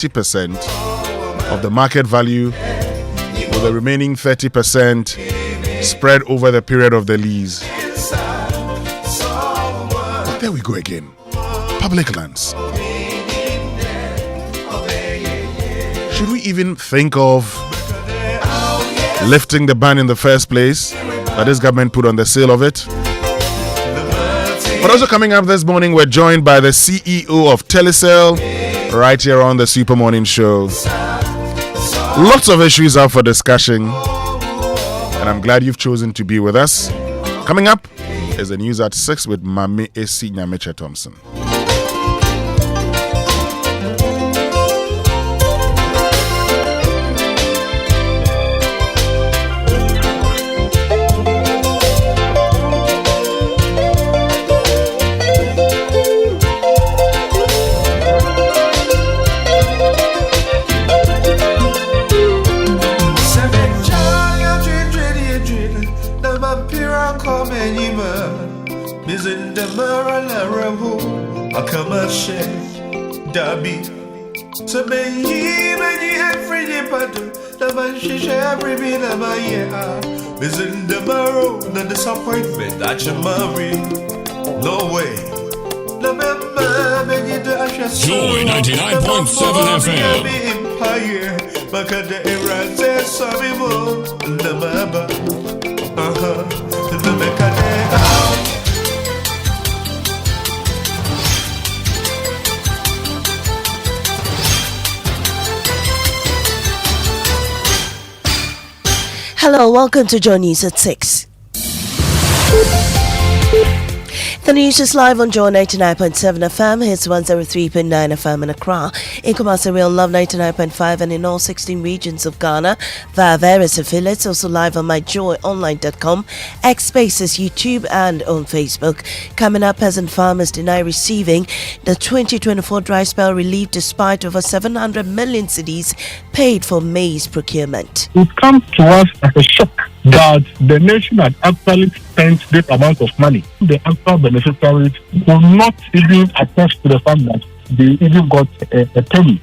50% of the market value, with the remaining 30% spread over the period of the lease. There we go again. Public lands. Should we even think of lifting the ban in the first place that this government put on the sale of it? But also coming up this morning, we're joined by the CEO of Telesol right here on the Super Morning Show. Lots of issues up for discussion, and I'm glad you've chosen to be with us. Coming up is the news at 6 with Mame Esi Nyameche Thompson. Dabi, so many every day, but the man she every bit of my year is in the barrow, the disappointment that you marry. No way. Joy 99.7 FM. Hello, welcome to Joy News at 6. The news is live on Joy 99.7 FM, hits 103.9 FM in Accra, in Kumasi Real Love 99.5 and in all 16 regions of Ghana via various affiliates, also live on myjoyonline.com, X Spaces, YouTube and on Facebook. Coming up, peasant farmers deny receiving the 2024 dry spell relief despite over 700 million cedis paid for maize procurement. It comes to us as a shock that the nation had actually spent this amount of money. The actual beneficiaries will not even attest to the fact that they even got a penny.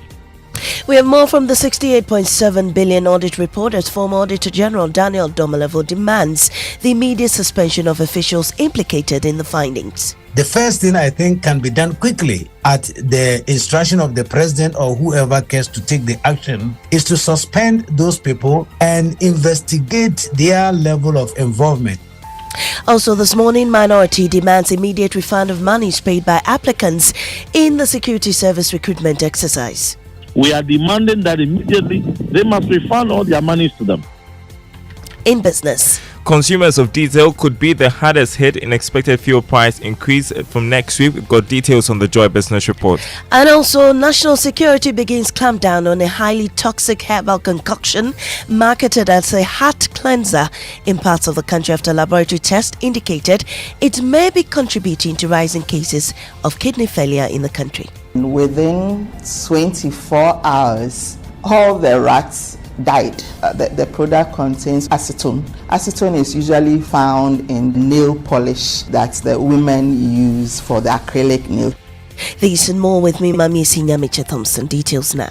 We have more from the 68.7 billion audit report as former Auditor General Daniel Domelevo demands the immediate suspension of officials implicated in the findings. The first thing I think can be done quickly at the instruction of the president or whoever cares to take the action is to suspend those people and investigate their level of involvement. Also this morning, Minority demands immediate refund of monies paid by applicants in the security service recruitment exercise. We are demanding that immediately they must refund all their monies to them. In business, consumers of diesel could be the hardest hit in expected fuel price increase from next week. We've got details on the Joy Business Report. And also, national security begins clampdown on a highly toxic herbal concoction marketed as a heart cleanser in parts of the country after laboratory tests indicated it may be contributing to rising cases of kidney failure in the country. Within 24 hours, all the rats died. The product contains acetone. Acetone is usually found in nail polish that the women use for the acrylic nail. These and more with me, Mame Esi Nyameche Thompson. Details now.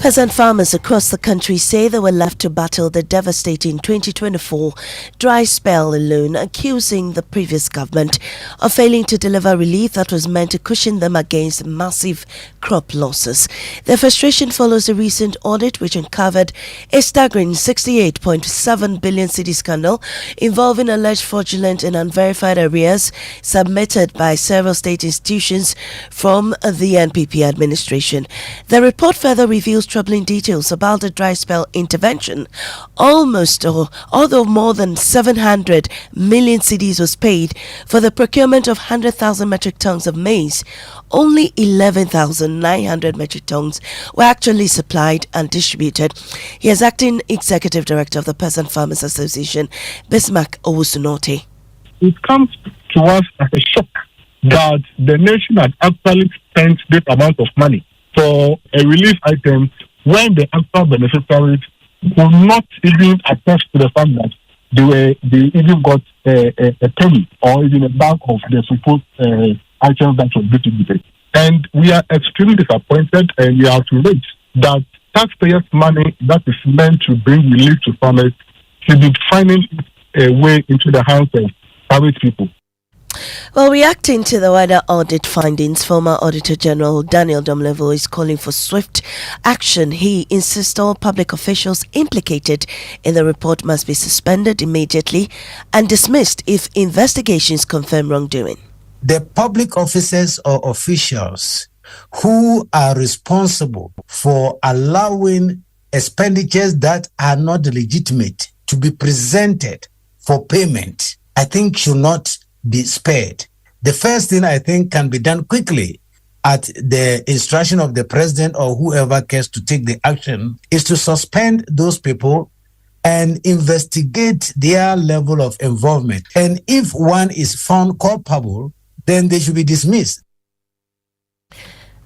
Peasant farmers across the country say they were left to battle the devastating 2024 dry spell alone, accusing the previous government of failing to deliver relief that was meant to cushion them against massive crop losses. Their frustration follows a recent audit which uncovered a staggering 68.7 billion cedi scandal involving alleged fraudulent and unverified arrears submitted by several state institutions from the NPP administration. The report further reveals troubling details about the dry spell intervention. Although more than 700 million cedis was paid for the procurement of 100,000 metric tons of maize, only 11,900 metric tons were actually supplied and distributed. He is acting executive director of the Peasant Farmers Association, Bismarck Owusunote. It comes to us as a shock that the nation had actually spent this amount of money for a relief item when the actual beneficiaries will not even attest to the fact that they even got a penny or even a bulk of the supposed items that was distributed. And we are extremely disappointed, and we are outraged that taxpayers' money that is meant to bring relief to farmers should be finding a way into the hands of private people. Well, reacting to the wider audit findings, former Auditor General Daniel Domlevo is calling for swift action. He insists all public officials implicated in the report must be suspended immediately and dismissed if investigations confirm wrongdoing. The public officers or officials who are responsible for allowing expenditures that are not legitimate to be presented for payment, I think should not be spared. The first thing I think can be done quickly at the instruction of the president or whoever cares to take the action is to suspend those people and investigate their level of involvement. And if one is found culpable, then they should be dismissed.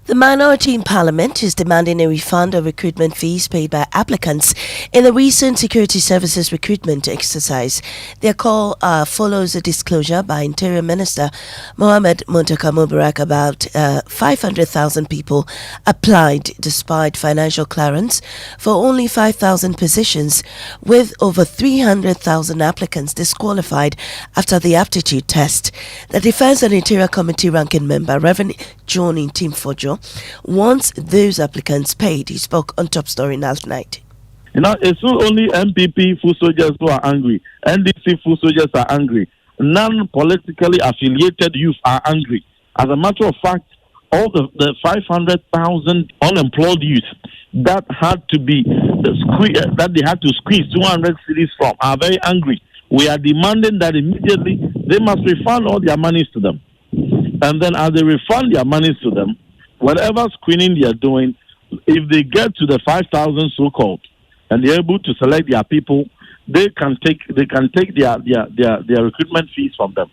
The minority in Parliament is demanding a refund of recruitment fees paid by applicants in the recent security services recruitment exercise. Their call follows a disclosure by Interior Minister Mohammed Muntaka Mubarak about 500,000 people applied despite financial clearance for only 5,000 positions, with over 300,000 applicants disqualified after the aptitude test. The Defence and Interior Committee ranking member, Reverend John Team Kojo, wants those applicants paid. He spoke on Top Story last night. It's not only MPP full soldiers who are angry. NDC full soldiers are angry. Non-politically affiliated youth are angry. As a matter of fact, all the 500,000 unemployed youth that had to be that they had to squeeze 200 cities from are very angry. We are demanding that immediately they must refund all their monies to them. And then as they refund their monies to them, whatever screening they are doing, if they get to the 5,000 so-called, and they're able to select their people, they can take their recruitment fees from them.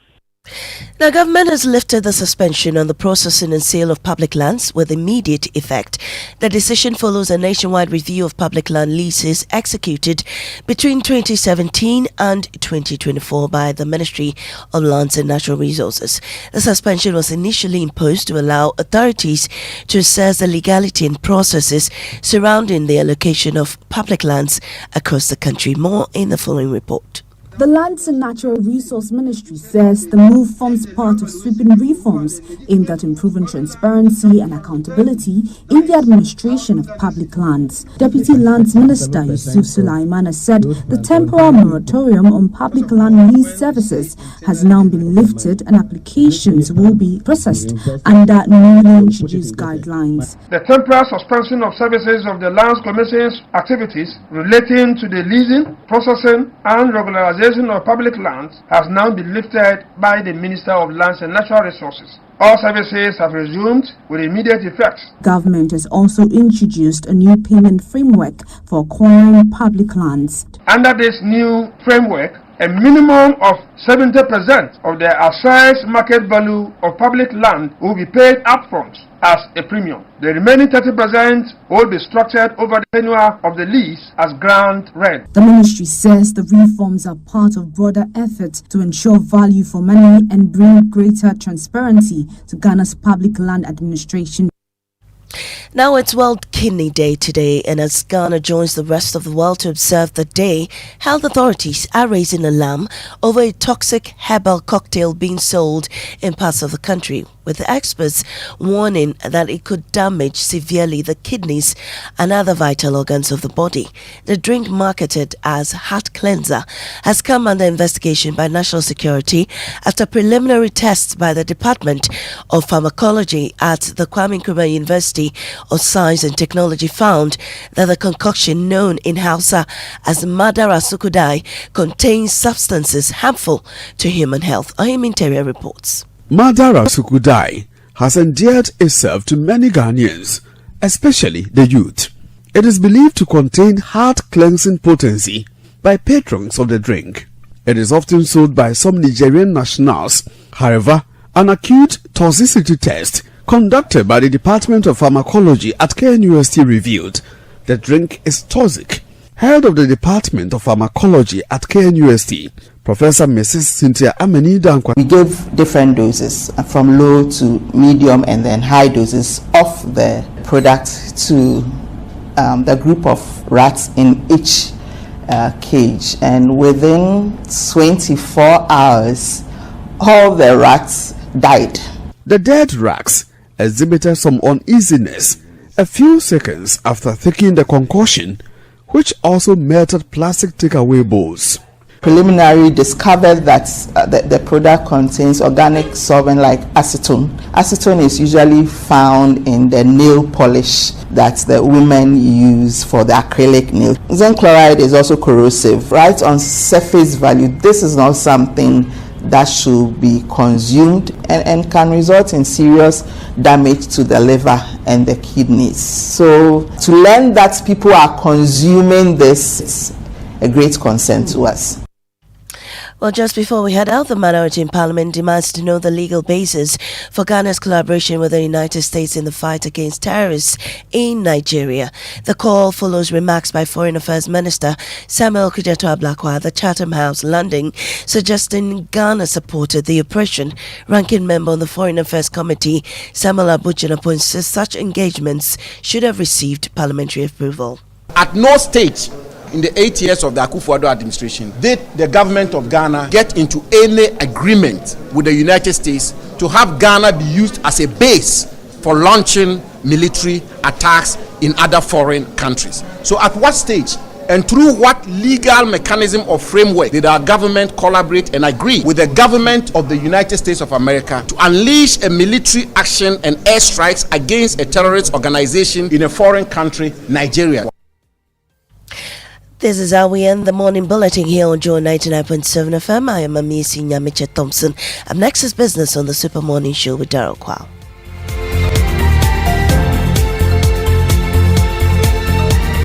The government has lifted the suspension on the processing and sale of public lands with immediate effect. The decision follows a nationwide review of public land leases executed between 2017 and 2024 by the Ministry of Lands and Natural Resources. The suspension was initially imposed to allow authorities to assess the legality and processes surrounding the allocation of public lands across the country. More in the following report. The Lands and Natural Resource Ministry says the move forms part of sweeping reforms aimed at improving transparency and accountability in the administration of public lands. Deputy Lands Minister Yusuf Sulaiman has said the temporal moratorium on public land lease services has now been lifted and applications will be processed under newly introduced guidelines. The temporary suspension of services of the Lands Commission's activities relating to the leasing, processing and regularization of public lands has now been lifted by the Minister of Lands and Natural Resources. All services have resumed with immediate effect. Government has also introduced a new payment framework for acquiring public lands. Under this new framework, a minimum of 70% of the assessed market value of public land will be paid upfront as a premium. The remaining 30% will be structured over the tenure of the lease as ground rent. The ministry says the reforms are part of broader efforts to ensure value for money and bring greater transparency to Ghana's public land administration. Now it's World Kidney Day today, and as Ghana joins the rest of the world to observe the day, health authorities are raising alarm over a toxic herbal cocktail being sold in parts of the country, with experts warning that it could damage severely the kidneys and other vital organs of the body. The drink, marketed as heart cleanser, has come under investigation by National Security after preliminary tests by the Department of Pharmacology at the Kwame Nkrumah University of Science and Technology found that the concoction known in Hausa as Madara Sukudai contains substances harmful to human health. Ohim Interior reports. Madara Sukudai has endeared itself to many Ghanaians, especially the youth. It is believed to contain heart-cleansing potency by patrons of the drink. It is often sold by some Nigerian nationals. However, an acute toxicity test conducted by the Department of Pharmacology at KNUST revealed the drink is toxic. Head of the Department of Pharmacology at KNUST, Professor Mrs. Cynthia Ameni Dankwa. We gave different doses from low to medium and then high doses of the product to the group of rats in each cage, and within 24 hours all the rats died. The dead rats exhibited some uneasiness a few seconds after taking the concoction, which also melted plastic takeaway bowls. Preliminary discovered that the product contains organic solvent like acetone. Acetone is usually found in the nail polish that the women use for the acrylic nail. Zinc chloride is also corrosive. Right on surface value, this is not something that should be consumed and can result in serious damage to the liver and the kidneys. So to learn that people are consuming this, it's a great concern to us. Well, just before we head out, the minority in Parliament demands to know the legal basis for Ghana's collaboration with the United States in the fight against terrorists in Nigeria. The call follows remarks by Foreign Affairs Minister Samuel Okudzeto Ablakwa at the Chatham House, London, suggesting Ghana supported the oppression. Ranking member on the Foreign Affairs Committee, Samuel Abujinapo, insists such engagements should have received parliamentary approval. At no stage in the 8 years of the Akufo-Addo administration did the government of Ghana get into any agreement with the United States to have Ghana be used as a base for launching military attacks in other foreign countries. So at what stage and through what legal mechanism or framework did our government collaborate and agree with the government of the United States of America to unleash a military action and airstrikes against a terrorist organization in a foreign country, Nigeria? This is how we end the morning bulletin here on Joy 99.7 FM. I am Amisi Nyamiche Thompson. Up next is business on the Super Morning Show with Daryl Kwao.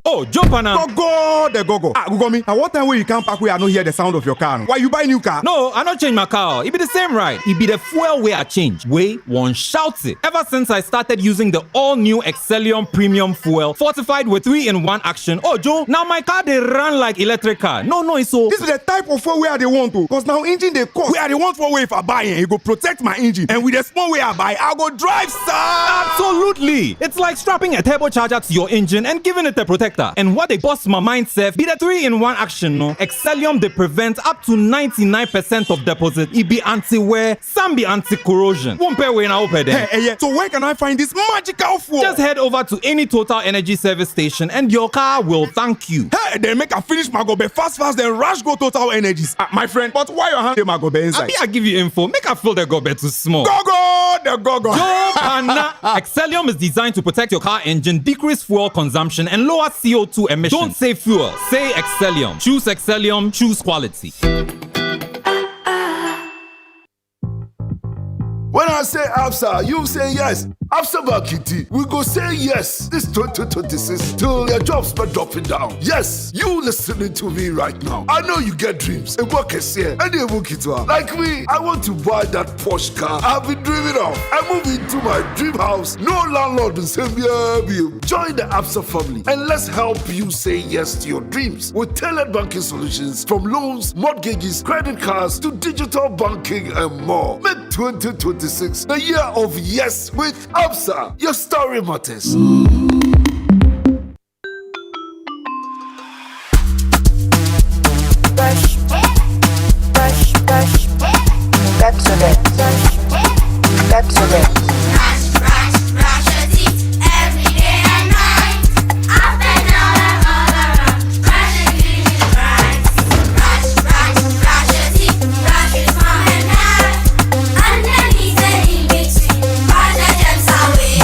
Oh, jump on now. Go, the go. Google me. At what time will you come back where I don't hear the sound of your car? Why you buy new car? No, I not change my car. It be the same ride. It be the fuel way I change. Way one shouts it. Ever since I started using the all-new Excellium Premium Fuel, fortified with 3-in-1 action. Oh, Joe, now my car they run like electric car. No, it's so. This is the type of fuel where they want to. Because now engine they cost. Where they want for way if I buy it, it go protect my engine. And with the small way I buy, I go drive, sir. Absolutely. It's like strapping a turbocharger to your engine and giving it a protector. And what they bust my mind, Seth, be the 3-in-1 action, no? Excellium, they prevent up to 99% of deposit. It be anti-wear, some be anti-corrosion. Won't pay when I open them. Hey, so where can I find this magical fuel? Just head over to any Total Energy service station and your car will thank you. Hey, then make a finish my gobe fast, then rush go Total Energies. My friend, but why your hand my gobe inside? I give you info, make a fill the gobe too small. The go. Excellium is designed to protect your car engine, decrease fuel consumption, and lower CO2 emissions. Don't say fuel, say Excellium. Choose Excellium, choose quality. When I say ABSA, you say yes. ABSA Bakiti, we go say yes this 2026 till your jobs start dropping down. Yes, you listening to me right now. I know you get dreams. A work is here, and you book it well. Like me, I want to buy that Porsche car I've been dreaming of. I move into my dream house. No landlord will say me. Join the ABSA family and let's help you say yes to your dreams with tailored banking solutions from loans, mortgages, credit cards to digital banking and more. Make 2026 the year of yes with ABSA. Your story matters.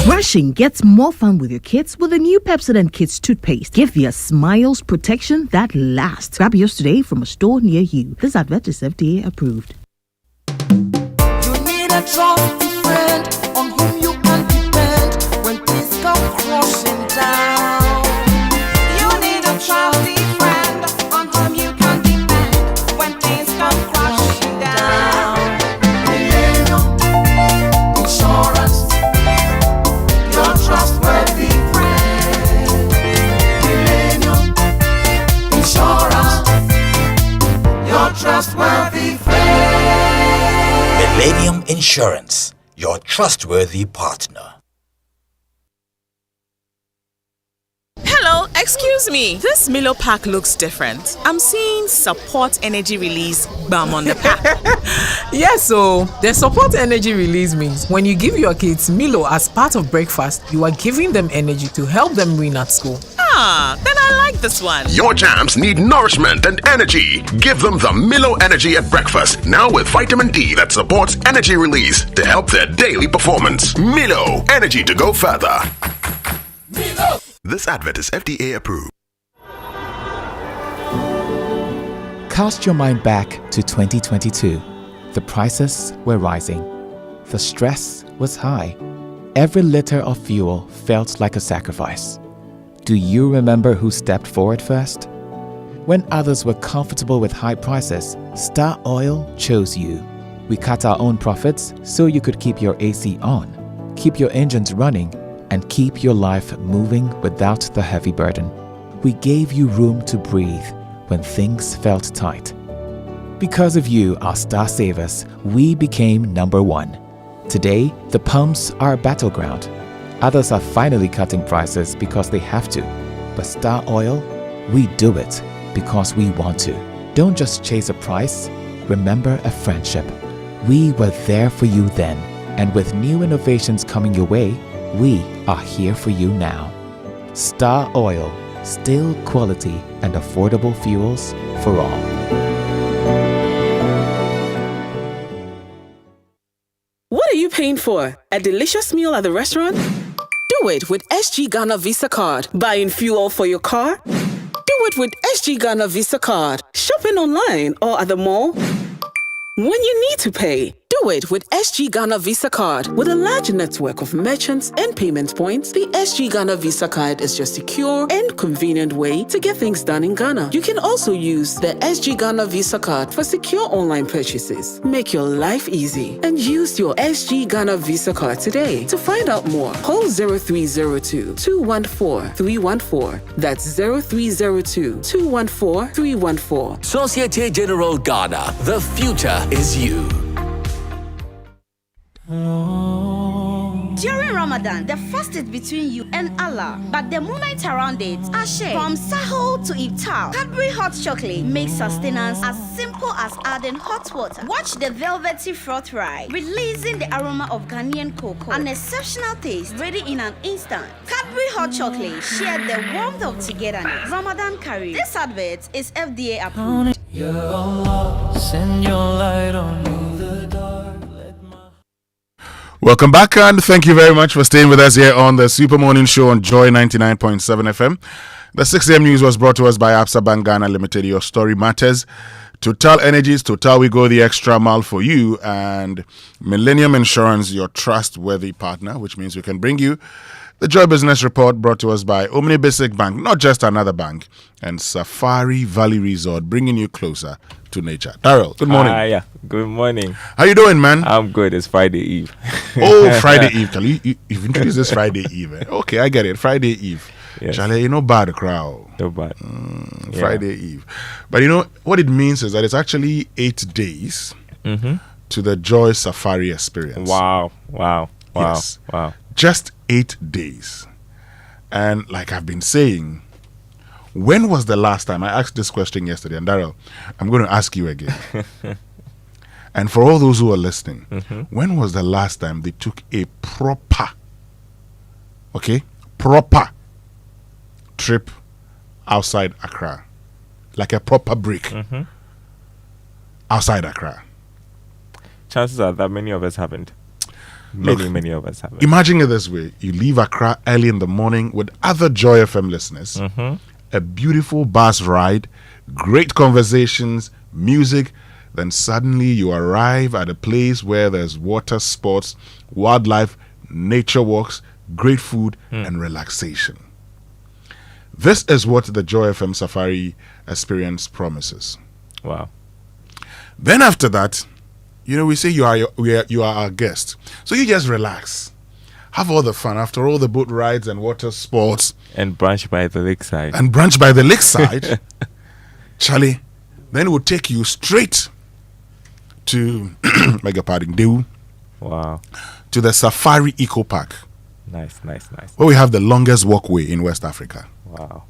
Brushing gets more fun with your kids with the new Pepsodent Kids toothpaste. Give your smiles protection that lasts. Grab yours today from a store near you. This advert is FDA approved. You need a trusty friend on whom you can depend when things come crashing down. You need a trusty friend on whom you can depend when things come crashing down. Insurance. Trustworthy friend, Millennium Insurance, your trustworthy Insurance, your trustworthy partner. Hello, excuse me. This Milo pack looks different. I'm seeing support energy release bam on the pack. Yes, so the support energy release means when you give your kids Milo as part of breakfast, you are giving them energy to help them win at school. Ah, then I like this one. Your jams need nourishment and energy. Give them the Milo Energy at breakfast, now with vitamin D that supports energy release to help their daily performance. Milo, energy to go further. Milo. This advert is FDA approved. Cast your mind back to 2022. The prices were rising. The stress was high. Every liter of fuel felt like a sacrifice. Do you remember who stepped forward first? When others were comfortable with high prices, Star Oil chose you. We cut our own profits so you could keep your AC on, keep your engines running, and keep your life moving without the heavy burden. We gave you room to breathe when things felt tight. Because of you, our star savers, we became number one. Today, the pumps are a battleground. Others are finally cutting prices because they have to. But Star Oil, we do it because we want to. Don't just chase a price, remember a friendship. We were there for you then, and with new innovations coming your way, we are here for you now. Star Oil, still quality and affordable fuels for all. What are you paying for? A delicious meal at the restaurant? Do it with SG Ghana Visa Card. Buying fuel for your car? Do it with SG Ghana Visa Card. Shopping online or at the mall? When you need to pay, do it with SG Ghana Visa Card. With a large network of merchants and payment points, the SG Ghana Visa Card is your secure and convenient way to get things done in Ghana. You can also use the SG Ghana Visa Card for secure online purchases. Make your life easy and use your SG Ghana Visa Card today. To find out more, call 0302 214 314. That's 0302 214 314. Societe Generale Ghana, the future is you. During Ramadan, the fast is between you and Allah, but the moments around it are shared. From Sahur to Iftar, Cadbury Hot Chocolate makes sustenance as simple as adding hot water. Watch the velvety froth ride, releasing the aroma of Ghanaian cocoa, an exceptional taste, ready in an instant. Cadbury Hot Chocolate, share the warmth of togetherness. Ramadan Curry. This advert is FDA approved. Ya Allah, send your light on me. Welcome back, and thank you very much for staying with us here on the Super Morning Show on Joy 99.7 FM. The 6 a.m. news was brought to us by Absa Bank Ghana Limited. Your story matters. Total Energies, Total, we go the extra mile for you. And Millennium Insurance, your trustworthy partner, which means we can bring you the Joy Business Report brought to us by Omni Basic Bank, not just another bank, and Safari Valley Resort, bringing you closer to nature. Daryl, good morning. Yeah, good morning. How you doing, man? I'm good. It's Friday Eve. Oh, Friday Eve. You've introduced this Friday Eve. Eh? Okay, I get it. Friday Eve. Yes. Charlie, you know bad crowd. No bad. Friday Eve. But you know, what it means is that it's actually 8 days to the Joy Safari experience. Wow. Yes. Just 8 days. And like I've been saying, when was the last time? I asked this question yesterday, and Daryl, I'm going to ask you again. And for all those who are listening, when was the last time they took a proper trip outside Accra? Like a proper break outside Accra? Chances are that many of us haven't. Many of us haven't. Imagine it this way. You leave Accra early in the morning with other Joy FM listeners. A beautiful bus ride, great conversations, music. Then suddenly you arrive at a place where there's water sports, wildlife, nature walks, great food, and relaxation. This is what the Joy FM Safari experience promises. Wow. Then after that, you know, we say you are our guest. So you just relax. Have all the fun after all the boat rides and water sports. And brunch by the lakeside. Charlie, then we'll take you straight to, beg your pardon, Dew. Wow. to the Safari Eco Park, Nice. where we have the longest walkway in West Africa. Wow.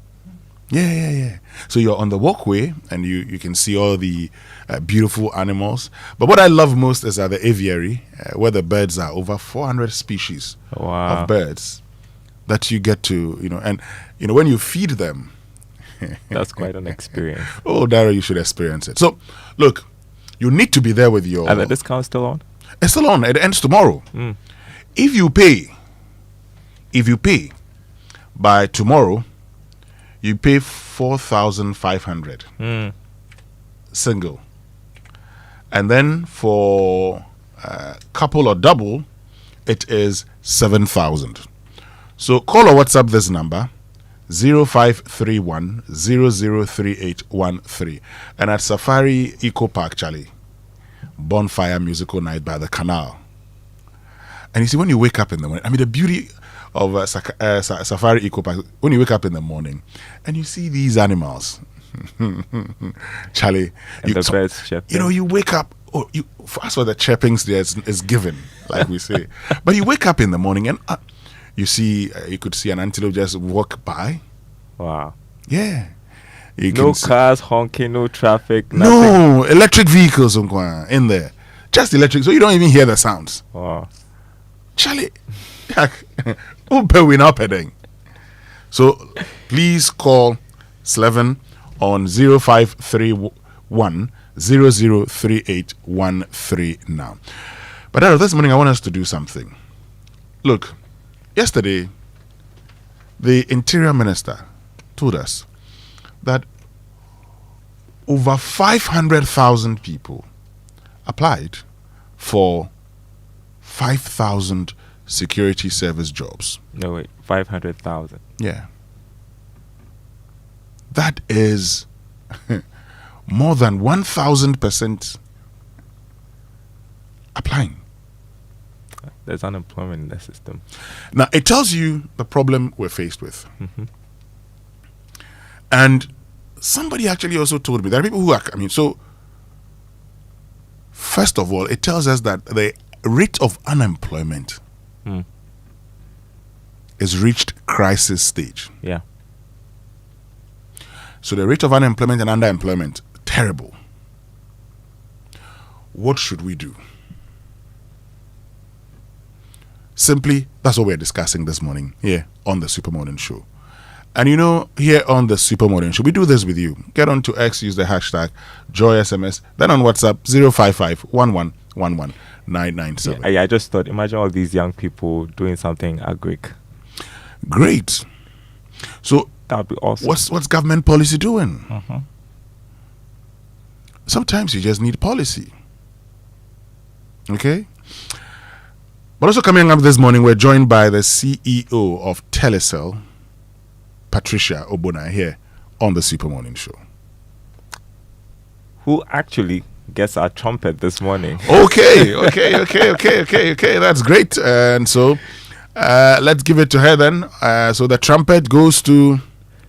Yeah. So you're on the walkway and you can see all the beautiful animals. But what I love most is at the aviary, where the birds are, over 400 species Wow. of birds that you get to, and when you feed them. That's quite an experience. Oh, Dara, you should experience it. So, look, you need to be there with your... Are the discounts still on? It's still on. It ends tomorrow. If you pay by tomorrow, you pay 4,500 single, and then for couple or double, it is 7,000. So call or WhatsApp this number 0531 003813, and at Safari Eco Park, Charlie, bonfire musical night by the canal. And you see, when you wake up in the morning, I mean, the beauty of Safari Eco Park, when you wake up in the morning and you see these animals, Charlie, And the birds chirping. you wake up. As for the chirpings, there is given, like we say. But you wake up in the morning and you could see an antelope just walk by. Wow. Yeah. No cars honking, no traffic, nothing. No electric vehicles in there. Just electric, so you don't even hear the sounds. Wow. Charlie, so please call Sleven on 0531 003813 now. But this morning I want us to do something. Look, yesterday the Interior Minister told us that over 500,000 people applied for 5,000 security service jobs. No, wait, 500,000. Yeah. That is more than 1,000% applying. There's unemployment in the system. Now, it tells you the problem we're faced with. And somebody actually also told me there are people who are, first of all, it tells us that the rate of unemployment is reached crisis stage. Yeah. So the rate of unemployment and underemployment, terrible. What should we do? Simply, that's what we're discussing this morning here on the Super Morning Show. And here on the Super Morning Show, we do this with you. Get on to X, use the hashtag JoySMS, then on WhatsApp 055-1111-997. Yeah, I just thought, imagine all these young people doing something agric. Great. So that would be awesome. What's government policy doing? Sometimes you just need policy. Okay? But also coming up this morning, we're joined by the CEO of Telesol, Patricia Obona, here on the Super Morning Show. Who actually gets our trumpet this morning? Okay. That's great. And so let's give it to her then. So the trumpet goes to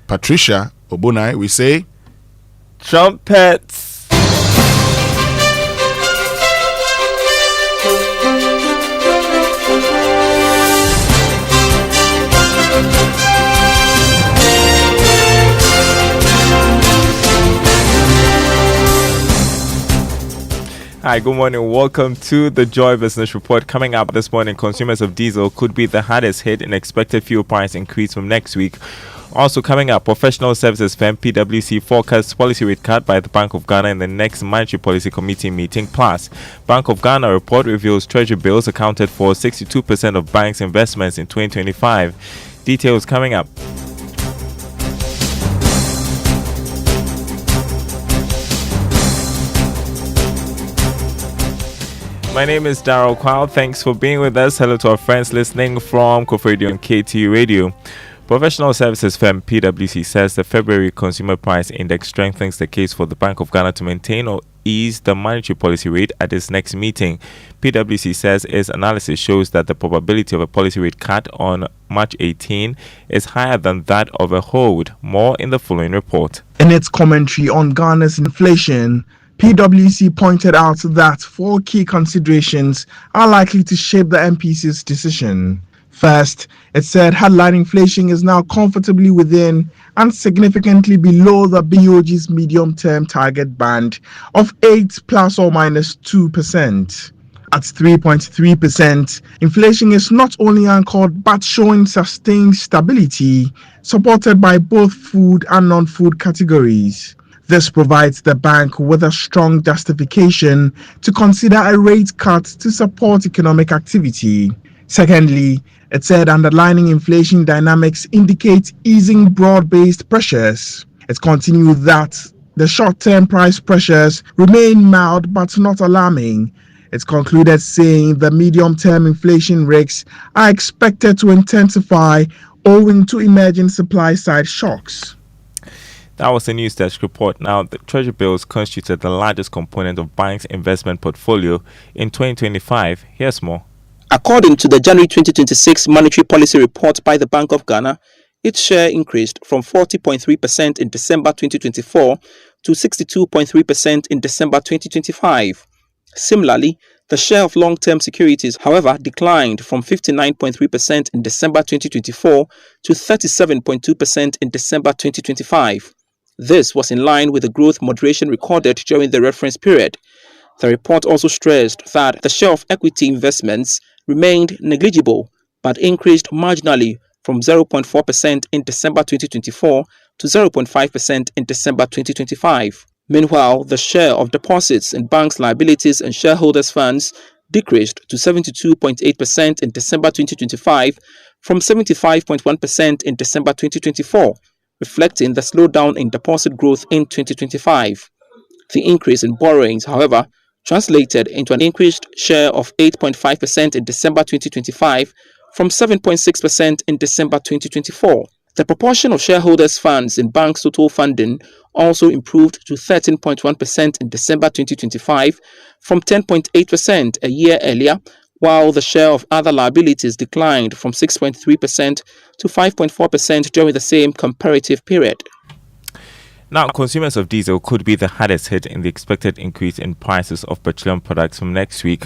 Patricia Obona. We say, trumpets. Hi, good morning. Welcome to the Joy Business Report. Coming up this morning, consumers of diesel could be the hardest hit in expected fuel price increase from next week. Also coming up, professional services firm PwC forecasts policy rate cut by the Bank of Ghana in the next Monetary Policy Committee meeting. Plus, Bank of Ghana report reveals treasury bills accounted for 62% of banks' investments in 2025. Details coming up. My name is Darryl Kwao. Thanks for being with us. Hello to our friends listening from Kof Radio and KTU Radio. Professional services firm PwC says the February Consumer Price Index strengthens the case for the Bank of Ghana to maintain or ease the monetary policy rate at its next meeting. PwC says its analysis shows that the probability of a policy rate cut on March 18 is higher than that of a hold. More in the following report. In its commentary on Ghana's inflation, PwC pointed out that 4 key considerations are likely to shape the MPC's decision. First, it said headline inflation is now comfortably within and significantly below the BOG's medium-term target band of 8 plus or minus 2%. At 3.3%, inflation is not only anchored but showing sustained stability, supported by both food and non-food categories. This provides the bank with a strong justification to consider a rate cut to support economic activity. Secondly, it said underlying inflation dynamics indicate easing broad-based pressures. It continued that the short-term price pressures remain mild but not alarming. It concluded saying the medium-term inflation risks are expected to intensify owing to emerging supply-side shocks. That was a news desk report. Now, the Treasury bills constituted the largest component of banks' investment portfolio in 2025. Here's more. According to the January 2026 Monetary Policy Report by the Bank of Ghana, its share increased from 40.3% in December 2024 to 62.3% in December 2025. Similarly, the share of long-term securities, however, declined from 59.3% in December 2024 to 37.2% in December 2025. This was in line with the growth moderation recorded during the reference period. The report also stressed that the share of equity investments remained negligible but increased marginally from 0.4% in December 2024 to 0.5% in December 2025. Meanwhile, the share of deposits in banks' liabilities and shareholders' funds decreased to 72.8% in December 2025 from 75.1% in December 2024, reflecting the slowdown in deposit growth in 2025. The increase in borrowings, however, translated into an increased share of 8.5% in December 2025 from 7.6% in December 2024. The proportion of shareholders' funds in banks' total funding also improved to 13.1% in December 2025 from 10.8% a year earlier, while the share of other liabilities declined from 6.3% to 5.4% during the same comparative period. Now, consumers of diesel could be the hardest hit in the expected increase in prices of petroleum products from next week.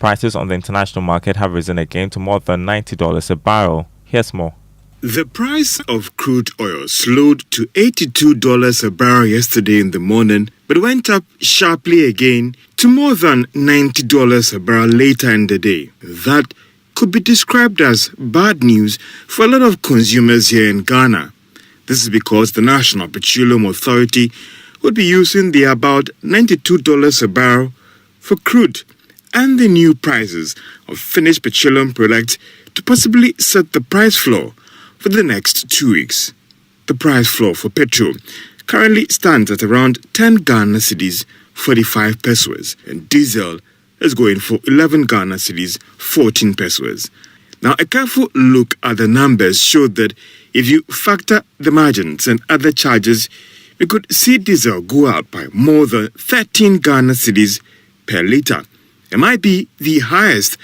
Prices on the international market have risen again to more than $90 a barrel. Here's more. The price of crude oil slowed to $82 a barrel yesterday in the morning, but went up sharply again to more than $90 a barrel later in the day. That could be described as bad news for a lot of consumers here in Ghana. This is because the National Petroleum Authority would be using the about $92 a barrel for crude and the new prices of finished petroleum products to possibly set the price floor for the next 2 weeks. The price floor for petrol currently stands at around 10 Ghana cedis, 45 pesos, and diesel is going for 11 Ghana cedis, 14 pesos. Now, a careful look at the numbers showed that if you factor the margins and other charges, we could see diesel go out by more than 13 Ghana cedis per litre. It might be the highest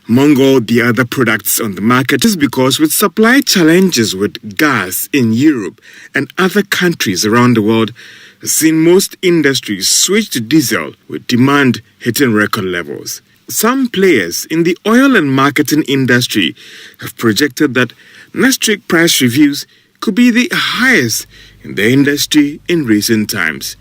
among all the other products on the market, just because with supply challenges with gas in Europe and other countries around the world, has seen most industries switch to diesel with demand hitting record levels. Some players in the oil and marketing industry have projected that next week price reviews could be the highest in the industry in recent times.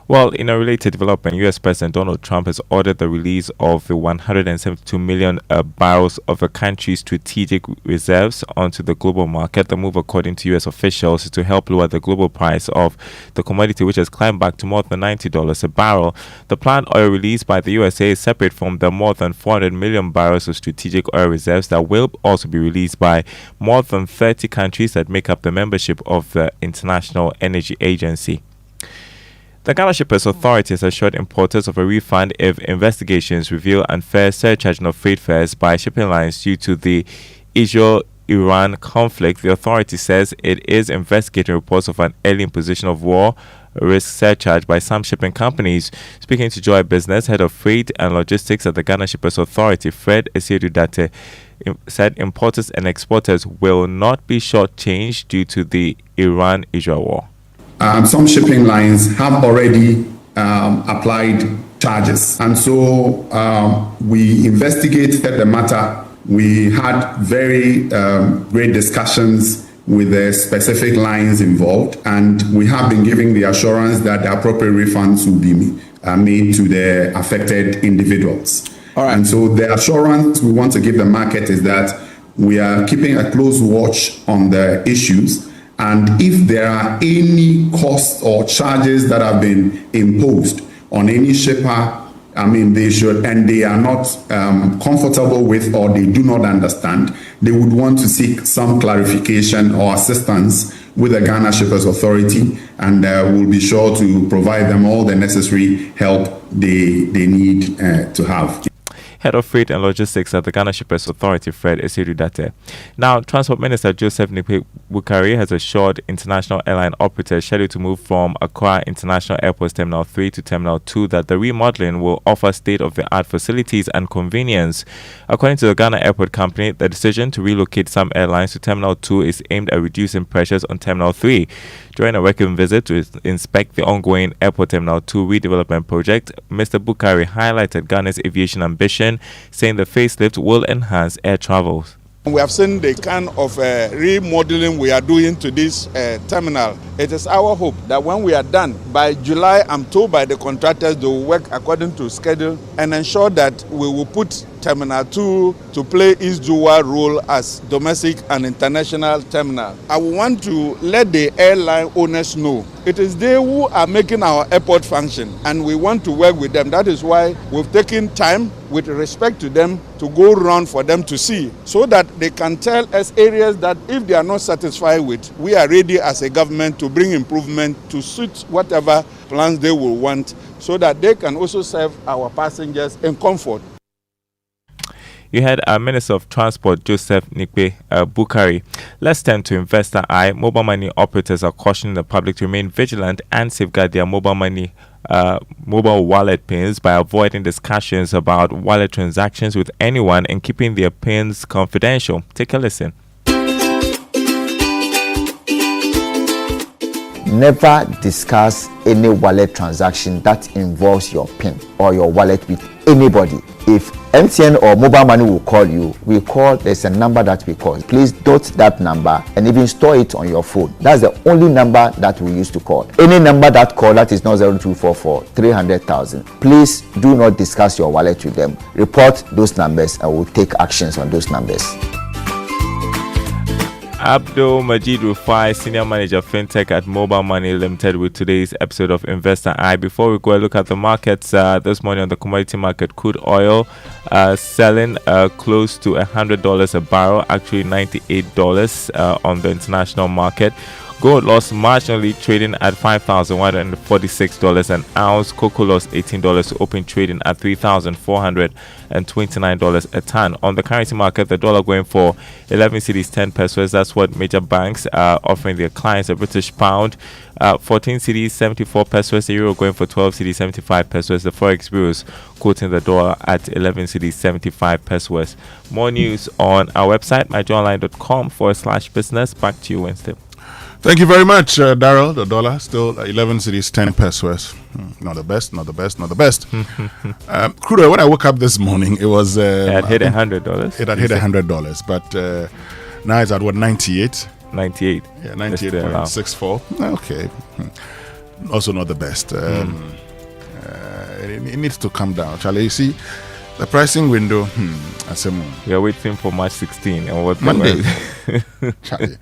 Well, in a related development, U.S. President Donald Trump has ordered the release of the 172 million barrels of the country's strategic reserves onto the global market. The move, according to U.S. officials, is to help lower the global price of the commodity, which has climbed back to more than $90 a barrel. The planned oil release by the USA is separate from the more than 400 million barrels of strategic oil reserves that will also be released by more than 30 countries that make up the membership of the International Energy Agency. The Ghana Shippers Authority has assured importers of a refund if investigations reveal unfair surcharging of freight fares by shipping lines due to the Israel-Iran conflict. The authority says it is investigating reports of an early imposition of war risk surcharge by some shipping companies. Speaking to Joy Business, head of freight and logistics at the Ghana Shippers Authority, Fred Esiedu-Date, said importers and exporters will not be shortchanged due to the Iran-Israel war. Some shipping lines have already applied charges. And so we investigated the matter. We had very great discussions with the specific lines involved, and we have been giving the assurance that the appropriate refunds will be made to the affected individuals. All right. And so the assurance we want to give the market is that we are keeping a close watch on the issues, and if there are any costs or charges that have been imposed on any shipper, they should, and they are not comfortable with, or they do not understand, they would want to seek some clarification or assistance with the Ghana Shippers Authority, and we'll be sure to provide them all the necessary help they need to have. Head of Freight and Logistics at the Ghana Shippers Authority, Fred Esiru-Date. Now, Transport Minister Joseph Nikwe Bukari has assured international airline operators scheduled to move from Accra International Airport Terminal 3 to Terminal 2 that the remodeling will offer state-of-the-art facilities and convenience. According to the Ghana Airport Company, the decision to relocate some airlines to Terminal 2 is aimed at reducing pressures on Terminal 3. During a working visit to inspect the ongoing Airport Terminal 2 redevelopment project, Mr. Bukari highlighted Ghana's aviation ambition, saying the facelift will enhance air travel. We have seen the kind of remodeling we are doing to this terminal. It is our hope that when we are done, by July, I'm told by the contractors they will work according to schedule and ensure that we will put Terminal 2 to play its dual role as domestic and international terminal. I want to let the airline owners know it is they who are making our airport function, and we want to work with them. That is why we've taken time with respect to them to go around for them to see, so that they can tell us areas that if they are not satisfied with, we are ready as a government to bring improvement to suit whatever plans they will want, so that they can also serve our passengers in comfort. You had Minister of Transport Joseph Nikwe Bukari. Let's turn to Investor Eye. Mobile money operators are cautioning the public to remain vigilant and safeguard their mobile wallet pins by avoiding discussions about wallet transactions with anyone and keeping their pins confidential. Take a listen. Never discuss any wallet transaction that involves your PIN or your wallet with anybody. If MTN or mobile money will call you, there's a number that we call. Please dot that number and even store it on your phone. That's the only number that we use to call. Any number that call that is not 0244 300,000. Please do not discuss your wallet with them. Report those numbers and we'll take actions on those numbers. Abdul Majid Rufai, Senior Manager FinTech at Mobile Money Limited, with today's episode of Investor Eye. Before we go and look at the markets this morning on the commodity market, crude oil selling close to $100 a barrel, actually $98 on the international market. Gold lost marginally, trading at $5,146 an ounce. Cocoa lost $18 to open, trading at $3,429 a ton. On the currency market, the dollar going for 11 cedis 10 pesos. That's what major banks are offering their clients. A British pound, 14 cedis 74 pesos. The euro going for 12 cedis 75 pesos. The forex bureaus quoting the dollar at 11 cedis 75 pesos. More news on our website, myjournline.com/business. Back to you, Winston. Thank you very much, Daryl. The dollar still 11 cedis 10 pesos. Not the best. Crude oil, when I woke up this morning, it was... it had hit $100. It had hit $100, but now it's at what, 98? 98. Yeah, 98.64. Okay. Also not the best. It needs to come down. Charlie, you see, the pricing window, we are waiting for March 16. And what Monday. Charlie.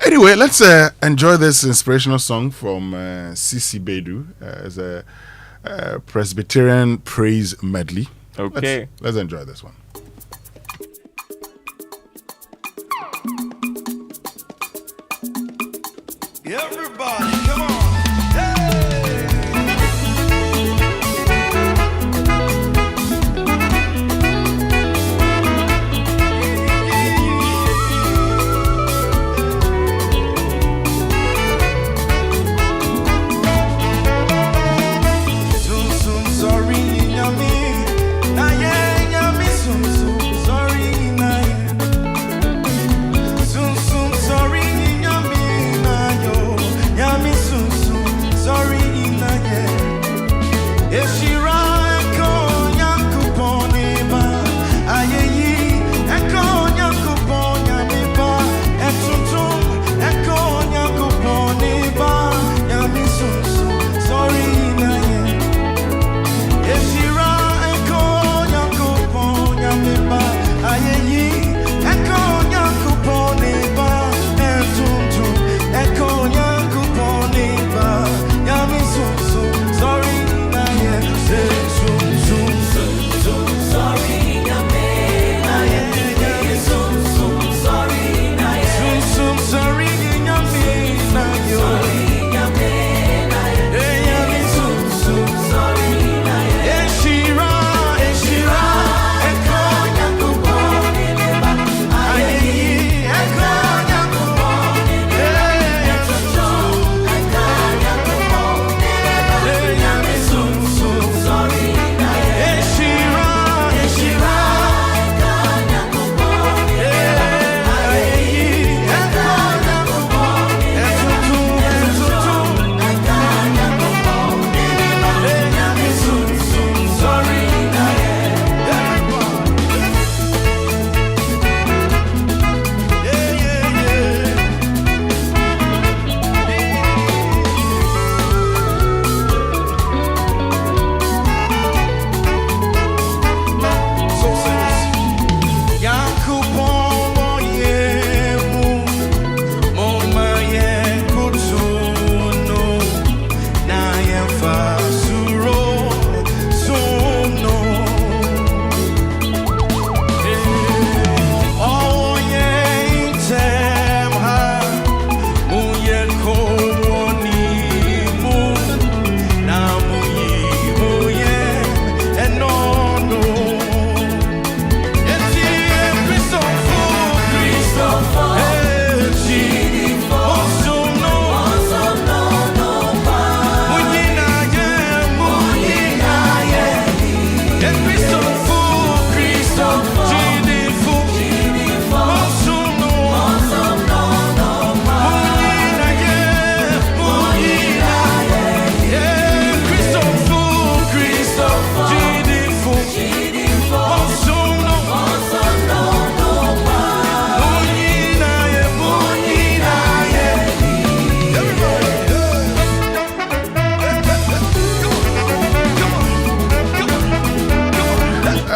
Anyway, let's enjoy this inspirational song from Sisi Bedu as a Presbyterian praise medley. Okay. Let's enjoy this one. Everybody, come on. Sorry,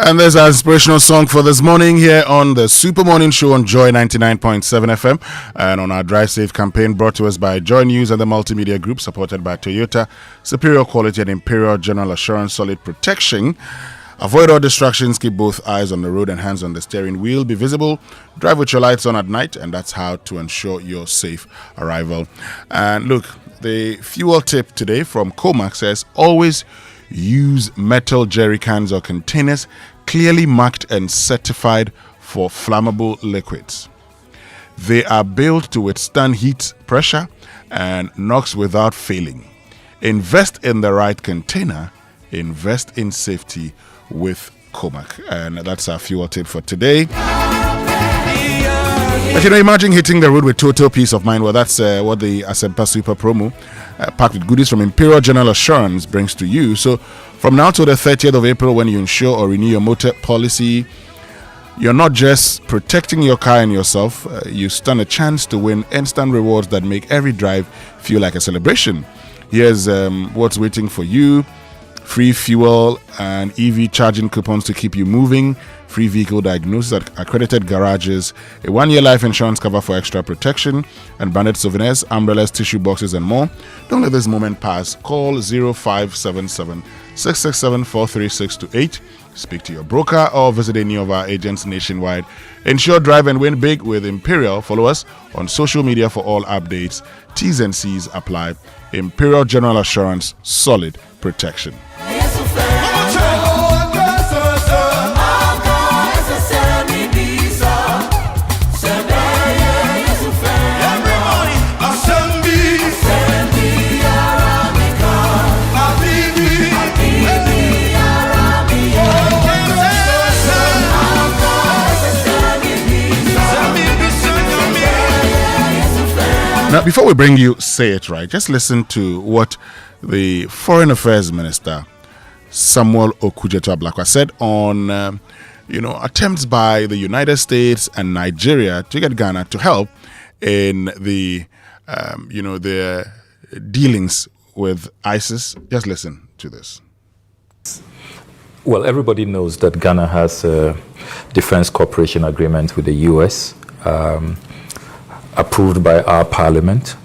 And there's our inspirational song for this morning here on the Super Morning Show on Joy 99.7 FM and on our Drive Safe campaign brought to us by Joy News and the Multimedia Group, supported by Toyota, superior quality and Imperial General Assurance, solid protection. Avoid all distractions, keep both eyes on the road and hands on the steering wheel. Be visible, drive with your lights on at night, and that's how to ensure your safe arrival. And look, the fuel tip today from Comac says, always use metal jerry cans or containers clearly marked and certified for flammable liquids. They are built to withstand heat, pressure, and knocks without failing. Invest in the right container. Invest in safety with Comac. And that's our fuel tip for today. But imagine hitting the road with total peace of mind. Well, that's what the Asempa Super Promo, packed with goodies from Imperial General Assurance, brings to you. So, from now to the 30th of April, when you insure or renew your motor policy, you're not just protecting your car and yourself, you stand a chance to win instant rewards that make every drive feel like a celebration. Here's what's waiting for you. Free fuel and EV charging coupons to keep you moving, free vehicle diagnosis at accredited garages, a 1-year life insurance cover for extra protection, and branded souvenirs, umbrellas, tissue boxes, and more. Don't let this moment pass. Call 0577 667 43628. Speak to your broker or visit any of our agents nationwide. Ensure, drive, and win big with Imperial. Follow us on social media for all updates. T's and C's apply. Imperial General Assurance, solid protection. Now, before we bring you Say It Right, just listen to what the Foreign Affairs Minister, Samuel Okudzeto Ablakwa, said on, attempts by the United States and Nigeria to get Ghana to help in the, their dealings with ISIS. Just listen to this. Well, everybody knows that Ghana has a defense cooperation agreement with the U.S., approved by our parliament,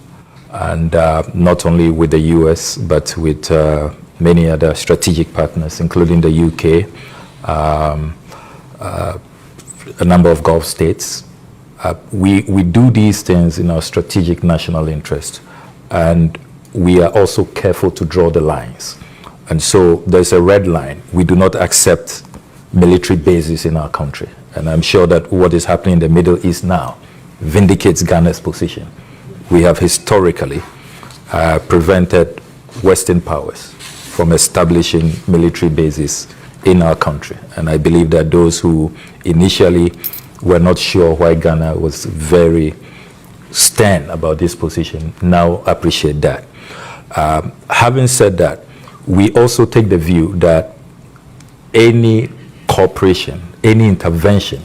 and not only with the US, but with many other strategic partners, including the UK, a number of Gulf states. We do these things in our strategic national interest, and we are also careful to draw the lines. And so there's a red line. We do not accept military bases in our country. And I'm sure that what is happening in the Middle East now vindicates Ghana's position. We have historically prevented Western powers from establishing military bases in our country. And I believe that those who initially were not sure why Ghana was very stern about this position now appreciate that. Having said that, we also take the view that any cooperation, any intervention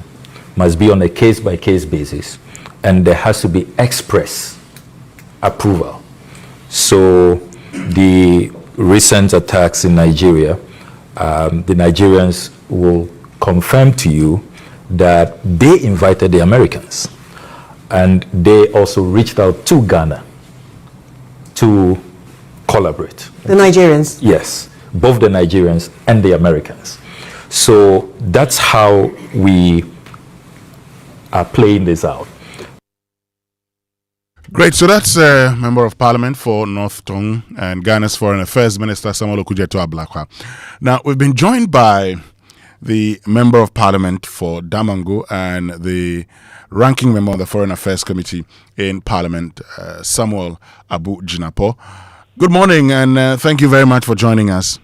must be on a case-by-case basis, and there has to be express approval. So the recent attacks in Nigeria, the Nigerians will confirm to you that they invited the Americans, and they also reached out to Ghana to collaborate. The Nigerians? Yes, both the Nigerians and the Americans. So that's how we are playing this out. Great. So that's Member of Parliament for North Tongue and Ghana's Foreign Affairs Minister Samuel Okudzeto Ablakwa. Now, we've been joined by the Member of Parliament for Damongo and the ranking member of the Foreign Affairs Committee in Parliament, Samuel Abu Jinapo. Good morning, and thank you very much for joining us.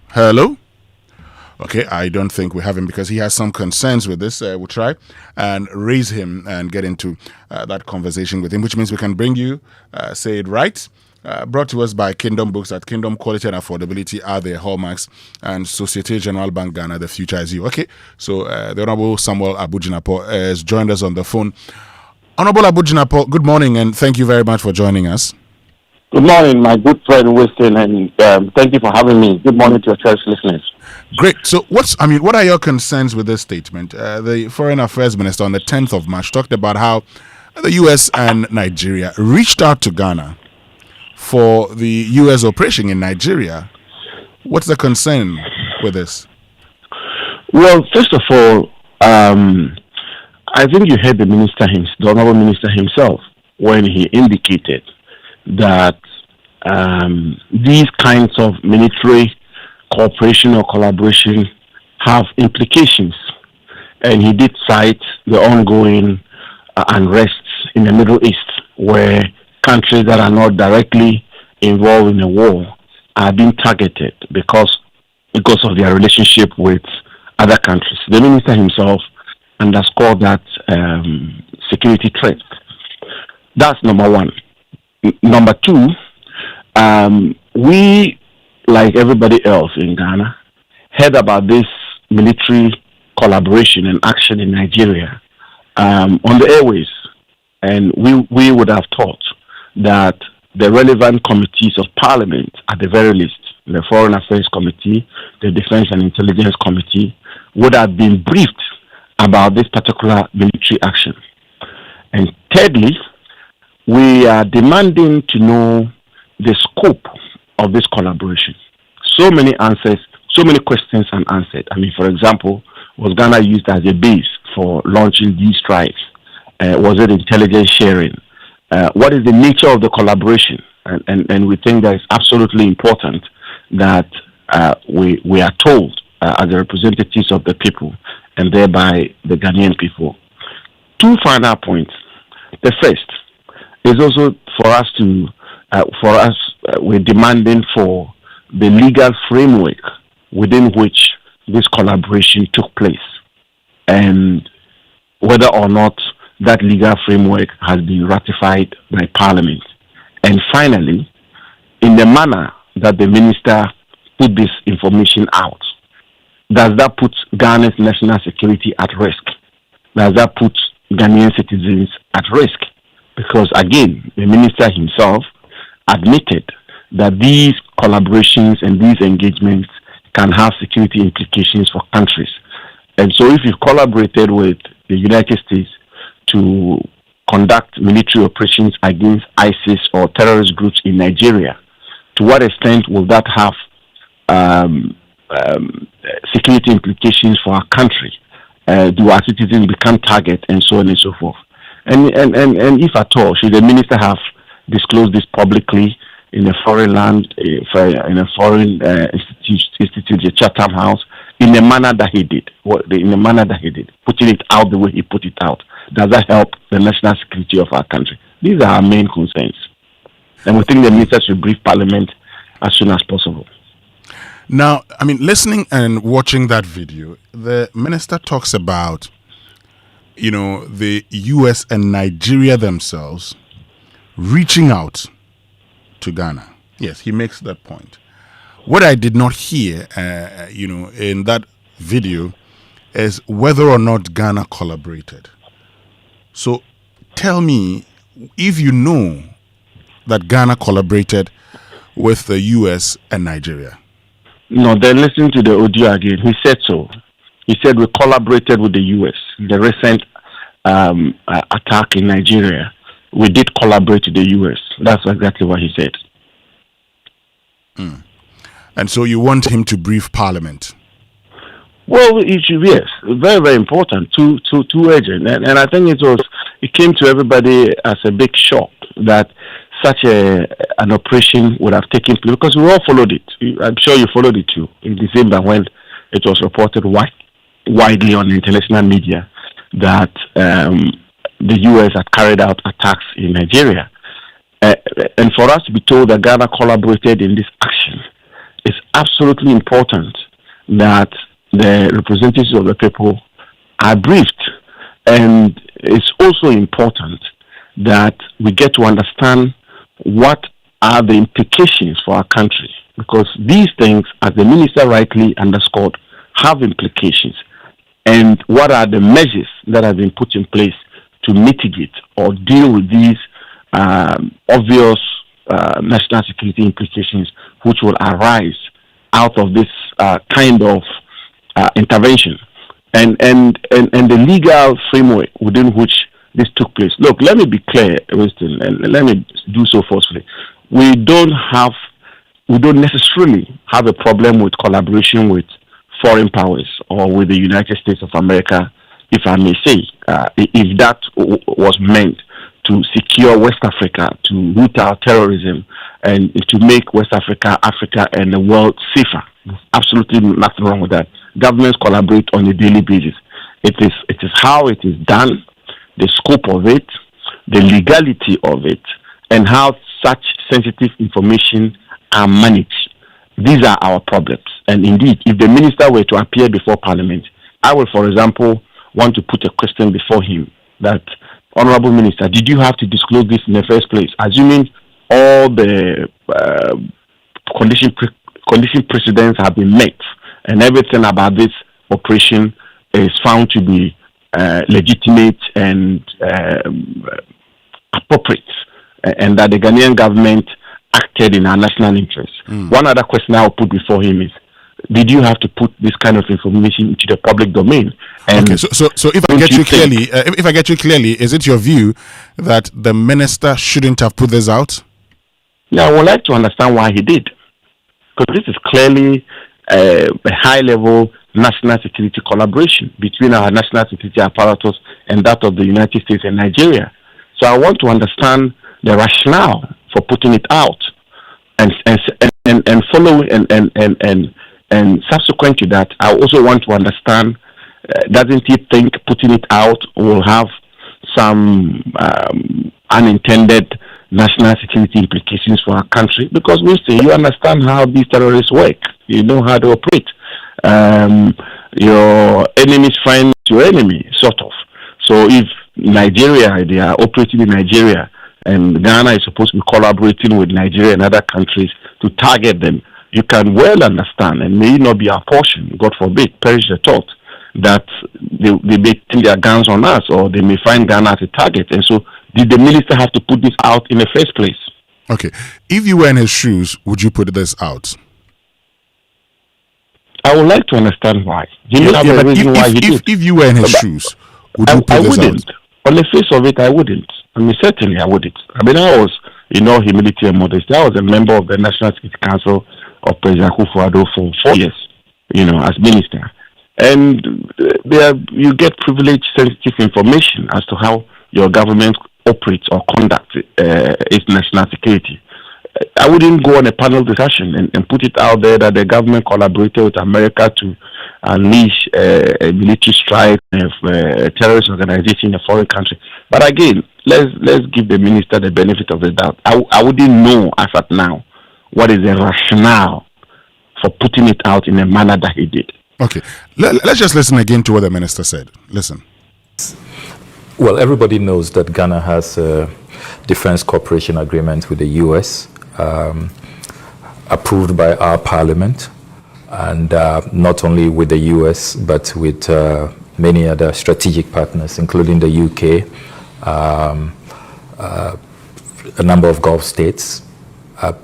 Hello? Okay, I don't think we have him because he has some concerns with this. We'll try and raise him and get into that conversation with him, which means we can bring you Say It Right, brought to us by Kingdom Books. At Kingdom, quality and affordability are their hallmarks, and Societe Generale Bank Ghana, the future is you. Okay, so the Honorable Samuel Abu Jinapo has joined us on the phone. Honorable Abu Jinapo, good morning, and thank you very much for joining us. Good morning, my good friend Winston, and thank you for having me. Good morning to your church listeners. Great. So, what are your concerns with this statement? The Foreign Affairs Minister on the 10th of March talked about how the U.S. and Nigeria reached out to Ghana for the U.S. operation in Nigeria. What's the concern with this? Well, first of all, I think you heard the Honourable Minister himself, when he indicated that these kinds of military cooperation or collaboration have implications. And he did cite the ongoing unrests in the Middle East, where countries that are not directly involved in a war are being targeted because of their relationship with other countries. The minister himself underscored that security threat. That's number one. Number two, we, like everybody else in Ghana, heard about this military collaboration and action in Nigeria on the airways. And we would have thought that the relevant committees of Parliament, at the very least, the Foreign Affairs Committee, the Defense and Intelligence Committee, would have been briefed about this particular military action. And thirdly, we are demanding to know the scope of this collaboration. So many questions unanswered. I mean, for example, was Ghana used as a base for launching these strikes? Was it intelligence sharing? What is the nature of the collaboration? And we think that it's absolutely important that we are told as the representatives of the people and thereby the Ghanaian people. Two final points. The first is also we're demanding for the legal framework within which this collaboration took place, and whether or not that legal framework has been ratified by Parliament. And finally, in the manner that the minister put this information out, does that put Ghana's national security at risk? Does that put Ghanaian citizens at risk? Because again, the minister himself admitted that these collaborations and these engagements can have security implications for countries. And so if you've collaborated with the United States to conduct military operations against ISIS or terrorist groups in Nigeria, to what extent will that have security implications for our country? Do our citizens become target, and so on and so forth? And if at all, should the minister have disclosed this publicly in a foreign land, in a foreign institute, the Chatham House, in the manner that he did, putting it out the way he put it out? Does that help the national security of our country? These are our main concerns. And we think the minister should brief Parliament as soon as possible. Now, I mean, listening and watching that video, the minister talks about, the U.S. and Nigeria themselves reaching out to Ghana. Yes, he makes that point. What I did not hear, in that video is whether or not Ghana collaborated. So tell me if you know that Ghana collaborated with the U.S. and Nigeria. No, then listen to the audio again. He said so. He said we collaborated with the U.S. The recent attack in Nigeria, we did collaborate with the U.S. That's exactly what he said. And so you want him to brief Parliament? Well, yes, very, very important, too urgent. And I think it came to everybody as a big shock that such an operation would have taken place, because we all followed it. I'm sure you followed it too, in December, when it was reported widely on the international media that the U.S. had carried out attacks in Nigeria. And for us to be told that Ghana collaborated in this action, it's absolutely important that the representatives of the people are briefed. And it's also important that we get to understand what are the implications for our country, because these things, as the minister rightly underscored, have implications. And what are the measures that have been put in place to mitigate or deal with these obvious national security implications which will arise out of this kind of intervention, and the legal framework within which this took place. Look, let me be clear, Winston, and let me do so forcefully. We don't necessarily have a problem with collaboration with foreign powers or with the United States of America, if I may say, if that was meant to secure West Africa, to root out terrorism, and to make West Africa, Africa, and the world safer. Absolutely nothing wrong with that. Governments collaborate on a daily basis. It is how it is done, the scope of it, the legality of it, and how such sensitive information are managed. These are our problems. And indeed, if the minister were to appear before Parliament, I will, for example, want to put a question before him that, Honorable Minister, did you have to disclose this in the first place? Assuming all the condition precedents have been met and everything about this operation is found to be legitimate and appropriate, and that the Ghanaian government acted in our national interest. One other question I will put before him is, did you have to put this kind of information into the public domain? And okay, so if I get you clearly, is it your view that the minister shouldn't have put this out? Yeah, I would like to understand why he did, because this is clearly a high-level national security collaboration between our national security apparatus and that of the United States and Nigeria. So I want to understand the rationale for putting it out, and following and subsequent to that, I also want to understand, doesn't he think putting it out will have some unintended national security implications for our country? Because Winston, you understand how these terrorists work. You know how to operate. Your enemy's friend is your enemy, sort of. So if Nigeria, they are operating in Nigeria, and Ghana is supposed to be collaborating with Nigeria and other countries to target them, you can well understand, and may not be our portion, God forbid, perish the thought, that they may take their guns on us, or they may find Ghana as a target. And so, did the minister have to put this out in the first place? Okay. If you were in his shoes, would you put this out? I would like to understand why. He may have a reason why he did. If you were in his shoes, would you put this out? On the face of it, I wouldn't. I mean, certainly I wouldn't. I mean, I was, in all humility and modesty, I was a member of the National Security Council of President Akufo-Addo for 4 years, as minister. And you get privileged, sensitive information as to how your government operates or conducts its national security. I wouldn't go on a panel discussion and put it out there that the government collaborated with America to unleash a military strike of a terrorist organization in a foreign country. But again, let's give the minister the benefit of the doubt. I wouldn't know as at now what is the rationale for putting it out in a manner that he did. Okay, let's just listen again to what the minister said. Listen. Well, everybody knows that Ghana has a defense cooperation agreement with the U.S. Approved by our parliament, and not only with the U.S. but with many other strategic partners, including the U.K., a number of Gulf states.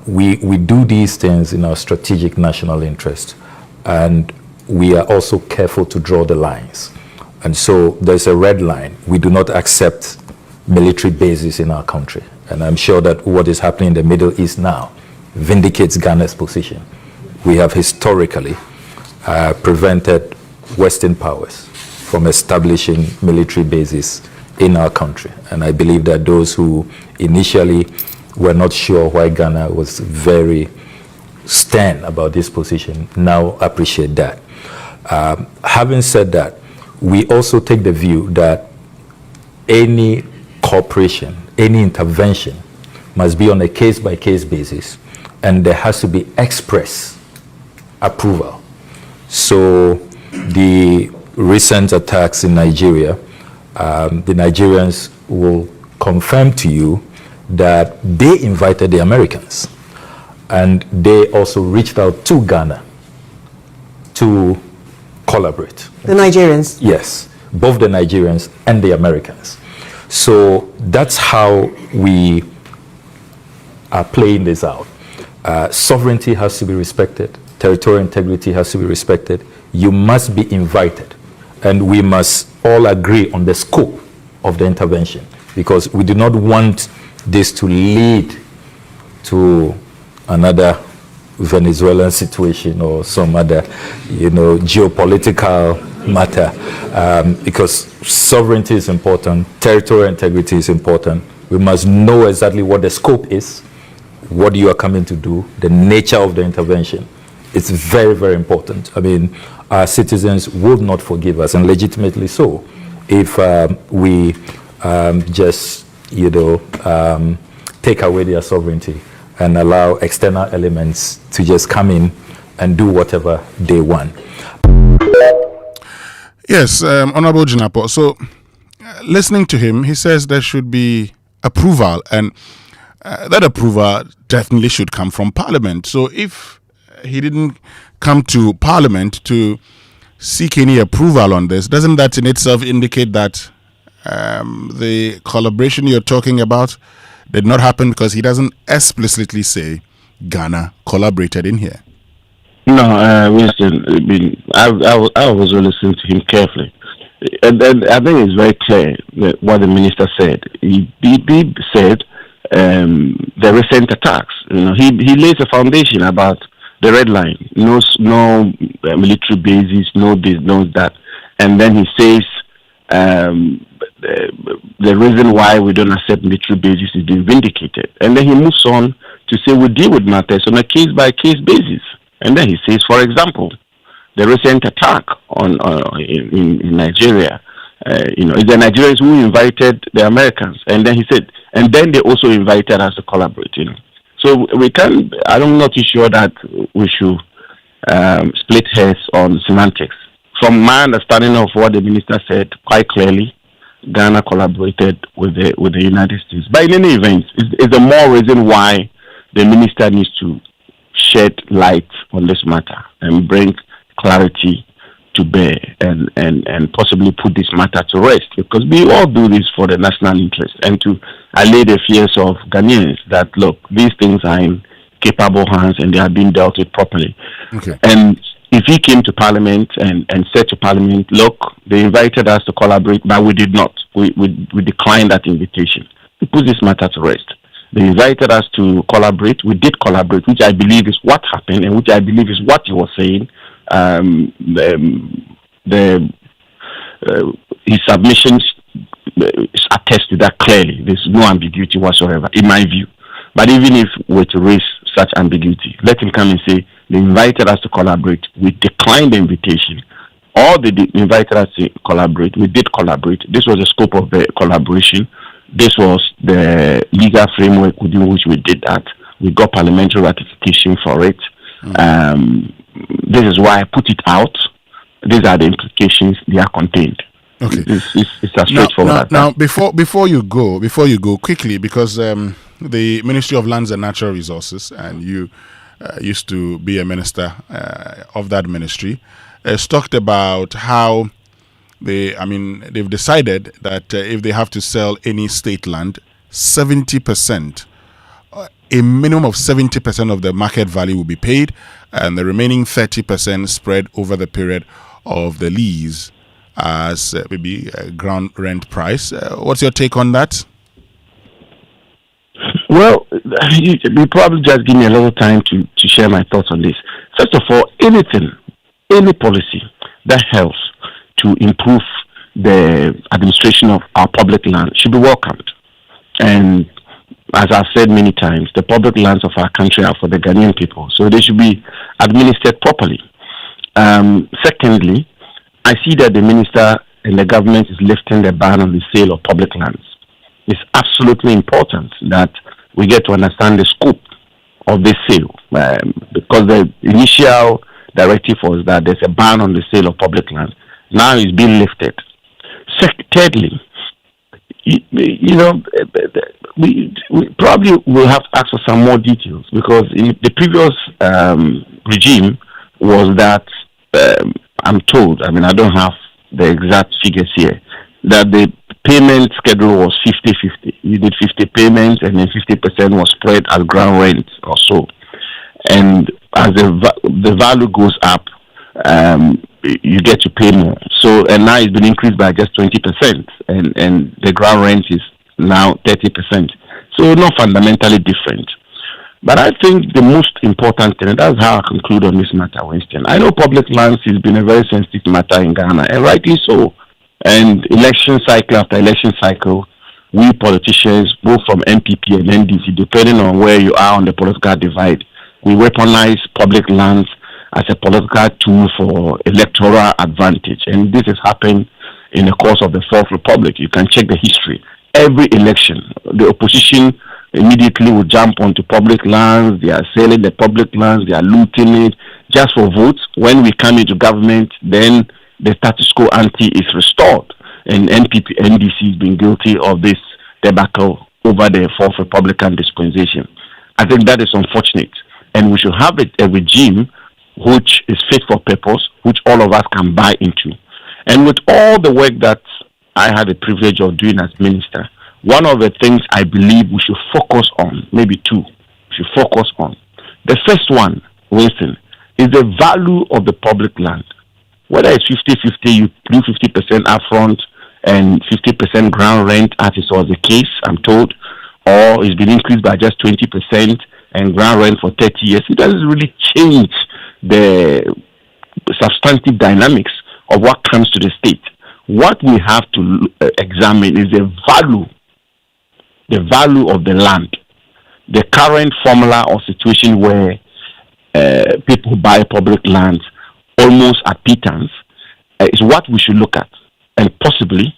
We do these things in our strategic national interest, and we are also careful to draw the lines. And so there's a red line. We do not accept military bases in our country. And I'm sure that what is happening in the Middle East now vindicates Ghana's position. We have historically prevented Western powers from establishing military bases in our country. And I believe that those who initially were not sure why Ghana was very stern about this position now appreciate that. Having said that, we also take the view that any cooperation, any intervention must be on a case-by-case basis, and there has to be express approval. So the recent attacks in Nigeria, the Nigerians will confirm to you that they invited the Americans, and they also reached out to Ghana to collaborate. The Nigerians? Yes, both the Nigerians and the Americans. So that's how we are playing this out. Sovereignty has to be respected. Territorial integrity has to be respected. You must be invited. And we must all agree on the scope of the intervention, because we do not want this to lead to another Venezuelan situation or some other, geopolitical matter, because sovereignty is important, territorial integrity is important. We must know exactly what the scope is, what you are coming to do, the nature of the intervention. It's very, very important. I mean, our citizens would not forgive us, and legitimately so, if we just, take away their sovereignty and allow external elements to just come in and do whatever they want. Yes, Honorable Jinapo. So, listening to him, he says there should be approval, and that approval definitely should come from Parliament. So, if he didn't come to Parliament to seek any approval on this, doesn't that in itself indicate that the collaboration you're talking about did not happen, because he doesn't explicitly say Ghana collaborated in here? No, Winston, I was listening to him carefully. And I think it's very clear what the minister said. He said the recent attacks. He lays a foundation about the red line, no military bases, no this, no that, and then he says the reason why we don't accept military bases is being vindicated, and then he moves on to say we deal with matters on a case by case basis, and then he says, for example, the recent attack in Nigeria. It's the Nigerians who invited the Americans, and then he said, and then they also invited us to collaborate. So we can. I'm not too sure that we should split hairs on semantics. From my understanding of what the minister said, quite clearly, Ghana collaborated with the United States. But in any event, it's the more reason why the minister needs to shed light on this matter and bring clarity to bear and possibly put this matter to rest, because we all do this for the national interest and to allay the fears of Ghanaians that, look, these things are in capable hands and they are being dealt with properly. Okay. And if he came to Parliament and said to Parliament, look, they invited us to collaborate, but we did not. We declined that invitation. We put this matter to rest. They invited us to collaborate. We did collaborate, which I believe is what happened and which I believe is what he was saying. His submissions attest to that clearly. There's no ambiguity whatsoever, in my view. But even if we were to raise such ambiguity, let him come and say, they invited us to collaborate. We declined the invitation. Or they invited us to collaborate. We did collaborate. This was the scope of the collaboration. This was the legal framework within which we did that. We got parliamentary ratification for it. This is why I put it out. These are the implications they are contained. Okay, it's as straightforward. Now, before you go quickly, because the Ministry of Lands and Natural Resources, and you used to be a minister of that ministry, has talked about how they've decided that if they have to sell any state land, 70%. A minimum of 70% of the market value will be paid, and the remaining 30% spread over the period of the lease as maybe a ground rent price. What's your take on that? Well, you probably just give me a little time to share my thoughts on this. First of all, any policy that helps to improve the administration of our public land should be welcomed. And as I've said many times, the public lands of our country are for the Ghanaian people, so they should be administered properly. Secondly, I see that the minister and the government is lifting the ban on the sale of public lands. It's absolutely important that we get to understand the scope of this sale, because the initial directive was that there's a ban on the sale of public lands. Now it's being lifted. Thirdly, we probably will have to ask for some more details, because in the previous regime was that I'm told, I don't have the exact figures here, that the payment schedule was 50-50. You did 50 payments, and then 50% was spread as ground rent or so. And as the value goes up, you get to pay more. So, and now it's been increased by just 20%, and the ground rent is now 30%. So, not fundamentally different. But I think the most important thing, and that's how I conclude on this matter, Winston. I know public lands has been a very sensitive matter in Ghana, and rightly so. And election cycle after election cycle, we politicians, both from MPP and NDC, depending on where you are on the political divide, we weaponize public lands as a political tool for electoral advantage. And this has happened in the course of the Fourth Republic. You can check the history. Every election, the opposition immediately will jump onto public lands. They are selling the public lands. They are looting it just for votes. When we come into government, then the status quo ante is restored. And NPP, NDC has been guilty of this debacle over the Fourth Republican dispensation. I think that is unfortunate. And we should have a regime which is fit for purpose, which all of us can buy into. And with all the work that I had the privilege of doing as minister, one of the things I believe we should focus on, maybe two, we should focus on. The first one, Winston, is the value of the public land. Whether it's 50-50, you do 50% upfront and 50% ground rent, as is was the case, I'm told, or it's been increased by just 20% and ground rent for 30 years, it doesn't really change the substantive dynamics of what comes to the state. What we have to examine is the value of the land. The current formula or situation where people buy public lands almost at pittance is what we should look at, and possibly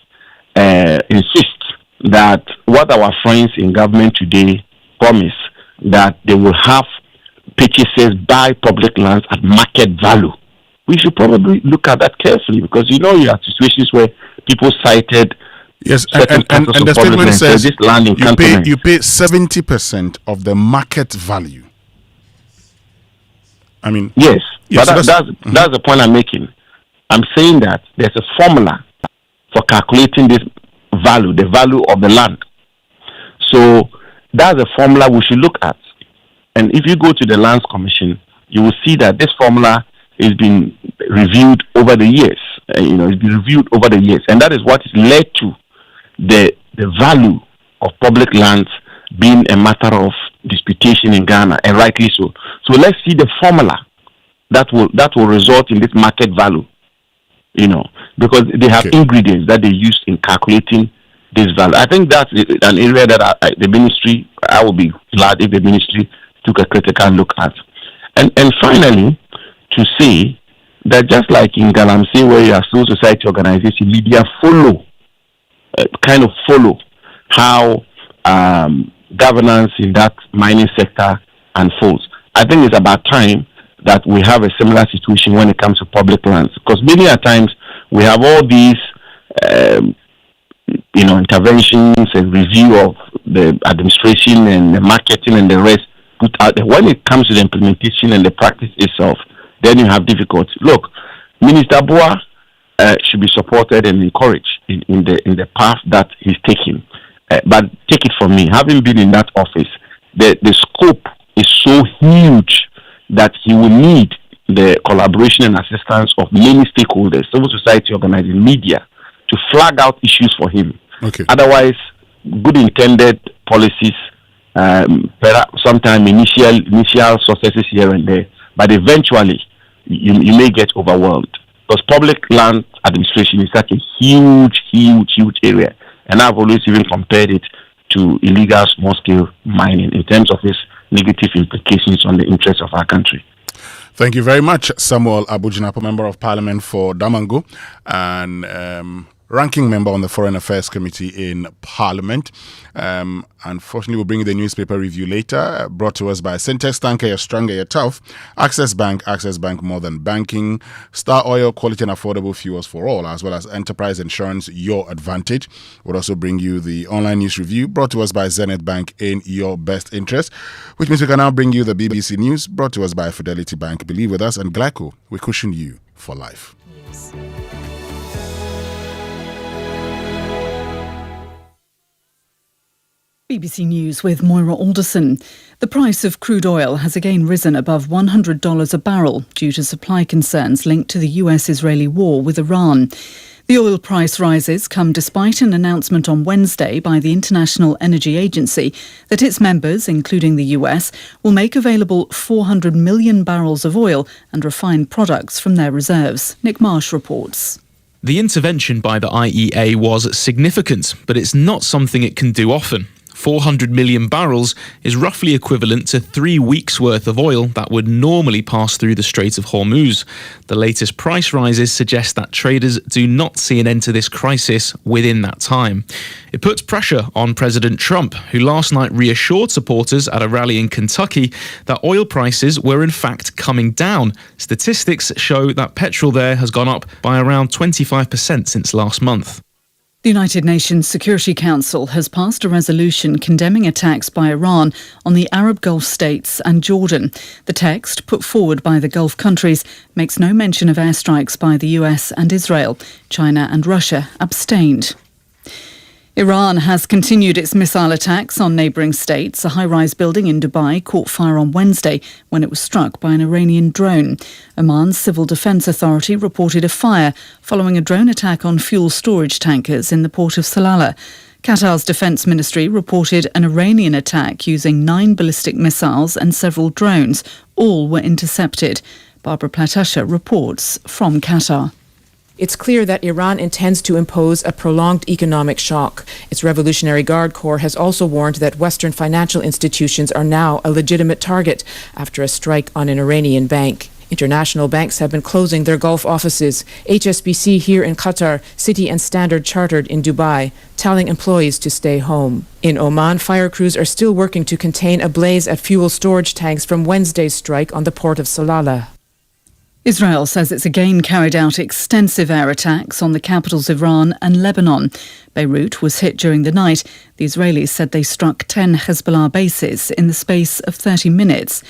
insist that what our friends in government today promise, that they will have purchases by public lands at market value. We should probably look at that carefully, because you have situations where people cited and the statement says this land in you pay 70% of the market value. I mean, yes, but that's the point I'm making. I'm saying that there's a formula for calculating this value, the value of the land. So that's a formula we should look at. And if you go to the Lands Commission, you will see that this formula has been reviewed over the years. It's been reviewed over the years, and that is what has led to the value of public lands being a matter of disputation in Ghana, and rightly so. So let's see the formula that will result in this market value. Because they have ingredients that they use in calculating this value. I think that's an area that the ministry, I would be glad if the ministry took a critical look at. And finally, to say that just like in Galamsey, where you have civil society organization, media follow how governance in that mining sector unfolds. I think it's about time that we have a similar situation when it comes to public lands, because many a times we have all these interventions and review of the administration and the marketing and the rest put out there. When it comes to the implementation and the practice itself, then you have difficulty. Look, Minister Boa should be supported and encouraged in the path that he's taking. But take it from me, having been in that office, the scope is so huge that he will need the collaboration and assistance of many stakeholders, civil society organizing, media, to flag out issues for him. Otherwise, good intended policies, sometimes initial successes here and there, but eventually you may get overwhelmed, because public land administration is such a huge area, and I've always even compared it to illegal small-scale mining in terms of its negative implications on the interests of our country. Thank you very much, Samuel Abujinapo, Member of Parliament for Damango and ranking member on the Foreign Affairs Committee in Parliament. Unfortunately, we'll bring you the newspaper review later, brought to us by Syntex Tanker, you're stronger, you're tough. Access Bank, more than banking. Star Oil, quality and affordable fuels for all, as well as Enterprise Insurance, your advantage. We'll also bring you the online news review, brought to us by Zenith Bank, in your best interest, which means we can now bring you the BBC News, brought to us by Fidelity Bank. Believe with us, and Glyco, we cushion you for life. Yes. BBC News with Moira Alderson. The price of crude oil has again risen above $100 a barrel due to supply concerns linked to the US-Israeli war with Iran. The oil price rises come despite an announcement on Wednesday by the International Energy Agency that its members, including the US, will make available 400 million barrels of oil and refined products from their reserves. Nick Marsh reports. The intervention by the IEA was significant, but it's not something it can do often. 400 million barrels is roughly equivalent to 3 weeks' worth of oil that would normally pass through the Strait of Hormuz. The latest price rises suggest that traders do not see an end to this crisis within that time. It puts pressure on President Trump, who last night reassured supporters at a rally in Kentucky that oil prices were in fact coming down. Statistics show that petrol there has gone up by around 25% since last month. The United Nations Security Council has passed a resolution condemning attacks by Iran on the Arab Gulf states and Jordan. The text, put forward by the Gulf countries, makes no mention of airstrikes by the US and Israel. China and Russia abstained. Iran has continued its missile attacks on neighbouring states. A high-rise building in Dubai caught fire on Wednesday when it was struck by an Iranian drone. Oman's Civil Defence Authority reported a fire following a drone attack on fuel storage tankers in the port of Salalah. Qatar's Defence Ministry reported an Iranian attack using 9 ballistic missiles and several drones. All were intercepted. Barbara Platasha reports from Qatar. It's clear that Iran intends to impose a prolonged economic shock. Its Revolutionary Guard Corps has also warned that Western financial institutions are now a legitimate target after a strike on an Iranian bank. International banks have been closing their Gulf offices. HSBC here in Qatar, Citi and Standard Chartered in Dubai, telling employees to stay home. In Oman, fire crews are still working to contain a blaze at fuel storage tanks from Wednesday's strike on the port of Salalah. Israel says it's again carried out extensive air attacks on the capitals of Iran and Lebanon. Beirut was hit during the night. The Israelis said they struck 10 Hezbollah bases in the space of 30 minutes.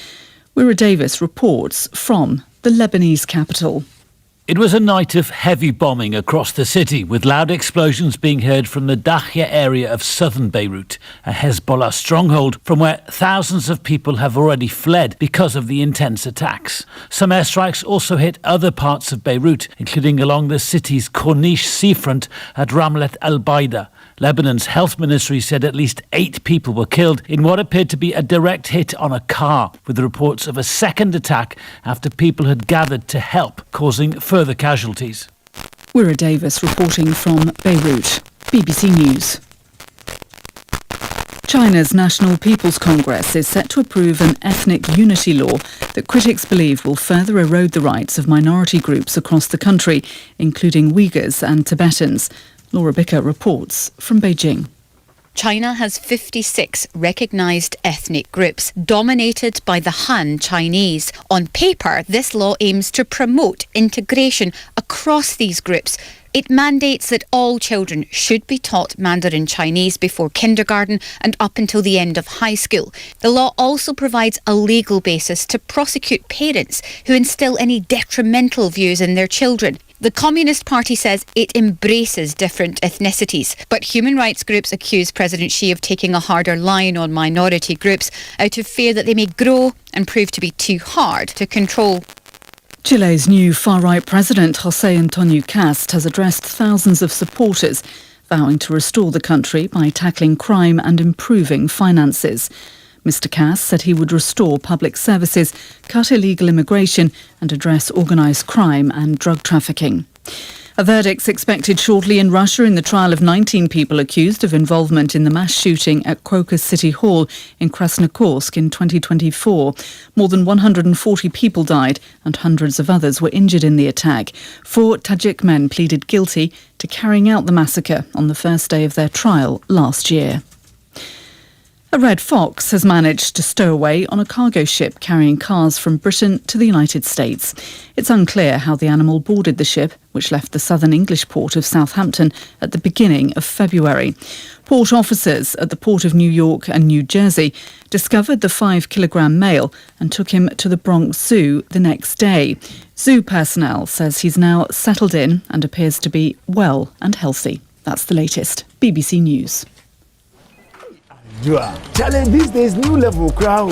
Wira Davis reports from the Lebanese capital. It was a night of heavy bombing across the city, with loud explosions being heard from the Dahya area of southern Beirut, a Hezbollah stronghold from where thousands of people have already fled because of the intense attacks. Some airstrikes also hit other parts of Beirut, including along the city's Corniche seafront at Ramlet al-Baida. Lebanon's health ministry said at least 8 people were killed in what appeared to be a direct hit on a car, with reports of a second attack after people had gathered to help, causing further casualties. Wira Davis reporting from Beirut. BBC News. China's National People's Congress is set to approve an ethnic unity law that critics believe will further erode the rights of minority groups across the country, including Uyghurs and Tibetans. Laura Bicker reports from Beijing. China has 56 recognised ethnic groups, dominated by the Han Chinese. On paper, this law aims to promote integration across these groups. It mandates that all children should be taught Mandarin Chinese before kindergarten and up until the end of high school. The law also provides a legal basis to prosecute parents who instill any detrimental views in their children. The Communist Party says it embraces different ethnicities, but human rights groups accuse President Xi of taking a harder line on minority groups out of fear that they may grow and prove to be too hard to control. Chile's new far-right president, José Antonio Cast, has addressed thousands of supporters, vowing to restore the country by tackling crime and improving finances. Mr. Cass said he would restore public services, cut illegal immigration and address organised crime and drug trafficking. A verdict's expected shortly in Russia in the trial of 19 people accused of involvement in the mass shooting at Crocus City Hall in Krasnokorsk in 2024. More than 140 people died and hundreds of others were injured in the attack. 4 Tajik men pleaded guilty to carrying out the massacre on the first day of their trial last year. A red fox has managed to stow away on a cargo ship carrying cars from Britain to the United States. It's unclear how the animal boarded the ship, which left the southern English port of Southampton at the beginning of February. Port officers at the Port of New York and New Jersey discovered the 5-kilogram male and took him to the Bronx Zoo the next day. Zoo personnel says he's now settled in and appears to be well and healthy. That's the latest. BBC News. Dua, challenge these days, new level crowd.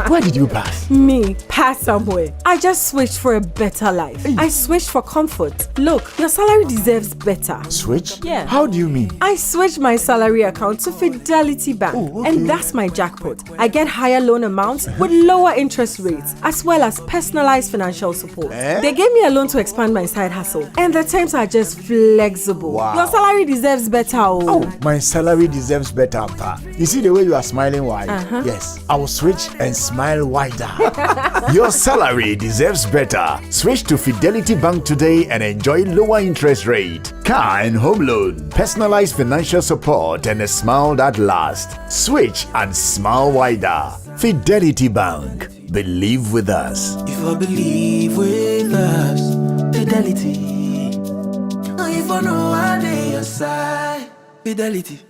Where did you pass? Me, pass somewhere. I just switched for a better life. I switched for comfort. Look, your salary deserves better. Switch? Yeah. How do you mean? I switched my salary account to Fidelity Bank. And that's my jackpot. I get higher loan amounts with lower interest rates, as well as personalized financial support. They gave me a loan to expand my side hustle. And the terms are just flexible. Wow. Your salary deserves better. Oh, my salary deserves better, Pa. You see the way you are smiling wide? Yes, I will switch and smile wider. Your salary deserves better. Switch to Fidelity Bank today and enjoy lower interest rate, car and home loan, personalized financial support, and a smile that lasts. Switch and smile wider. Fidelity Bank. Believe with us. If I believe with us, Fidelity. If I know I dey your side, Fidelity.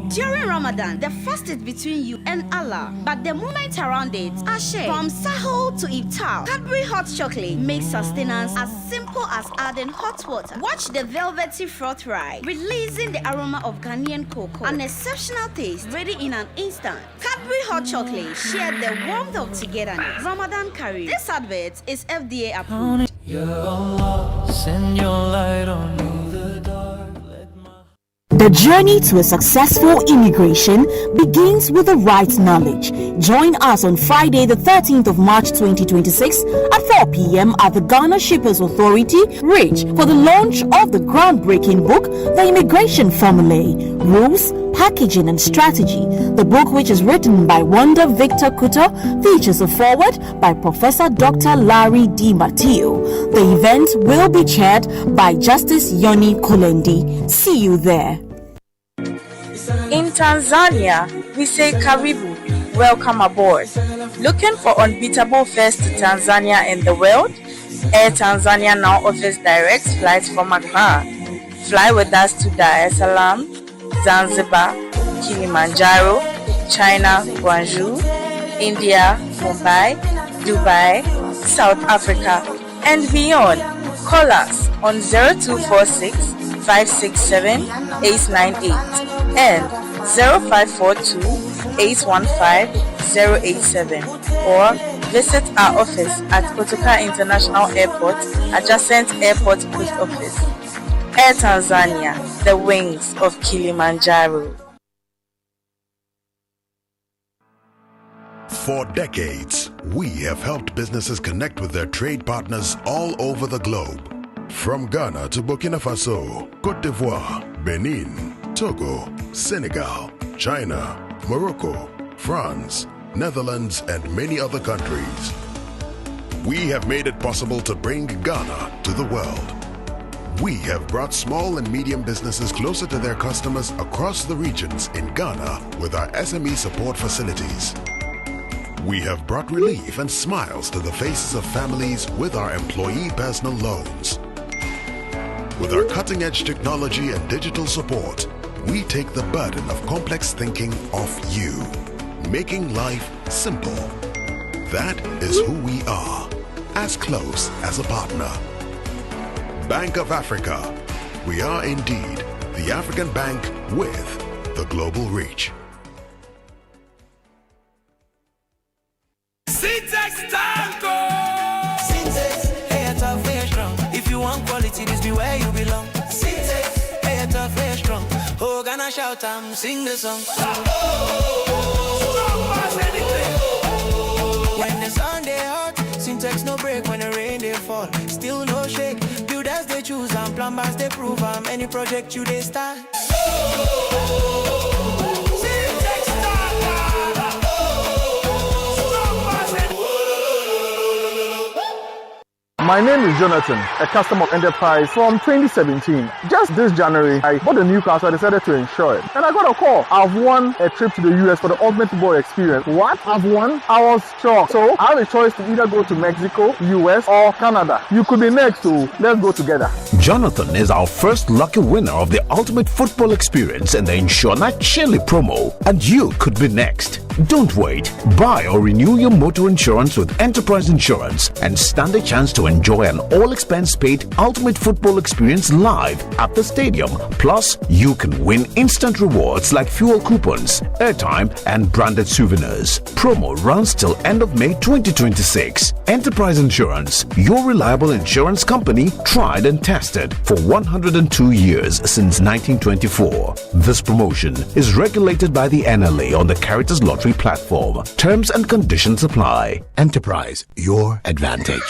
During Ramadan, the fast is between you and Allah, but the moment around it are shared. From Sahur to Iftar, Cadbury hot chocolate makes sustenance as simple as adding hot water. Watch the velvety froth ride, releasing the aroma of Ghanaian cocoa, an exceptional taste, ready in an instant. Cadbury hot chocolate, share the warmth of togetherness. Ramadan curry. This advert is FDA approved. Ya Allah, send your light on me. The journey to a successful immigration begins with the right knowledge. Join us on Friday, the 13th of March 2026 at 4 p.m. at the Ghana Shippers Authority, RICH, for the launch of the groundbreaking book, The Immigration Formulae, Rules, Packaging and Strategy. The book, which is written by Wanda Victor Kuto, features a foreword by Professor Dr. Larry D. Matteo. The event will be chaired by Justice Yoni Kolendi. See you there. In Tanzania, we say Karibu, welcome aboard. Looking for unbeatable fares to Tanzania and the world? Air Tanzania now offers direct flights from Accra. Fly with us to Dar es Salaam, Zanzibar, Kilimanjaro, China, Guangzhou, India, Mumbai, Dubai, South Africa, and beyond. Call us on 0246 567 898 and 0542 815 087, or visit our office at Kotoka International Airport, adjacent Airport Post Office. Air Tanzania, the wings of Kilimanjaro. For decades, we have helped businesses connect with their trade partners all over the globe. From Ghana to Burkina Faso, Côte d'Ivoire, Benin, Togo, Senegal, China, Morocco, France, Netherlands, and many other countries. We have made it possible to bring Ghana to the world. We have brought small and medium businesses closer to their customers across the regions in Ghana with our SME support facilities. We have brought relief and smiles to the faces of families with our employee personal loans. With our cutting-edge technology and digital support, we take the burden of complex thinking off you, making life simple. That is who we are, as close as a partner. Bank of Africa. We are indeed the African bank with the global reach. If you want quality, this be where you belong. Hey, tough, hey, strong. Oh, gonna shout and sing the song. When the sun they hot, syntax no break. When the rain they fall, still no shake. Builders they choose and plumbers they prove. Any project you they start. My name is Jonathan, a customer of Enterprise from 2017. Just this January, I bought a new car, so I decided to insure it. And I got a call. I've won a trip to the US for the ultimate football experience. What? I've won? I was shocked. So I have a choice to either go to Mexico, US, or Canada. You could be next, so let's go together. Jonathan is our first lucky winner of the ultimate football experience in the Insurna Chili promo, and you could be next. Don't wait. Buy or renew your motor insurance with Enterprise Insurance and stand a chance to enjoy an all-expense-paid ultimate football experience live at the stadium. Plus, you can win instant rewards like fuel coupons, airtime, and branded souvenirs. Promo runs till end of May 2026. Enterprise Insurance, your reliable insurance company, tried and tested for 102 years since 1924. This promotion is regulated by the NLA on the Caritas Lottery platform. Terms and conditions apply. Enterprise, your advantage.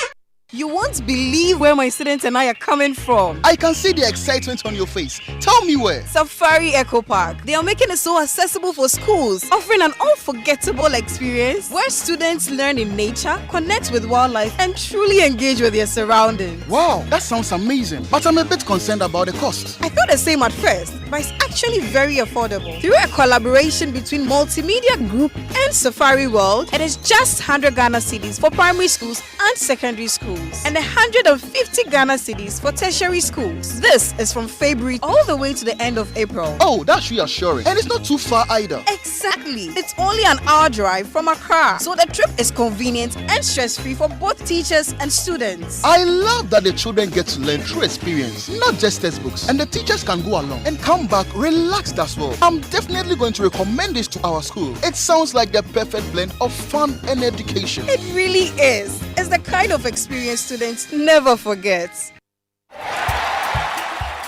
You won't believe where my students and I are coming from. I can see the excitement on your face. Tell me where. Safari Eco Park. They are making it so accessible for schools, offering an unforgettable experience where students learn in nature, connect with wildlife, and truly engage with their surroundings. Wow, that sounds amazing. But I'm a bit concerned about the cost. I thought the same at first, but it's actually very affordable. Through a collaboration between Multimedia Group and Safari World, it is just 100 Ghana cedis for primary schools and secondary schools, and 150 Ghana cedis for tertiary schools. This is from February all the way to the end of April. Oh, that's reassuring. And it's not too far either. Exactly. It's only an hour drive from Accra, so the trip is convenient and stress-free for both teachers and students. I love that the children get to learn through experience, not just textbooks, and the teachers can go along and come back relaxed as well. I'm definitely going to recommend this to our school. It sounds like the perfect blend of fun and education. It really is. It's the kind of experience students never forget.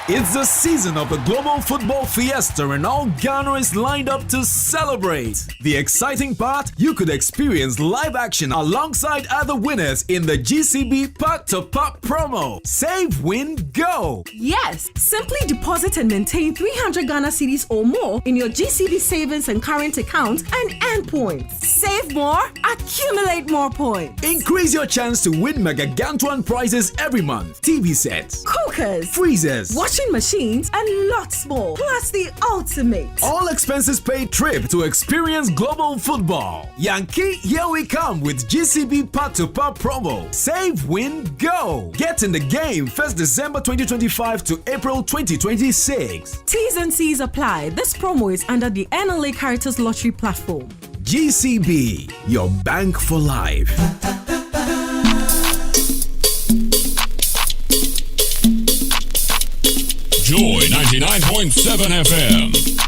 It's the season of the Global Football Fiesta and all Ghana is lined up to celebrate. The exciting part, you could experience live action alongside other winners in the GCB Pack to Pack promo. Save, win, go! Yes, simply deposit and maintain 300 Ghana cedis or more in your GCB savings and current account and earn points. Save more, accumulate more points. Increase your chance to win mega Gantuan prizes every month. TV sets, cookers, freezers, washing machines, and lots more. Plus the ultimate all expenses paid trip to experience global football. Yankee, here we come with GCB Pack to Pack promo. Save, win, go! Get in the game 1st December 2025 to April 2026. T's and C's apply. This promo is under the NLA Caritas Lottery platform. GCB, your bank for life. Joy 99.7 FM.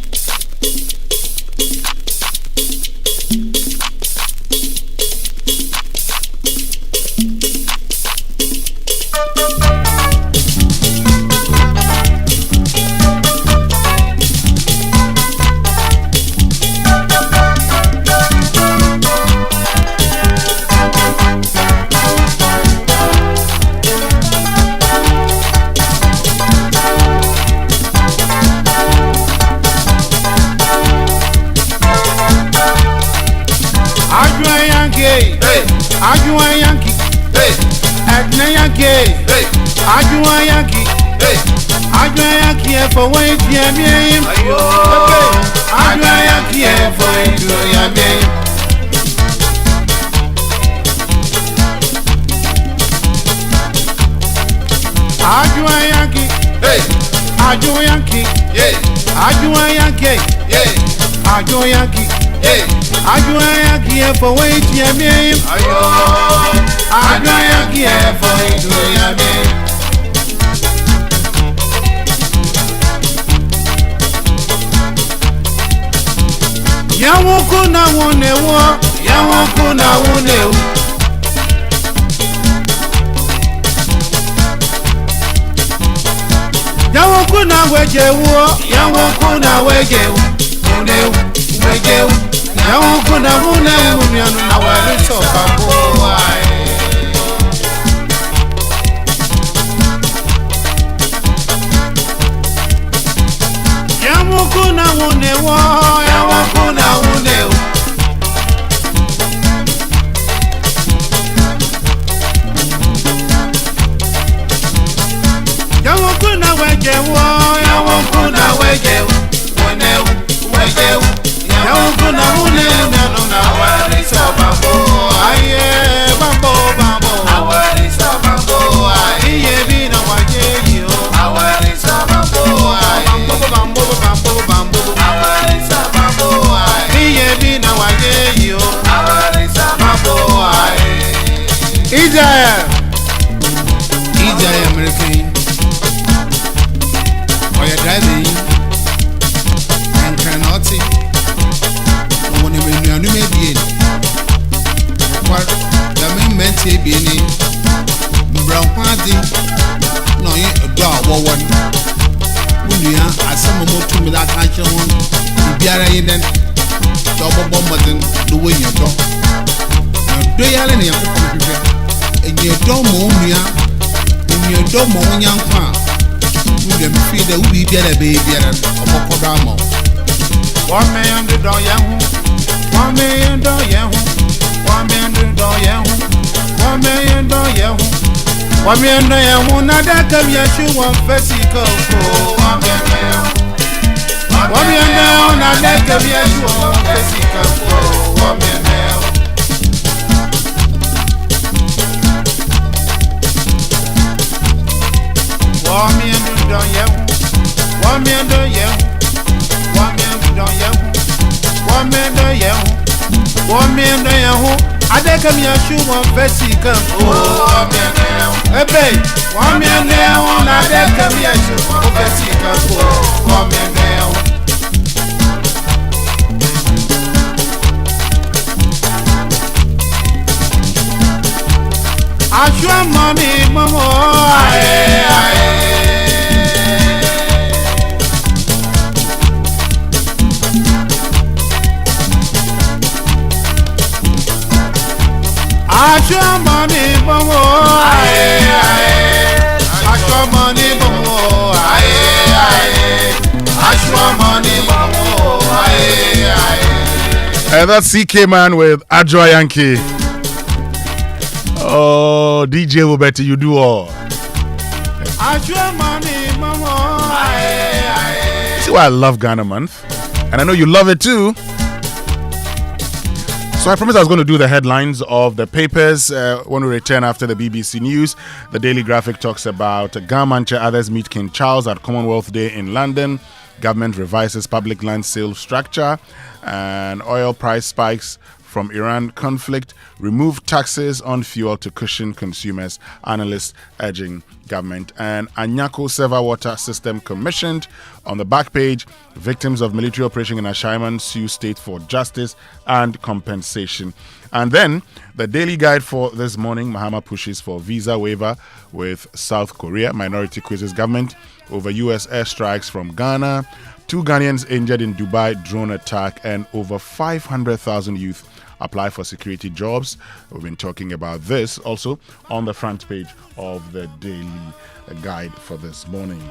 Ajuwa Yankee, Agna Yankee, Ajuwa Yankee, Ajuwa Yankee for wait yammy. Ajuwa Yankee for yammy. Ajuwa Yankee, Ajuwa Yankee, Ajuwa Yankee, Ajuwa Yankee. Ajuaya kia for wait yammy. Ajuaya kia for wait yammy. Yawoku na wone wo, yawoku na wone wo. Yawoku na weje wo, yawoku na weje wo. Weje wo. Now kuna muna mumianu na wali soka boa. Yamu kuna mune wo, yamu kuna mune wo. Yamu kuna weje wo, yamu kuna weje wo. Wene wo, weje wo. Yamu na mune mano na wali so bambo aye bambo awali so bambo aye bi na waje yo awali so bambo aye bambo awali so bambo aye bi na waje Munia, as some more to me that I can want. Biara in then. Double bomber than the way you talk. Do you have any people? And you don't Munia. And you don't Munia. We can feed the Ubi baby and a Mokogamo. 1 million $1 million. 1 million $1 million. 1 million $1 not that come yet you want physical. 1 million. 1 million not that come yet you want physical. 1 million. I think I'm your shoe on Vesica. Oh, hey, 1 million down. I think I'm your shoe on Vesica. Oh, 1 million down. I show money, mama. I show money, mama. I show money, mama. I show money, mama. And that's CK Man with Adjoa Yankee. Oh, DJ will bet you do all. I show money, mama. See why I love Ghana Month, and I know you love it too. So I promised I was going to do the headlines of the papers when we return after the BBC News. The Daily Graphic talks about Gamanche others meet King Charles at Commonwealth Day in London. Government revises public land sales structure, and oil price spikes from Iran conflict. Remove taxes on fuel to cushion consumers. Analysts urging government. And Anyako Server Water System commissioned. On the back page, victims of military operation in Ashaiman sue state for justice and compensation. And then the daily guide for this morning, Mahama pushes for visa waiver with South Korea. Minority quizzes government over US airstrikes from Ghana. 2 Ghanaians injured in Dubai drone attack, and over 500,000 youth apply for security jobs. We've been talking about this also on the front page of the daily guide for this morning.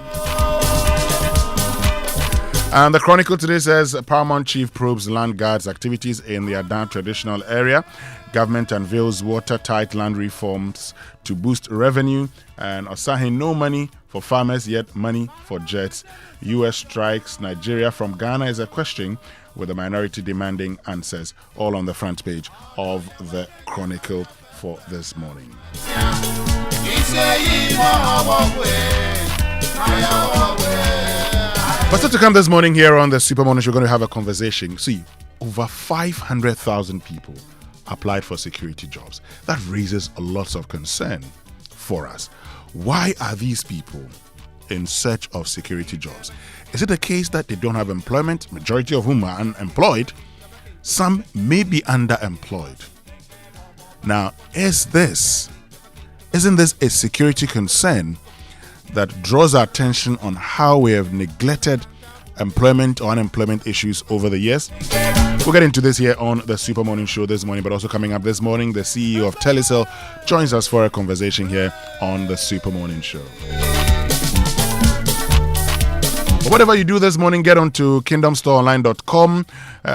And the Chronicle today says Paramount Chief probes land guards' activities in the Adan traditional area. Government unveils watertight land reforms to boost revenue. And Osahin, no money for farmers, yet money for jets. US strikes Nigeria from Ghana is a question, with the minority demanding answers, all on the front page of the Chronicle for this morning. But still to come this morning here on the Super Morning, we're going to have a conversation. See, over 500,000 people applied for security jobs. That raises a lot of concern for us. Why are these people in search of security jobs? Is it the case that they don't have employment, majority of whom are unemployed? Some may be underemployed. Now, isn't this a security concern that draws our attention on how we have neglected employment or unemployment issues over the years? We'll get into this here on the Super Morning Show this morning, but also coming up this morning, the CEO of Telesol joins us for a conversation here on the Super Morning Show. Whatever you do this morning, get onto kingdomstoreonline.com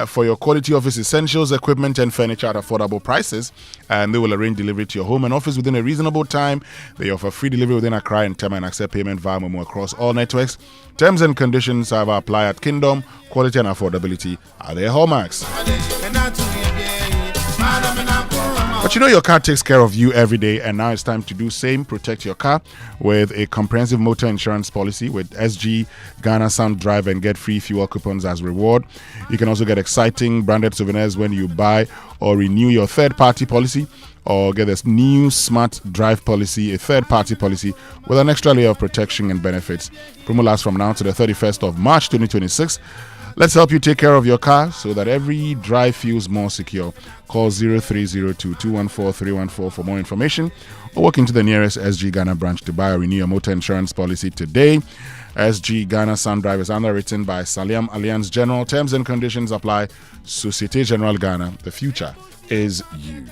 for your quality office essentials, equipment and furniture at affordable prices, and they will arrange delivery to your home and office within a reasonable time. They offer free delivery within Accra and Tema and accept payment via Momo across all networks. Terms and conditions, however, apply at Kingdom. Quality and affordability are their hallmarks. But you know your car takes care of you every day, and now it's time to do same. Protect your car with a comprehensive motor insurance policy with SG Ghana Sound Drive and get free fuel coupons as reward. You can also get exciting branded souvenirs when you buy or renew your third-party policy, or get this new Smart Drive policy, a third-party policy with an extra layer of protection and benefits. Promo lasts from now to the 31st of March 2026. Let's help you take care of your car so that every drive feels more secure. Call 0302-214-314 for more information, or walk into the nearest SG Ghana branch to buy or renew your motor insurance policy today. SG Ghana Sun Drive is underwritten by Saliam Alliance General. Terms and conditions apply. Societe Generale Ghana. The future is you.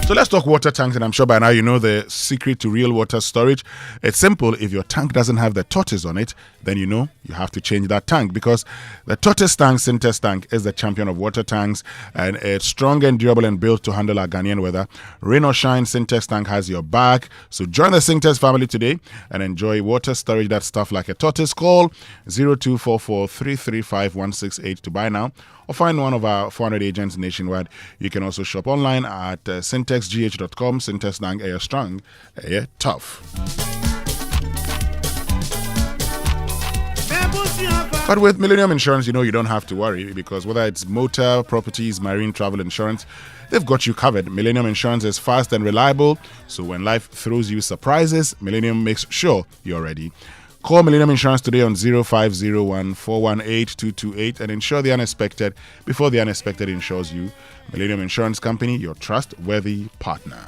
So let's talk water tanks, and I'm sure by now you know the secret to real water storage. It's simple. If your tank doesn't have the tortoise on it, then you know you have to change that tank, because the tortoise tank, Syntex tank, is the champion of water tanks, and it's strong and durable and built to handle our Ghanaian weather. Rain or shine, Syntex tank has your back. So join the Syntex family today and enjoy water storage that's tough like a tortoise. Call 0244-335-168 to buy now, or find one of our 400 agents nationwide. You can also shop online at syntexgh.com. Syntex tank, air strong, air tough. But with Millennium Insurance, you know you don't have to worry, because whether it's motor, properties, marine, travel insurance, they've got you covered. Millennium Insurance is fast and reliable, so when life throws you surprises, Millennium makes sure you're ready. Call Millennium Insurance today on 0501-418-228 and insure the unexpected before the unexpected insures you. Millennium Insurance Company, your trustworthy partner.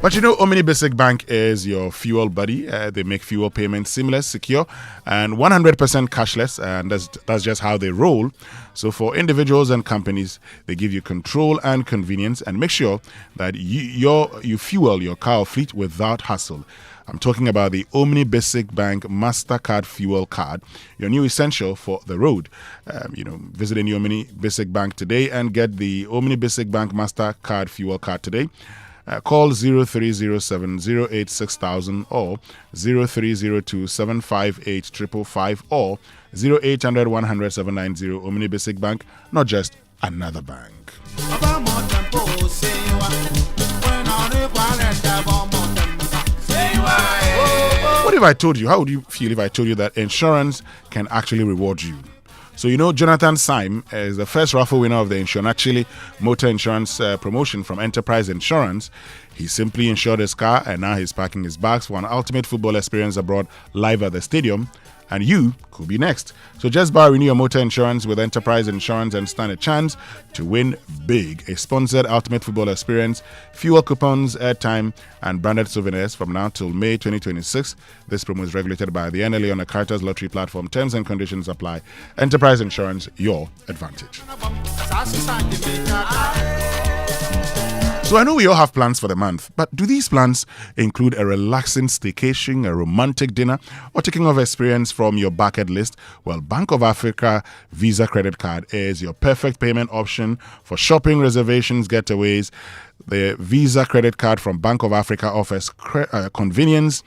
But you know, Omni Basic Bank is your fuel buddy. They make fuel payments seamless, secure, and 100% cashless, and that's just how they roll. So for individuals and companies, they give you control and convenience, and make sure that you fuel your car or fleet without hassle. I'm talking about the Omni Basic Bank MasterCard Fuel Card, your new essential for the road. Visit any Omni Basic Bank today and get the Omni Basic Bank MasterCard Fuel Card today. Call 0307-086,000 or 0302-758-555 or 0800-100-790. Omni Basic Bank, not just another bank. What if I told you, how would you feel if I told you that insurance can actually reward you? So, you know, Jonathan Syme is the first raffle winner of the Insurance motor insurance promotion from Enterprise Insurance. He simply insured his car, and now he's packing his bags for an ultimate football experience abroad live at the stadium. And you could be next. So just buy or renew your motor insurance with Enterprise Insurance and stand a chance to win big. A sponsored ultimate football experience, fuel coupons, airtime, and branded souvenirs from now till May 2026. This promo is regulated by the NLA on the Carter's Lottery platform. Terms and conditions apply. Enterprise Insurance, your advantage. So I know we all have plans for the month, but do these plans include a relaxing staycation, a romantic dinner, or taking off experience from your bucket list? Well, Bank of Africa Visa Credit Card is your perfect payment option for shopping, reservations, getaways. The Visa Credit Card from Bank of Africa offers convenience,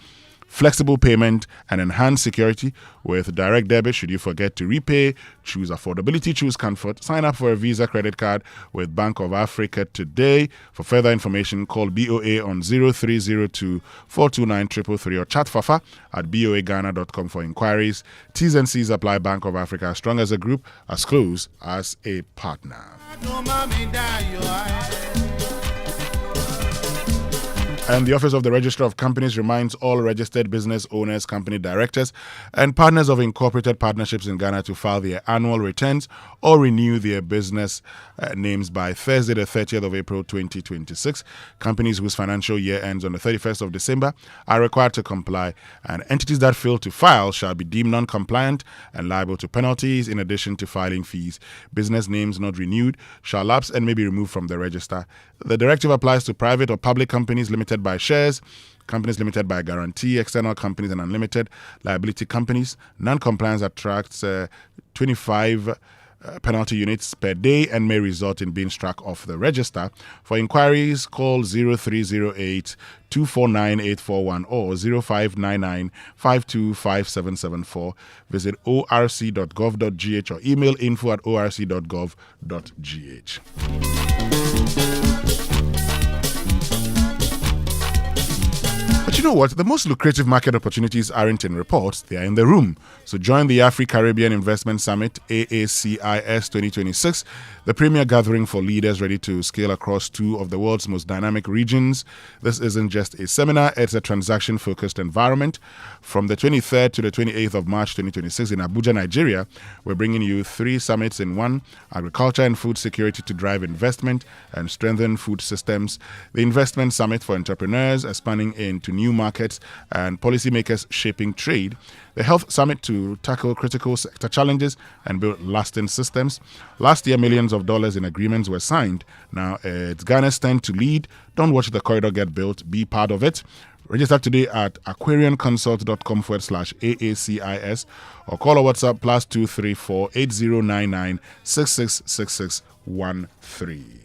flexible payment, and enhanced security with direct debit. Should you forget to repay, choose affordability, choose comfort. Sign up for a Visa credit card with Bank of Africa today. For further information, call BOA on 0302-429-333 or chat Fafa at boaghana.com for inquiries. T's and C's apply. Bank of Africa, as strong as a group, as close as a partner. And the Office of the Registrar of Companies reminds all registered business owners, company directors, and partners of incorporated partnerships in Ghana to file their annual returns or renew their business names by Thursday, the 30th of April, 2026. Companies whose financial year ends on the 31st of December are required to comply, and entities that fail to file shall be deemed non-compliant and liable to penalties in addition to filing fees. Business names not renewed shall lapse and may be removed from the register. The directive applies to private or public companies limited by shares, companies limited by guarantee, external companies, and unlimited liability companies. Non-compliance attracts 25 penalty units per day and may result in being struck off the register. For inquiries, call 0308 249 841 or 0599 525774. Visit orc.gov.gh or email info@orc.gov.gh. But you know what? The most lucrative market opportunities aren't in reports, they are in the room. So join the Afri-Caribbean Investment Summit, AACIS 2026, the premier gathering for leaders ready to scale across two of the world's most dynamic regions. This isn't just a seminar, it's a transaction-focused environment. From the 23rd to the 28th of March 2026 in Abuja, Nigeria, we're bringing you 3 summits in one: agriculture and food security to drive investment and strengthen food systems, the investment summit for entrepreneurs expanding into new markets and policymakers shaping trade, the health summit to tackle critical sector challenges and build lasting systems. Last year, millions of dollars in agreements were signed. Now it's Ghana's turn to lead. Don't watch the corridor get built, be part of it. Register today at aquarianconsult.com/AACIS or call or WhatsApp +234 8099 666613.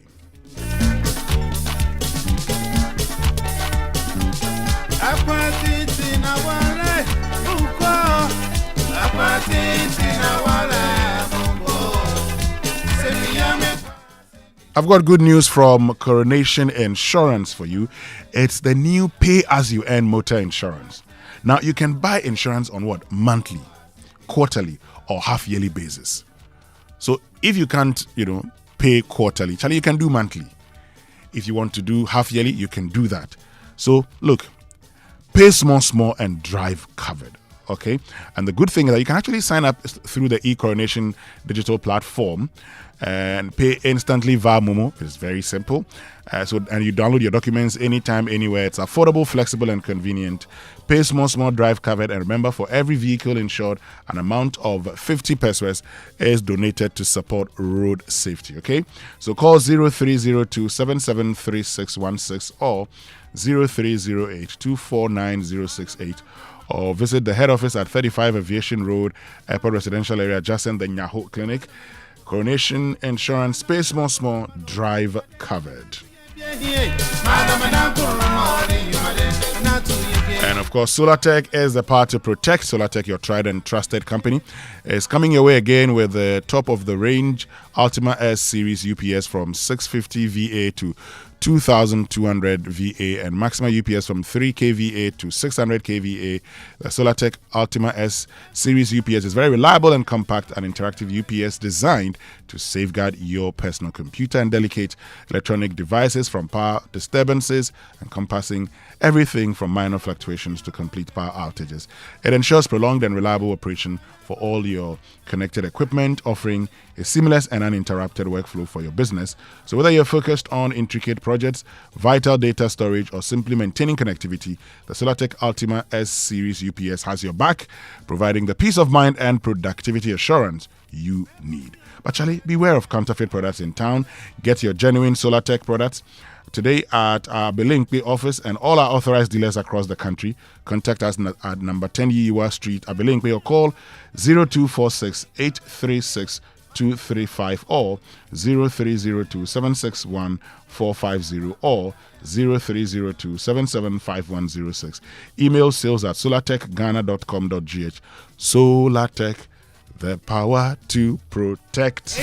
I've got good news from Coronation Insurance for you. It's the new pay-as-you-earn motor insurance. Now, you can buy insurance on what? Monthly, quarterly, or half-yearly basis. So, if you can't, pay quarterly, Charlie, you can do monthly. If you want to do half-yearly, you can do that. So, look, pay small, and drive covered. Okay? And the good thing is that you can actually sign up through the eCoronation digital platform and pay instantly via Momo. It's very simple. And you download your documents anytime, anywhere. It's affordable, flexible, and convenient. Pay small, drive covered. And remember, for every vehicle insured, an amount of 50 pesos is donated to support road safety. Okay? So call 0302 773616 or 0308 249 068. Or visit the head office at 35 Aviation Road, Airport Residential Area, adjacent the Nyaho Clinic. Coronation Insurance, pay small, drive covered. And of course, SolarTech is the power to protect. SolarTech, your tried and trusted company, is coming your way again with the top of the range Ultima S series UPS from 650 VA to 2,200 VA and maximum UPS from 3 kVA to 600 kVA. The SolarTech Ultima S series UPS is very reliable and compact, and interactive UPS designed to safeguard your personal computer and delicate electronic devices from power disturbances, encompassing everything from minor fluctuations to complete power outages. It ensures prolonged and reliable operation for all your connected equipment, offering a seamless and uninterrupted workflow for your business. So whether you're focused on intricate projects, vital data storage, or simply maintaining connectivity, the SolarTech Ultima S Series UPS has your back, providing the peace of mind and productivity assurance you need. But Charlie, beware of counterfeit products in town. Get your genuine SolarTech products today at our Belingpe office and all our authorized dealers across the country. Contact us at number 10 Yiwa Street, Belingpe, or call 0246 836 235 or 0302 761 450 or 0302 775106. Email sales at solartechghana.com.gh. SolarTech, the power to protect.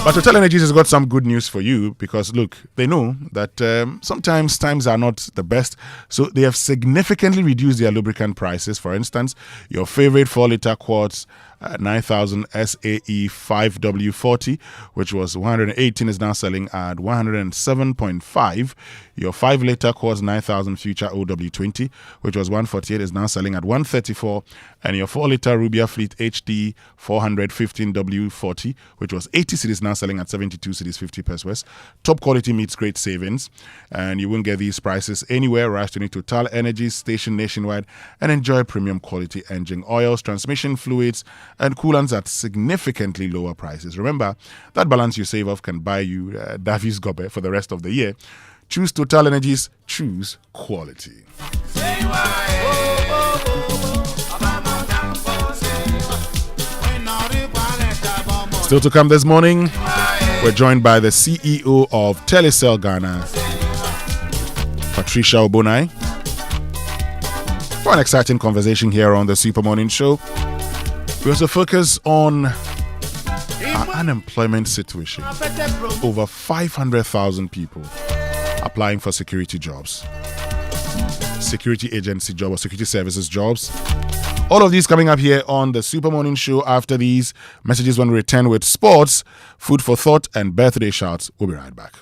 But Total Energies has got some good news for you because, look, they know that sometimes times are not the best. So they have significantly reduced their lubricant prices. For instance, your favorite 4-liter quarts 9000 SAE 5W40, which was 118, is now selling at 107.5. Your 5-liter quarts 9000 Future OW20, which was 148, is now selling at 134. And your 4-liter Rubia Fleet HD 415W40, which was 80 cedis, now selling at 72 cedis 50 pesos. Top quality meets great savings, and you won't get these prices anywhere. Rush to Total Energies station nationwide and enjoy premium quality engine oils, transmission fluids, and coolants at significantly lower prices. Remember, that balance you save off can buy you Davies Gobe for the rest of the year. Choose Total Energies, choose quality. Still to come this morning, we're joined by the CEO of Telesol Ghana, Patricia Obonai, for an exciting conversation here on the Super Morning Show. We also focus on our unemployment situation. Over 500,000 people applying for security jobs, security agency job or security services jobs. All of these coming up here on the Super Morning Show after these messages when we return with sports, food for thought, and birthday shouts. We'll be right back.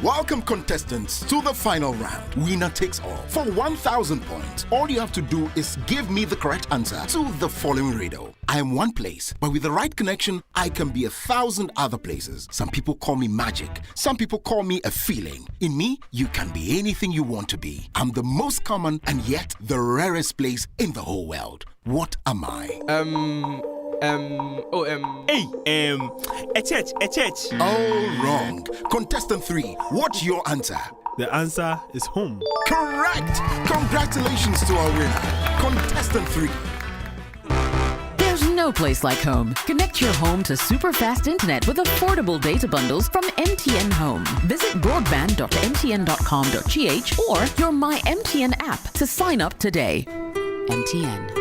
Welcome, contestants, to the final round. Winner takes all. For 1,000 points, all you have to do is give me the correct answer to the following riddle. I am one place, but with the right connection, I can be 1,000 other places. Some people call me magic. Some people call me a feeling. In me, you can be anything you want to be. I'm the most common and yet the rarest place in the whole world. What am I? A church. Oh, wrong. Contestant 3, what's your answer? The answer is home. Correct. Congratulations to our winner. Contestant 3. There's no place like home. Connect your home to super fast internet with affordable data bundles from MTN Home. Visit broadband.mtn.com.gh or your My MTN app to sign up today. MTN.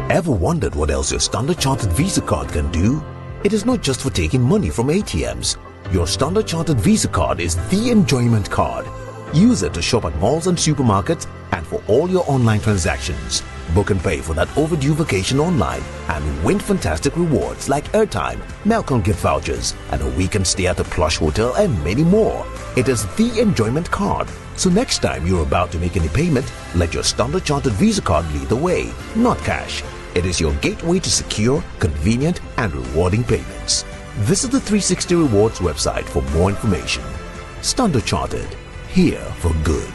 Ever wondered what else your Standard Chartered Visa card can do? It is not just for taking money from ATMs. Your Standard Chartered Visa card is the enjoyment card. Use it to shop at malls and supermarkets and for all your online transactions. Book and pay for that overdue vacation online and win fantastic rewards like airtime, Melcon gift vouchers, and a weekend stay at a plush hotel and many more. It is the enjoyment card. So next time you're about to make any payment, let your Standard Chartered Visa card lead the way, not cash. It is your gateway to secure, convenient, and rewarding payments. Visit the 360 Rewards website for more information. Standard Chartered, here for good.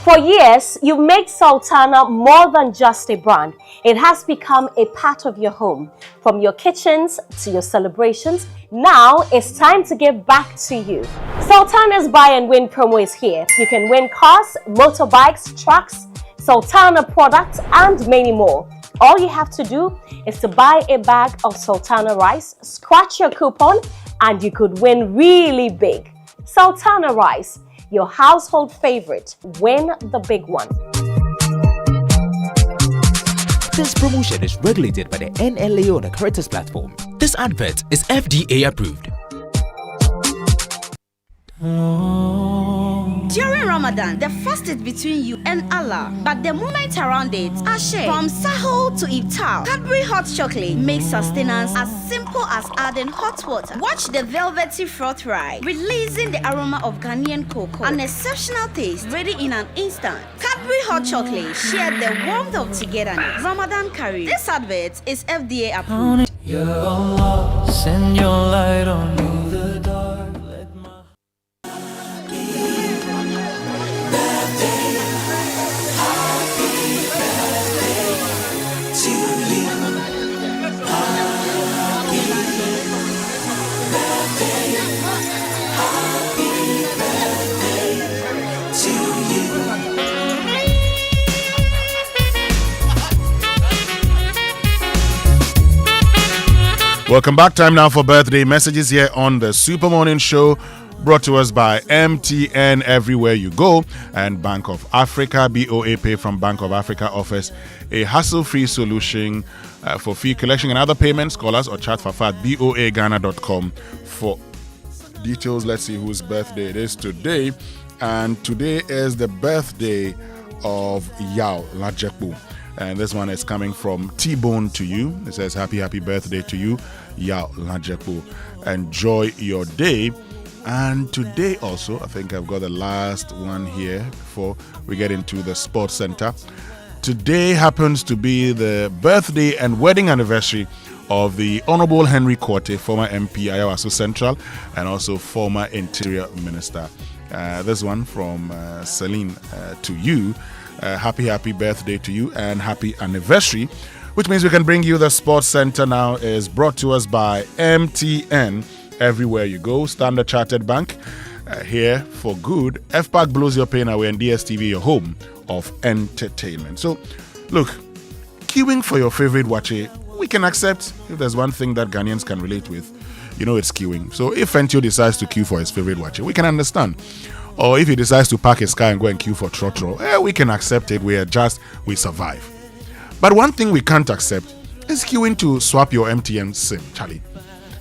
For years, you've made Sultana more than just a brand. It has become a part of your home. From your kitchens to your celebrations, now it's time to give back to you. Sultana's Buy and Win promo is here. You can win cars, motorbikes, trucks, Sultana products, and many more. All you have to do is to buy a bag of Sultana rice, scratch your coupon, and you could win really big. Sultana rice, your household favorite. Win the big one. This promotion is regulated by the NLA on the Creators platform. This advert is FDA approved. During Ramadan, the fast is between you and Allah, but the moment around it are shared. From Sahur to Iftar, Cadbury hot chocolate makes sustenance as simple as adding hot water. Watch the velvety froth rise, releasing the aroma of Ghanaian cocoa, an exceptional taste, ready in an instant. Cadbury hot chocolate, share the warmth of togetherness. Ramadan Kareem. This advert is FDA approved. Ya Allah, send your light on me the dark. Welcome back. Time now for birthday messages here on the Super Morning Show, brought to us by MTN Everywhere You Go and Bank of Africa. BOA Pay from Bank of Africa offers a hassle-free solution for fee collection and other payments. Call us or chat Fafa at boaghana.com for details. Let's see whose birthday it is today. And today is the birthday of Yao Lajepu. And this one is coming from T-Bone to you. It says, happy birthday to you, Yao Lajepu. Enjoy your day. And today also, I think I've got the last one here before we get into the sports center. Today happens to be the birthday and wedding anniversary of the Honorable Henry Korte, former MP, Ayawaso Central, and also former Interior Minister. This one from Celine to you. Happy birthday to you and happy anniversary, which means we can bring you the sports center now. Is brought to us by MTN Everywhere You Go, Standard Chartered Bank, here for good. FPAC blows your pain away, and DSTV your home of entertainment. So look, queuing for your favorite watcher, we can accept. If there's one thing that Ghanaians can relate with, it's queuing. So if Fentio decides to queue for his favorite watcher, we can understand. Or if he decides to park his car and go and queue for trotro, we can accept it. We adjust, we survive. But one thing we can't accept is queuing to swap your MTN SIM, Charlie.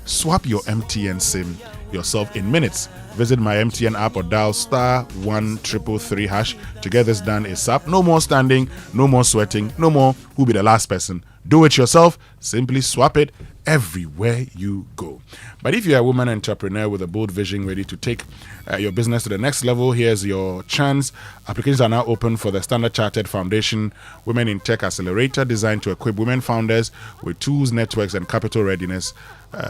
Swap your MTN SIM yourself in minutes. Visit my MTN app or dial *1333# to get this done ASAP. No more standing, no more sweating, no more who be the last person. Do it yourself. Simply swap it everywhere you go. But if you're a woman entrepreneur with a bold vision ready to take your business to the next level, here's your chance. Applications are now open for the Standard Chartered Foundation Women in Tech Accelerator, designed to equip women founders with tools, networks, and capital readiness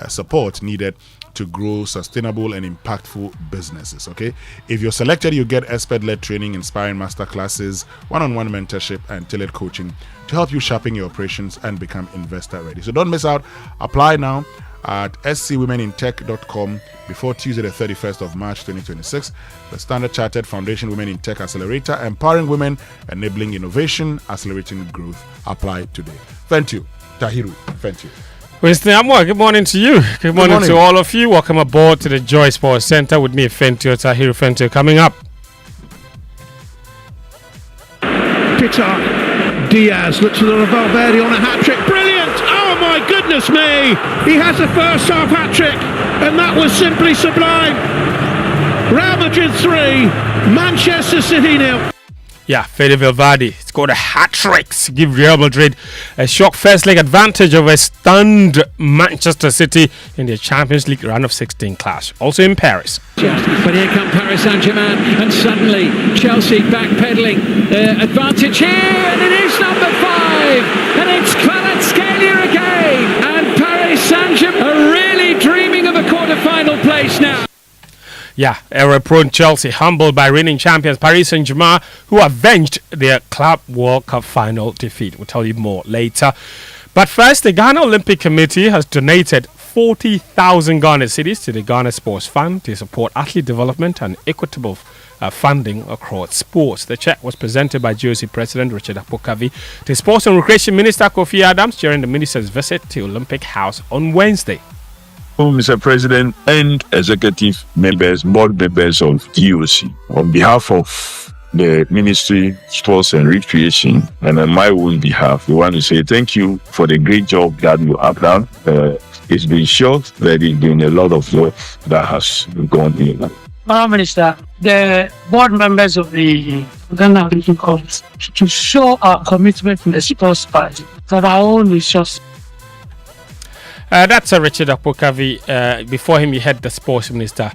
support needed to grow sustainable and impactful businesses. Okay, if you're selected, you get expert-led training, inspiring masterclasses, one-on-one mentorship, and tailored coaching to help you sharpen your operations and become investor ready. So don't miss out. Apply now at scwomenintech.com before Tuesday the 31st of March 2026. The Standard Chartered Foundation Women in Tech Accelerator, empowering women, enabling innovation, accelerating growth. Apply today. Thank you, Tahiru. Thank you. Winston Amoah, good morning to you. Good morning to all of you. Welcome aboard to the Joy Sports Center with me, Fentio Tahiru Fentio. Coming up, Pitar Diaz looks a little Valverde on a hat-trick. Brilliant! Oh my goodness me! He has a first half hat-trick, and that was simply sublime. Real Madrid 3, Manchester City 0. Yeah, Fede Valverde scored a hat-trick to give Real Madrid a shock first leg advantage over stunned Manchester City in their Champions League round of 16 clash. Also in Paris. But here come Paris Saint-Germain, and suddenly Chelsea backpedaling. Advantage here, and it is number 5, and it's Kvaratskhelia again. And Paris Saint-Germain are really dreaming of a quarter-final place now. Yeah, error-prone Chelsea humbled by reigning champions Paris Saint-Germain, who avenged their Club World Cup final defeat. We'll tell you more later. But first, the Ghana Olympic Committee has donated 40,000 Ghana cedis to the Ghana Sports Fund to support athlete development and equitable funding across sports. The check was presented by GOC President Richard Apokavi to Sports and Recreation Minister Kofi Adams during the minister's visit to Olympic House on Wednesday. Mr. President and executive members, board members of GOC, on behalf of the Ministry, Sports and Recreation, and on my own behalf, we want to say thank you for the great job that you have done. It's been short, but it's been a lot of work that has gone in. Madam Minister, the board members of the Ghana Olympic Committee to show our commitment to the sports part that our own is just. That's Richard Apokavi. Before him, you had the Sports Minister,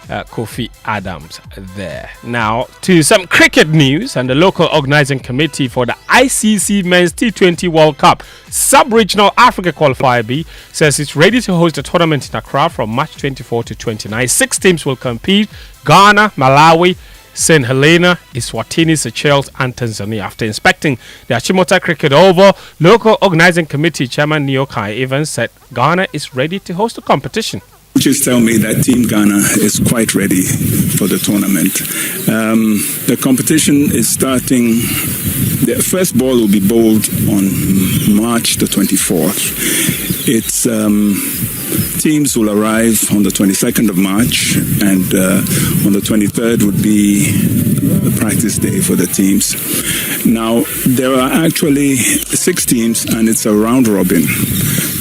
Kofi Adams, there. Now, to some cricket news, and the local organizing committee for the ICC Men's T20 World Cup Sub-Regional Africa Qualifier B says it's ready to host the tournament in Accra from March 24 to 29. 6 teams will compete: Ghana, Malawi, St. Helena, Eswatini, Seychelles and Tanzania. After inspecting the Achimota Cricket Oval, local organizing committee chairman Neokai Evans said Ghana is ready to host the competition. Coaches tell me that Team Ghana is quite ready for the tournament. The competition is starting. The first ball will be bowled on March the 24th. It's teams will arrive on the 22nd of March, and on the 23rd would be the practice day for the teams. Now, there are actually 6 teams, and it's a round robin.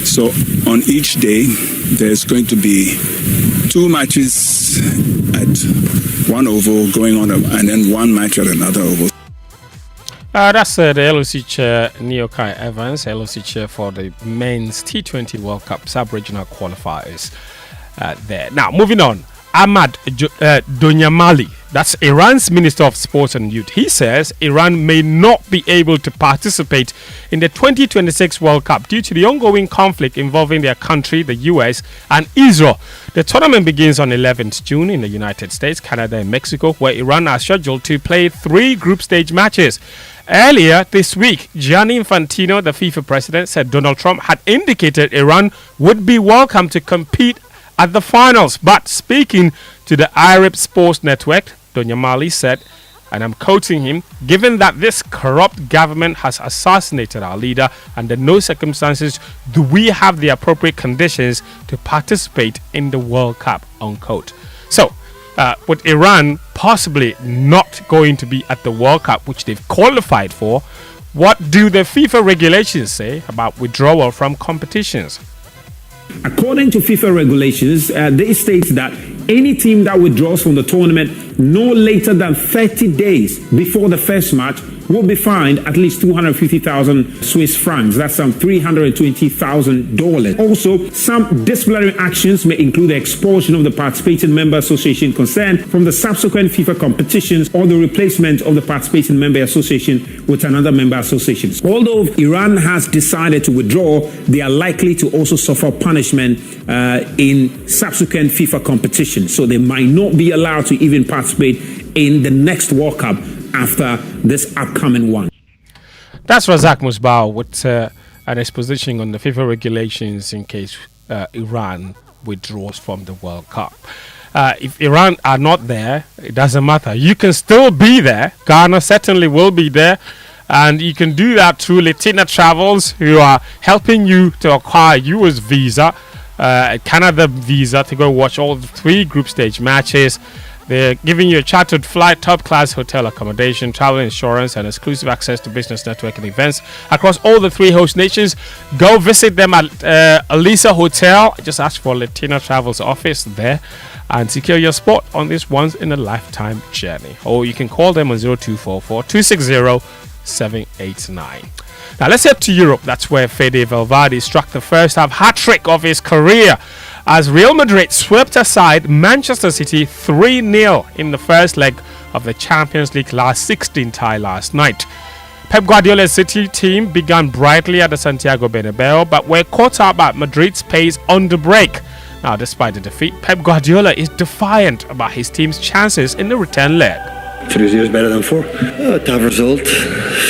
So on each day, there's going to be 2 matches at one oval going on, and then 1 match at another oval. That's the LOC chair, Neokai Evans, LOC chair for the men's T20 World Cup sub-regional qualifiers there. Now, moving on, Ahmad Donyamali, that's Iran's Minister of Sports and Youth. He says Iran may not be able to participate in the 2026 World Cup due to the ongoing conflict involving their country, the US, and Israel. The tournament begins on 11th June in the United States, Canada, and Mexico, where Iran are scheduled to play 3 group stage matches. Earlier this week, Gianni Infantino, the FIFA president, said Donald Trump had indicated Iran would be welcome to compete at the finals. But speaking to the Arab Sports Network, Donyamali said, and I'm quoting him, given that this corrupt government has assassinated our leader, under no circumstances do we have the appropriate conditions to participate in the World Cup, unquote. So, with Iran possibly not going to be at the World Cup, which they've qualified for, what do the FIFA regulations say about withdrawal from competitions? According to FIFA regulations, they state that any team that withdraws from the tournament no later than 30 days before the first match will be fined at least 250,000 Swiss francs. That's some $320,000. Also, some disciplinary actions may include the expulsion of the participating member association concerned from the subsequent FIFA competitions or the replacement of the participating member association with another member association. Although Iran has decided to withdraw, they are likely to also suffer punishment in subsequent FIFA competitions. So they might not be allowed to even participate in the next World Cup after this upcoming one. That's Razak Musbao with an exposition on the FIFA regulations in case Iran withdraws from the World Cup. If Iran are not there, it doesn't matter. You can still be there. Ghana certainly will be there. And you can do that through Latina Travels, who are helping you to acquire US visa, Canada visa, to go watch all the 3 group stage matches. They're giving you a chartered flight, top-class hotel accommodation, travel insurance, and exclusive access to business networking events across all the 3 host nations. Go visit them at Alisa Hotel. Just ask for Latina Travels office there and secure your spot on this once-in-a-lifetime journey. Or you can call them on 0244-260-789. Now let's head to Europe. That's where Fede Valverde struck the first half hat-trick of his career as Real Madrid swept aside Manchester City 3-0 in the first leg of the Champions League last 16 tie last night. Pep Guardiola's City team began brightly at the Santiago Bernabeu, but were caught up at Madrid's pace on the break. Now, despite the defeat, Pep Guardiola is defiant about his team's chances in the return leg. 3 is better than 4. A tough result,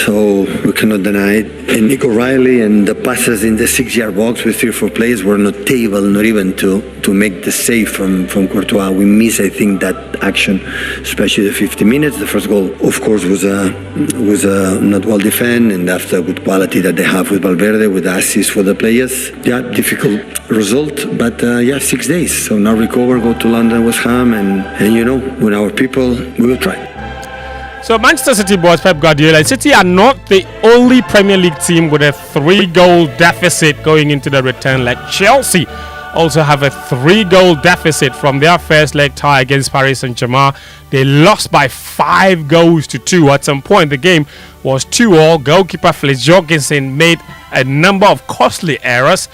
so we cannot deny it. And Nico Riley and the passes in the 6-yard box with 3 or 4 players were not able, not even to make the save from Courtois. We miss, I think, that action, especially the 50 minutes. The first goal, of course, was not well defended, and after good quality that they have with Valverde, with the assist for the players. Yeah, difficult result, but 6 days. So now recover, go to London, West Ham, and with our people, we will try. So Manchester City boss Pep Guardiola, City are not the only Premier League team with a 3-goal deficit going into the return leg. Chelsea also have a 3-goal deficit from their first leg tie against Paris Saint-Germain. They lost by 5 goals to 2. At some point the game was 2-2. Goalkeeper Felice Jorgensen made a number of costly errors,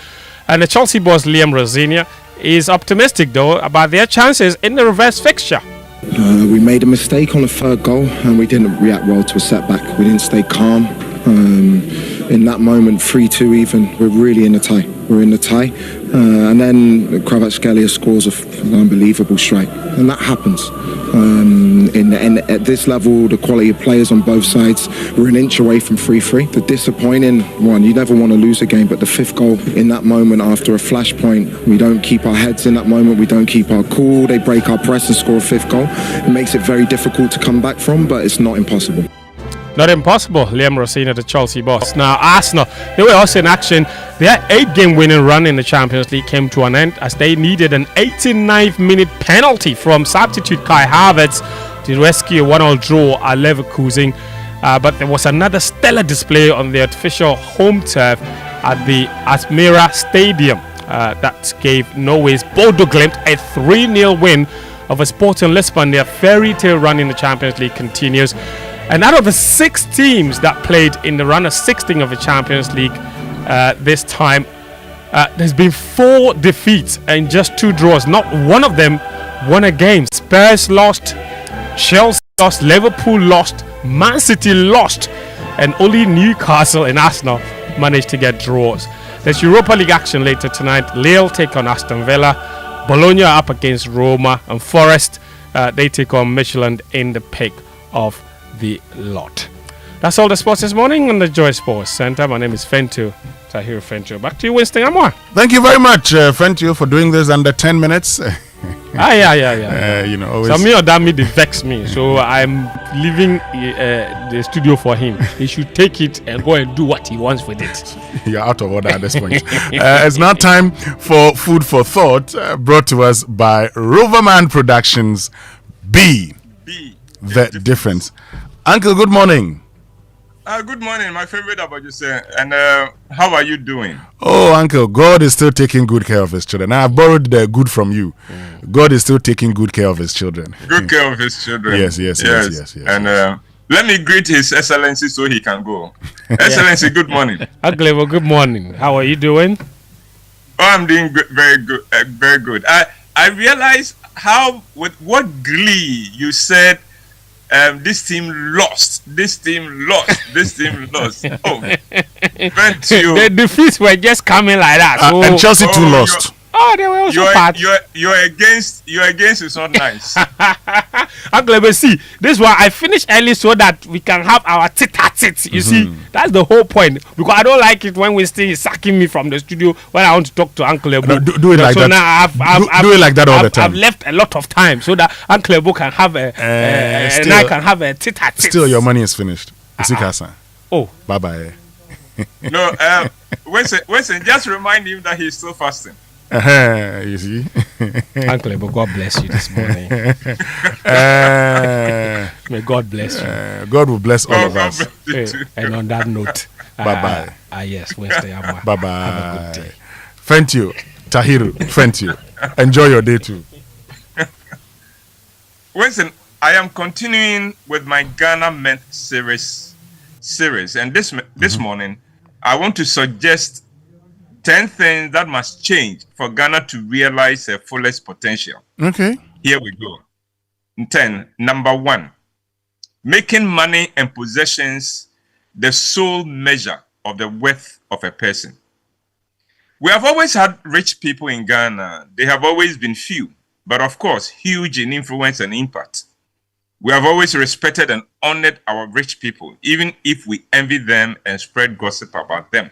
and the Chelsea boss Liam Rosignol is optimistic though about their chances in the reverse fixture. We made a mistake on the 3rd goal and we didn't react well to a setback. We didn't stay calm. In that moment, 3-2 even, we're really in the tie. We're in the tie. And then Kvaratskhelia scores an unbelievable strike. And that happens. At this level, the quality of players on both sides, we're an inch away from 3-3. The disappointing one, you never want to lose a game, but the 5th goal in that moment after a flashpoint, we don't keep our heads in that moment, we don't keep our cool, they break our press and score a 5th goal. It makes it very difficult to come back from, but it's not impossible. Not impossible, Liam Rosignol, the Chelsea boss. Now, Arsenal, they were also in action. Their 8-game winning run in the Champions League came to an end as they needed an 89th-minute penalty from substitute Kai Havertz to rescue a 1-1 draw at Leverkusen. But there was another stellar display on the artificial home turf at the Asmera Stadium that gave Norway's Bodo Glimt a 3-0 win over Sporting Lisbon. Their fairy tale run in the Champions League continues. And out of the 6 teams that played in the round of 16 of the Champions League this time, there's been 4 defeats and just 2 draws. Not one of them won a game. Spurs lost, Chelsea lost, Liverpool lost, Man City lost, and only Newcastle and Arsenal managed to get draws. There's Europa League action later tonight. Lille take on Aston Villa, Bologna up against Roma, and Forest they take on Michelin in the pick of the lot. That's all the sports this morning on the Joy Sports Center. My name is Fentu Tahiru Fentu. Back to you, Winston Amoah. Thank you very much, Fentu, for doing this under 10 minutes. Yeah. Always. So me or Dami, they vex me. So I'm leaving the studio for him. He should take it and go and do what he wants with it. You're out of order at this point. It's now time for Food for Thought, brought to us by Roverman Productions B. be the difference. Uncle, good morning. Good morning, my favorite about you, sir. And how are you doing? Oh, Uncle, God is still taking good care of his children. I've borrowed the good from you. God is still taking good care of his children. Good care of his children. Yes. And let me greet His Excellency so he can go. Excellency, good morning. Uncle, good morning. How are you doing? Oh, I'm doing good, very good, very good. I realize with what glee you said, this team lost. This team lost. Oh, thank you. The defeats were just coming like that. And Chelsea too lost. They were also part. You're against is not nice. Uncle, see, this is why I finish early so that we can have our tit-a-tit. You see, that's the whole point. Because I don't like it when Winston is sacking me from the studio when I want to talk to Uncle Ebo. No, do it like so that. Now do it like that all the time. I've left a lot of time so that Uncle Ebo can have and I can have a tit-a-tit. Still, your money is finished. Oh, bye-bye. No, Winston, just remind him that he's still fasting. You see, Uncle Ebo, God bless you this morning. May God bless you. God will bless all of us. And on that note, bye. Yes, Wednesday, Amoah. Bye. Have a good day. Thank you, Tahiru. Thank you. Enjoy your day too. Winston, I am continuing with my Ghana Men series, and this morning I want to suggest 10 things that must change for Ghana to realize their fullest potential. Okay. Here we go. 10. Number 1, making money and possessions the sole measure of the worth of a person. We have always had rich people in Ghana. They have always been few, but of course, huge in influence and impact. We have always respected and honored our rich people, even if we envy them and spread gossip about them.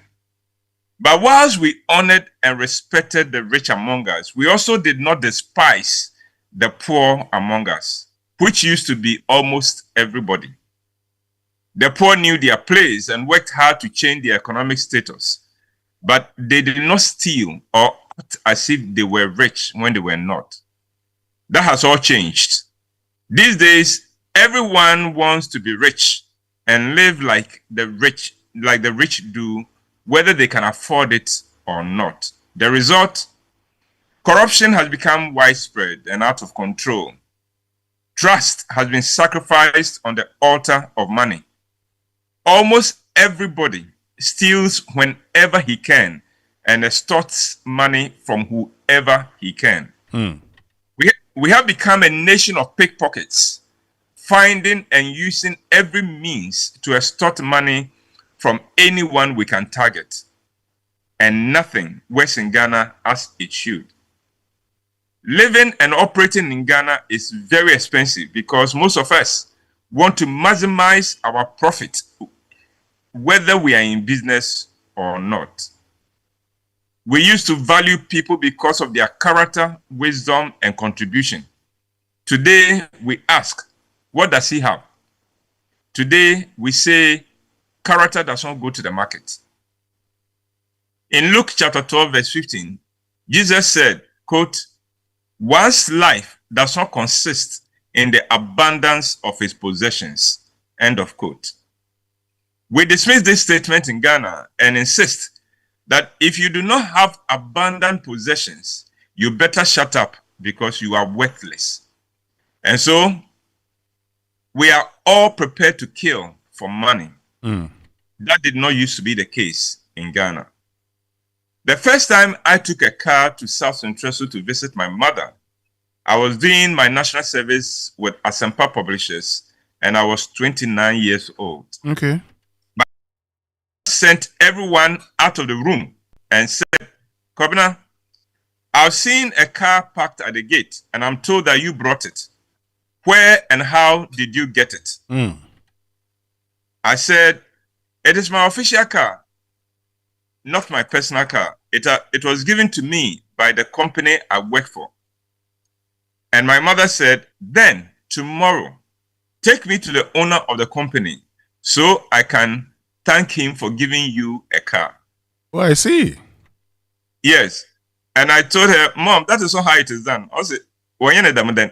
But whilst we honored and respected the rich among us, we also did not despise the poor among us, which used to be almost everybody. The poor knew their place and worked hard to change their economic status, but they did not steal or act as if they were rich when they were not. That has all changed. These days, everyone wants to be rich and live like the rich do, whether they can afford it or not. The result, corruption has become widespread and out of control. Trust has been sacrificed on the altar of money. Almost everybody steals whenever he can and extorts money from whoever he can. We have become a nation of pickpockets, finding and using every means to extort money from anyone we can target. And nothing works in Ghana as it should. Living and operating in Ghana is very expensive because most of us want to maximize our profit, whether we are in business or not. We used to value people because of their character, wisdom, and contribution. Today, we ask, what does he have? Today, we say, character does not go to the market. In Luke chapter 12, verse 15, Jesus said, quote, one's life does not consist in the abundance of his possessions, end of quote. We dismiss this statement in Ghana and insist that if you do not have abundant possessions, you better shut up because you are worthless. And so, we are all prepared to kill for money. That did not used to be the case in Ghana. The first time I took a car to South Central to visit my mother, I was doing my national service with Asempa Publishers, and I was 29 years old. Okay. I sent everyone out of the room and said, Kobina, I've seen a car parked at the gate, and I'm told that you brought it. Where and how did you get it? I said, it is my official car, not my personal car. It was given to me by the company I work for. And my mother said, then tomorrow, take me to the owner of the company so I can thank him for giving you a car. Oh, I see. Yes. And I told her, Mom, that is not how it is done. I said, well, you know, then.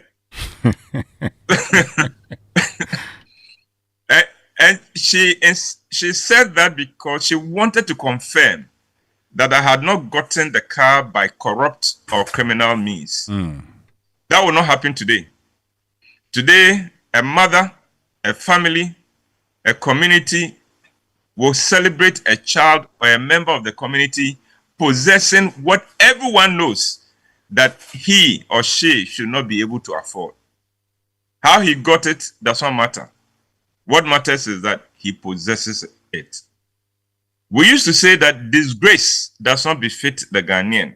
And she said that because she wanted to confirm that I had not gotten the car by corrupt or criminal means. That will not happen today. Today, a mother, a family, a community will celebrate a child or a member of the community possessing what everyone knows that he or she should not be able to afford. How he got it does not matter. What matters is that he possesses it. We used to say that disgrace does not befit the Ghanaian.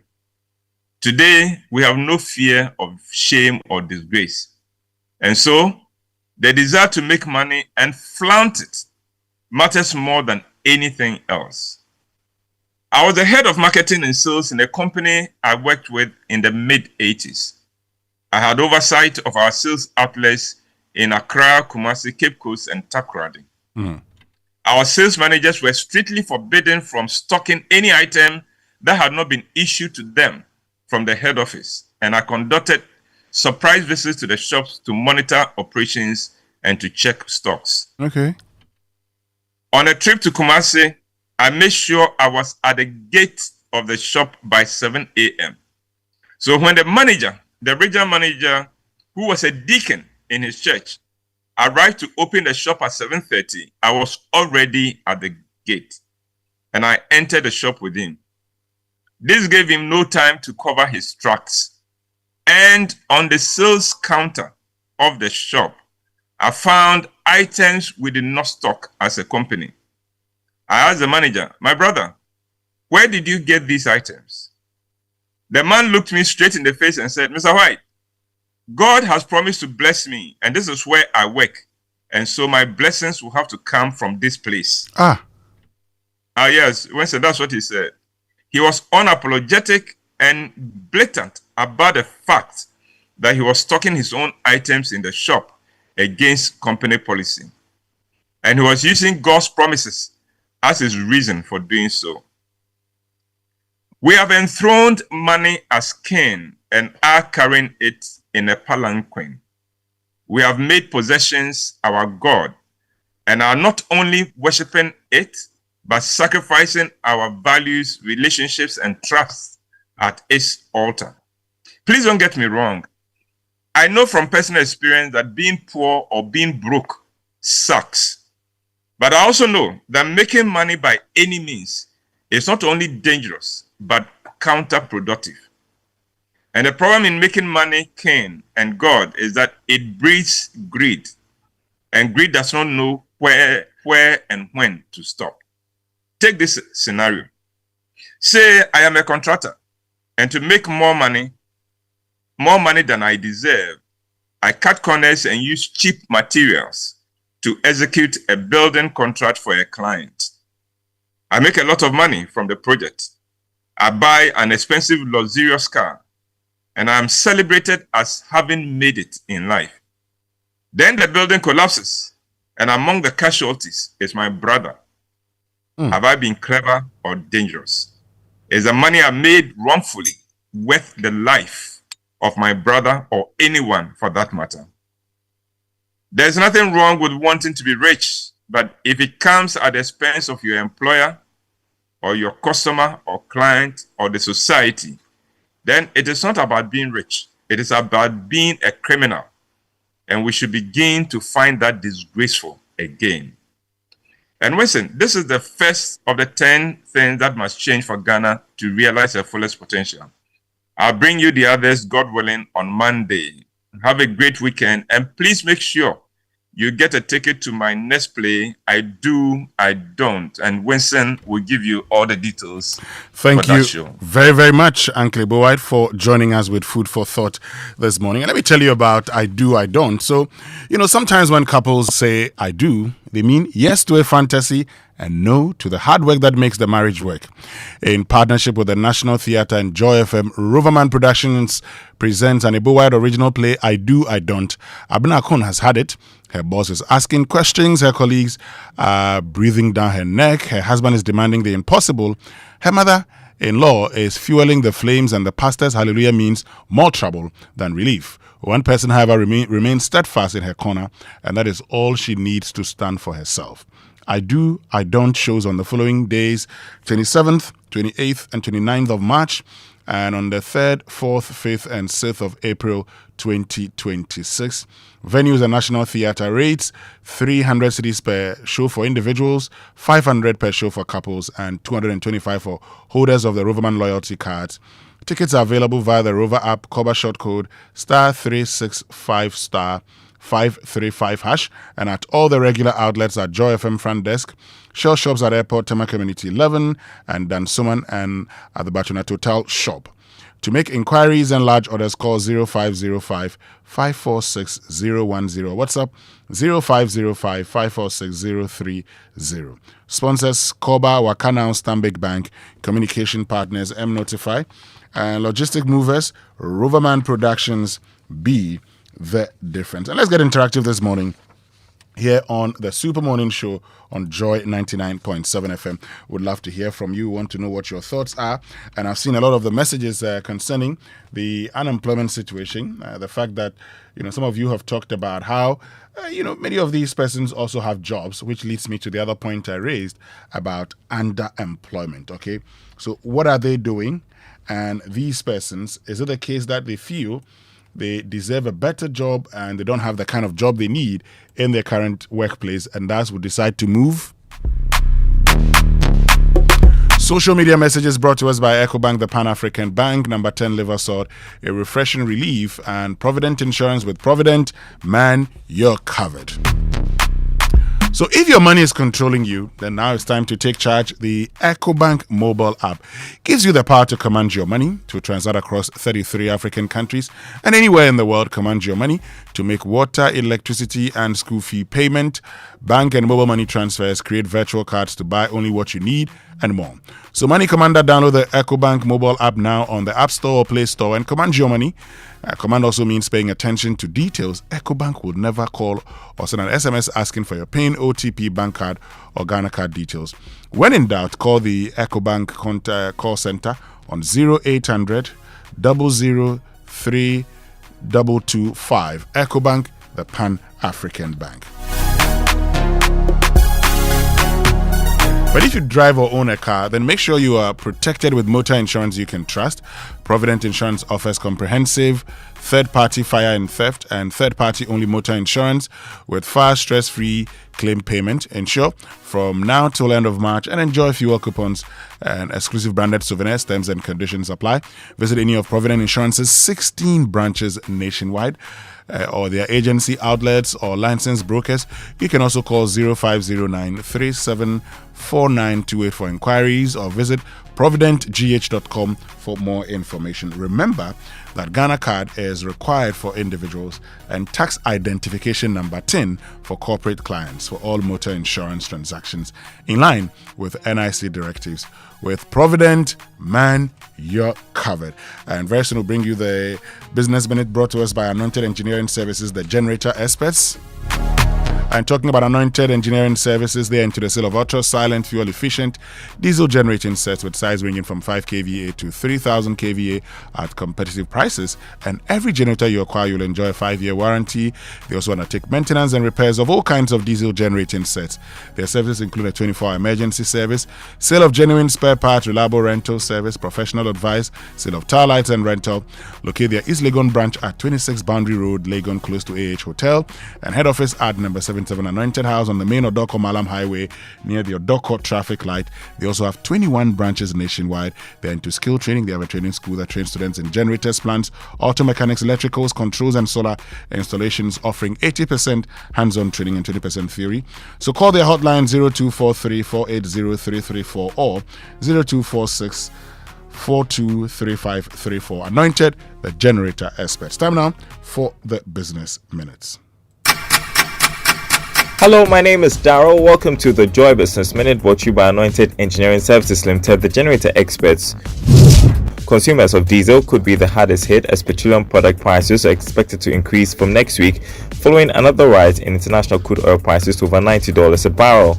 Today, we have no fear of shame or disgrace. And so, the desire to make money and flaunt it matters more than anything else. I was the head of marketing and sales in a company I worked with in the mid-80s. I had oversight of our sales outlets in Accra, Kumasi, Cape Coast, and Takoradi. Our sales managers were strictly forbidden from stocking any item that had not been issued to them from the head office, and I conducted surprise visits to the shops to monitor operations and to check stocks. Okay. On a trip to Kumasi, I made sure I was at the gate of the shop by 7 a.m. So when the regional manager, who was a deacon in his church, arrived to open the shop at 7:30, I was already at the gate, and I entered the shop with him. This gave him no time to cover his tracks. And on the sales counter of the shop, I found items we did not stock as a company. I asked the manager, "My brother, where did you get these items?" The man looked me straight in the face and said, "Mr. White, God has promised to bless me, and this is where I work. And so my blessings will have to come from this place." Yes, Winston, that's what he said. He was unapologetic and blatant about the fact that he was stocking his own items in the shop against company policy. And he was using God's promises as his reason for doing so. We have enthroned money as king and are carrying it in a palanquin. We have made possessions our God and are not only worshiping it, but sacrificing our values, relationships, and trust at its altar. Please don't get me wrong. I know from personal experience that being poor or being broke sucks. But I also know that making money by any means is not only dangerous, but counterproductive. And the problem in making money, king and God, is that it breeds greed. And greed does not know where and when to stop. Take this scenario. Say I am a contractor, and to make more money than I deserve, I cut corners and use cheap materials to execute a building contract for a client. I make a lot of money from the project. I buy an expensive, luxurious car, and I am celebrated as having made it in life. Then the building collapses, and among the casualties is my brother. Have I been clever or dangerous? Is the money I made wrongfully worth the life of my brother or anyone for that matter? There's nothing wrong with wanting to be rich, but if it comes at the expense of your employer or your customer or client or the society, then it is not about being rich. It is about being a criminal. And we should begin to find that disgraceful again. And listen, this is the first of the 10 things that must change for Ghana to realize their fullest potential. I'll bring you the others, God willing, on Monday. Have a great weekend, and please make sure you get a ticket to my next play, I Do, I Don't. And Winston will give you all the details. Thank you very, very much, Uncle White, for joining us with Food for Thought this morning. And let me tell you about I Do, I Don't. So, sometimes when couples say I do, they mean yes to a fantasy and no to the hard work that makes the marriage work. In partnership with the National Theatre and Joy FM, Roverman Productions presents an Ebo-wide original play, I Do, I Don't. Abena Akon has had it. Her boss is asking questions. Her colleagues are breathing down her neck. Her husband is demanding the impossible. Her mother in law is fueling the flames, and the pastor's hallelujah means more trouble than relief. One person, however, remains steadfast in her corner, and that is all she needs to stand for herself. I Do, I Don't shows on the following days, 27th, 28th, and 29th of March, and on the 3rd, 4th, 5th, and 6th of April 2026. Venues and National Theatre rates, 300 cedis per show for individuals, 500 per show for couples, and 225 for holders of the Roverman loyalty cards. Tickets are available via the Rover app, Koba short code *365 *535#, and at all the regular outlets at Joy FM front desk, Shell shops at Airport, Tema Community 11, and Dansoman, and at the Bachuna Total shop. To make inquiries and large orders, call 0505 546 010. WhatsApp 0505 546 030. Sponsors Koba, Wakana, Stanbic Bank, Communication Partners, M-Notify, and Logistic Movers, Roverman Productions, Be the Difference. And let's get interactive this morning here on the Super Morning Show on Joy 99.7 FM. Would love to hear from you. Want to know what your thoughts are. And I've seen a lot of the messages concerning the unemployment situation. The fact that, some of you have talked about how, many of these persons also have jobs, which leads me to the other point I raised about underemployment. Okay. So what are they doing? And these persons, is it the case that they feel they deserve a better job and they don't have the kind of job they need in their current workplace, and thus would decide to move? Social media messages brought to us by EcoBank, the Pan-African Bank, number 10 liver salt, a refreshing relief, and Provident Insurance. With Provident, man, you're covered. So if your money is controlling you, then now it's time to take charge. The EcoBank mobile app gives you the power to command your money, to transact across 33 African countries and anywhere in the world. Command your money to make water, electricity, and school fee payment, bank and mobile money transfers, create virtual cards to buy only what you need, and more. So Money Commander, download the EcoBank mobile app now on the App Store or Play Store and command your money. Command also means paying attention to details. EcoBank will never call or send an SMS asking for your PIN, OTP, bank card, or Ghana card details. When in doubt, call the EcoBank call center on 0800 003 225. EcoBank, the Pan-African Bank. But if you drive or own a car, then make sure you are protected with motor insurance you can trust. Provident Insurance offers comprehensive third-party fire and theft and third-party only motor insurance with fast, stress-free claim payment. Insure from now till end of March and enjoy fuel coupons and exclusive branded souvenirs. Terms and conditions apply. Visit any of Provident Insurance's 16 branches nationwide, or their agency outlets or licensed brokers. You can also call 0509 374928 for inquiries, or visit providentgh.com for more information. Remember that Ghana card is required for individuals and tax identification number 10 for corporate clients for all motor insurance transactions, in line with NIC directives. With Provident, man, you're covered. And very soon we'll bring you the Business Minute brought to us by Anointed Engineering Services, the generator experts. And talking about Anointed Engineering Services, they're into the sale of ultra silent, fuel efficient diesel generating sets with size ranging from 5 kVA to 3000 kVA at competitive prices. And every generator you acquire, you'll enjoy a 5-year warranty. They also undertake maintenance and repairs of all kinds of diesel generating sets. Their services include a 24-hour emergency service, sale of genuine spare parts, reliable rental service, professional advice, sale of tire lights and rental. Locate their East Legon branch at 26 Boundary Road, Legon, close to AH Hotel, and head office at number 77 Anointed House on the main Odoko Malam Highway near the Odoko traffic light. They also have 21 branches nationwide. They're into skill training. They have a training school that trains students in generators, plants, auto mechanics, electricals, controls, and solar installations, offering 80% hands-on training and 20% theory. So call their hotline 0243 480 334 or 0246 423534. Anointed, the generator experts. Time now for the Business Minutes. Hello, my name is Daryl. Welcome to the Joy Business Minute, brought to you by Anointed Engineering Services Limited, the generator experts. Consumers of diesel could be the hardest hit as petroleum product prices are expected to increase from next week, following another rise in international crude oil prices to over $90 a barrel.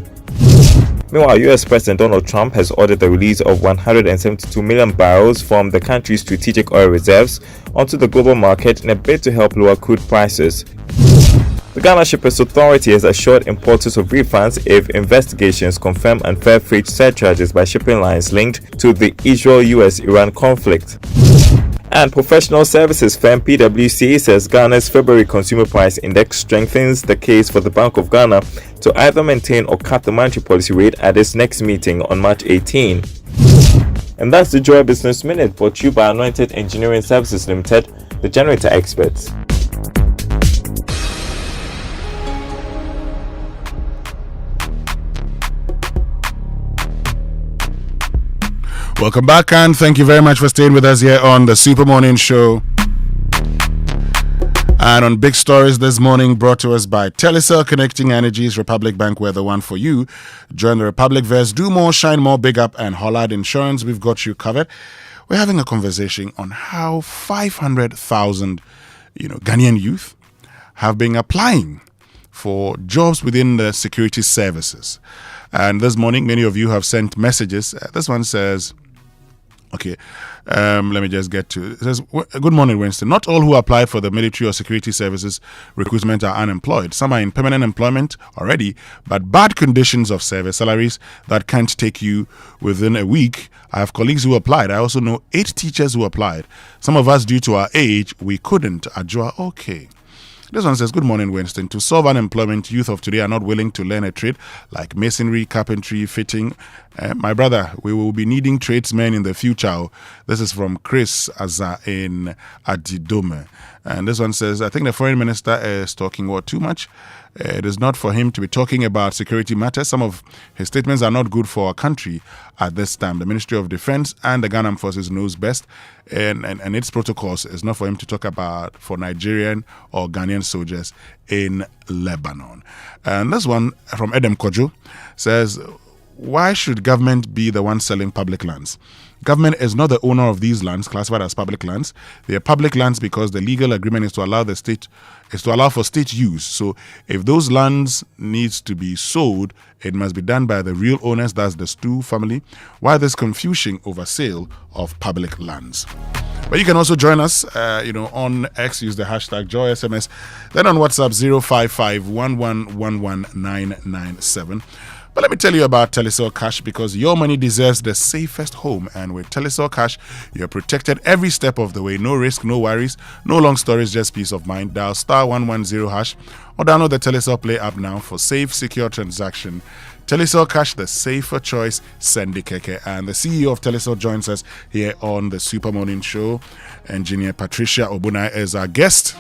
Meanwhile, US President Donald Trump has ordered the release of 172 million barrels from the country's strategic oil reserves onto the global market in a bid to help lower crude prices. The Ghana Shippers Authority has assured importers of refunds if investigations confirm unfair freight surcharges by shipping lines linked to the Israel-US-Iran conflict. And professional services firm PwC says Ghana's February Consumer Price Index strengthens the case for the Bank of Ghana to either maintain or cut the monetary policy rate at its next meeting on March 18. And that's the Joy Business Minute, brought to you by Anointed Engineering Services Limited, the generator experts. Welcome back, and thank you very much for staying with us here on the Super Morning Show. And on Big Stories this morning, brought to us by Telesol, connecting energies. Republic Bank, we're the one for you. Join the Republic Verse, do more, shine more, big up, and Hollard Insurance. We've got you covered. We're having a conversation on how 500,000, Ghanaian youth have been applying for jobs within the security services. And this morning, many of you have sent messages. This one says, let me just get to it. It says, good morning, Winston. Not all who apply for the military or security services recruitment are unemployed. Some are in permanent employment already, but bad conditions of service, salaries that can't take you within a week. I have colleagues who applied. I also know 8 teachers who applied. Some of us, due to our age, we couldn't. Ajua, okay. This one says, good morning, Winston. To solve unemployment, youth of today are not willing to learn a trade like masonry, carpentry, fitting. My brother, we will be needing tradesmen in the future. This is from Chris Aza in Adidome. And this one says, I think the foreign minister is talking too much. It is not for him to be talking about security matters. Some of his statements are not good for our country at this time. The Ministry of Defense and the Ghana Armed Forces knows best, and its protocols is not for him to talk about for Nigerian or Ghanaian soldiers in Lebanon. And this one from Edem Kojo says, why should government be the one selling public lands? Government is not the owner of these lands classified as public lands. They are public lands because the legal agreement is to allow for state use. So if those lands needs to be sold, it must be done by the real owners, that's the Stu family. Why this confusion over sale of public lands? But you can also join us, on X, use the hashtag JoySMS. Then on WhatsApp, 055-1111-997. But let me tell you about Telesol Cash, because your money deserves the safest home. And with Telesol Cash, you're protected every step of the way. No risk, no worries, no long stories, just peace of mind. Dial *110# or download the Telesol Play app now for safe, secure transaction. Telesol Cash, the safer choice. Sandy Keke. And the CEO of Telesol joins us here on the Super Morning Show. Engineer Patricia Obunai is our guest.